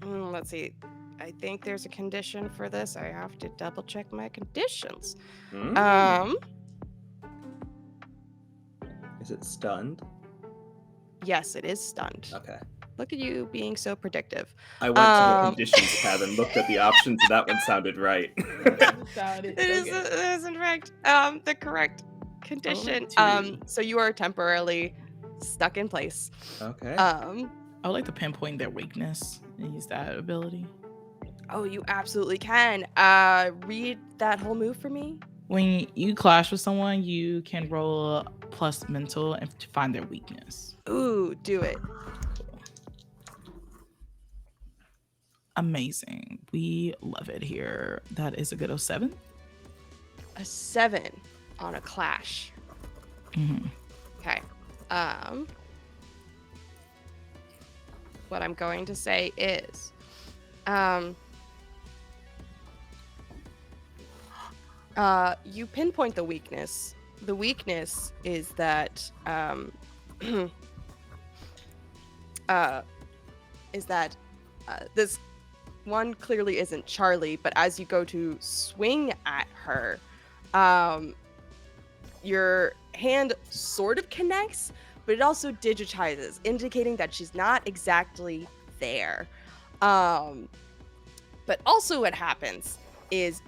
let's see. I think there's a condition for this. I have to double check my conditions. Is it stunned? Yes, it is stunned. Okay. Look at you being so predictive. I went to the conditions tab and looked at the options, and that one sounded right. It is in fact the correct condition. So you are temporarily stuck in place. Okay. I would like to pinpoint their weakness and use that ability. Oh, you absolutely can. Read that whole move for me. When you clash with someone, you can roll plus mental and to find their weakness. Ooh, do it. Amazing. We love it here. That is a good 07. A 7 on a clash. Mm-hmm. Okay. What I'm going to say is, you pinpoint the weakness. The weakness is that, this one clearly isn't Charlie, but as you go to swing at her, your hand sort of connects, but it also digitizes, indicating that she's not exactly there. But also what happens is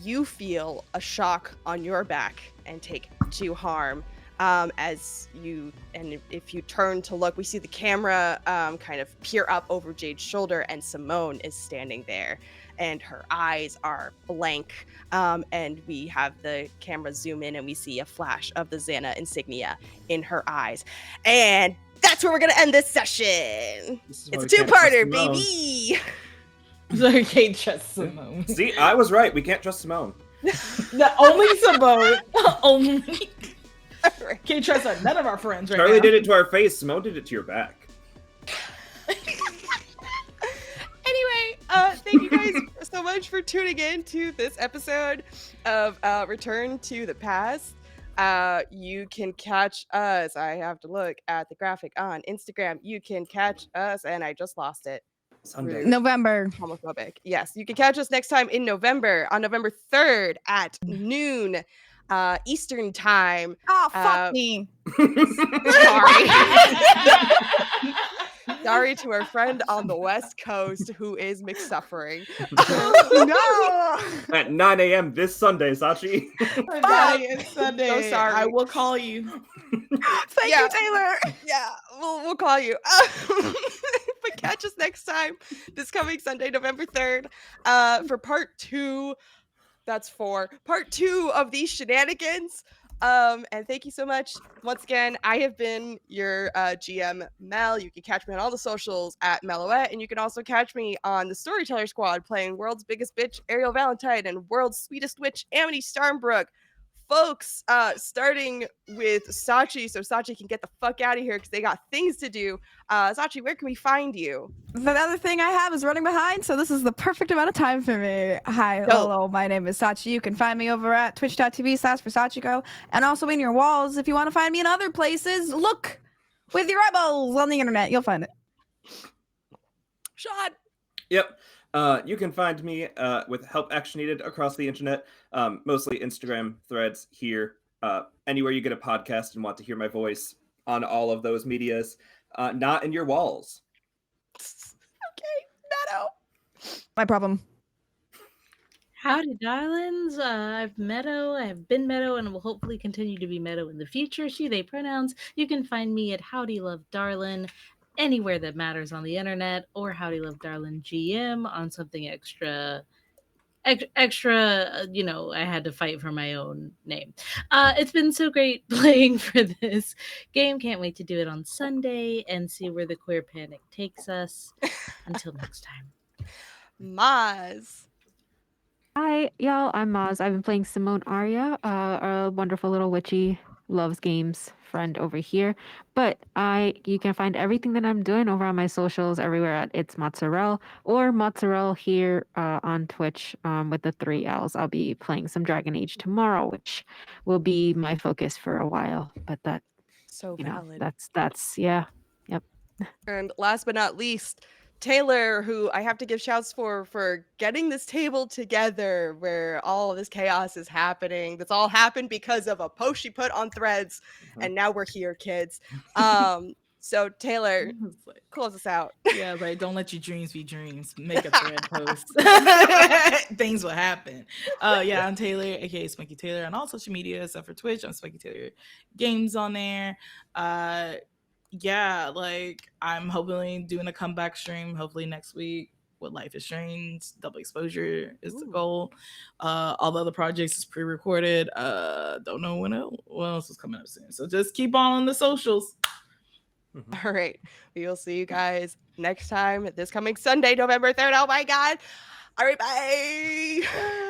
you feel a shock on your back and take 2 harm. As you, and if you turn to look, we see the camera kind of peer up over Jade's shoulder, and Simone is standing there, and her eyes are blank. And we have the camera zoom in, and we see a flash of the X.A.N.A insignia in her eyes. And that's where we're gonna end this session. It's a 2-parter, baby. So you can't trust Simone. See, I was right. We can't trust Simone. Only Simone. Only. Can't trust none of our friends right Charlie now. did it to our face. Simone did it to your back. Anyway, thank you guys so much for tuning in to this episode of Return to the Past. You can catch us. I have to look at the graphic on Instagram. You can catch us, and I just lost it. Sunday. November. Homophobic. Yes, you can catch us next time in November, on November 3rd at noon Eastern time. Oh, fuck me. Sorry. Sorry to our friend on the West Coast who is McSuffering. No. At 9 a.m. this Sunday, Sachi. It's Sunday. So sorry. I will call you. Thank you, Taylor. Yeah, we'll call you. But catch us next time, this coming Sunday, November 3rd, for part 2. That's 4. Part 2 of these shenanigans. And thank you so much. Once again, I have been your GM, Mel. You can catch me on all the socials at Meloette, and you can also catch me on the Storyteller Squad playing World's Biggest Bitch, Ariel Valentine, and World's Sweetest Witch, Amity Starnbrook. Folks, starting with Sachi, so Sachi can get the fuck out of here because they got things to do. Sachi, where can we find you? The other thing I have is running behind, so this is the perfect amount of time for me. Hi, hello, my name is Sachi. You can find me over at twitch.tv/versachiko, and also in your walls if you want to find me in other places. Look with your eyeballs on the internet. You'll find it. Sean. Yep. You can find me with help action needed across the internet, mostly Instagram, Threads, here, anywhere you get a podcast and want to hear my voice on all of those medias, not in your walls. Okay, Neto. My problem. Howdy, darlings. I've Meadow. I've been Meadow and will hopefully continue to be Meadow in the future. She, they pronouns. You can find me at Howdy Love Darlin anywhere that matters on the internet, or Howdy Love Darlin GM on something extra, you know, I had to fight for my own name. It's been so great playing for this game. Can't wait to do it on Sunday and see where the queer panic takes us. Until next time. Maz. Hi, y'all. I'm Maz. I've been playing Simone Arya, a wonderful little witchy loves games friend over here. But you can find everything that I'm doing over on my socials everywhere at It's Mozzarella or Mozzarella here on Twitch with the 3 L's. I'll be playing some Dragon Age tomorrow, which will be my focus for a while. But that, So you know, valid. that's yeah. Yep. And last but not least, Taylor, who I have to give shouts for getting this table together where all of this chaos is happening. That's all happened because of a post she put on Threads, and now we're here, kids. So Taylor, It's like, close us out. yeah, right. Don't let your dreams be dreams. Make a thread post. Things will happen. Yeah, I'm Taylor, aka Spunky Taylor, on all social media except for Twitch. I'm Spunky Taylor Games on there. Yeah, like I'm hopefully doing a comeback stream, hopefully next week with Life is Strange. Double exposure is the goal. All the other projects is pre-recorded. Don't know what else is coming up soon. So just keep on the socials. All right. We will see you guys next time this coming Sunday, November 3rd. Oh my God. All right. Bye.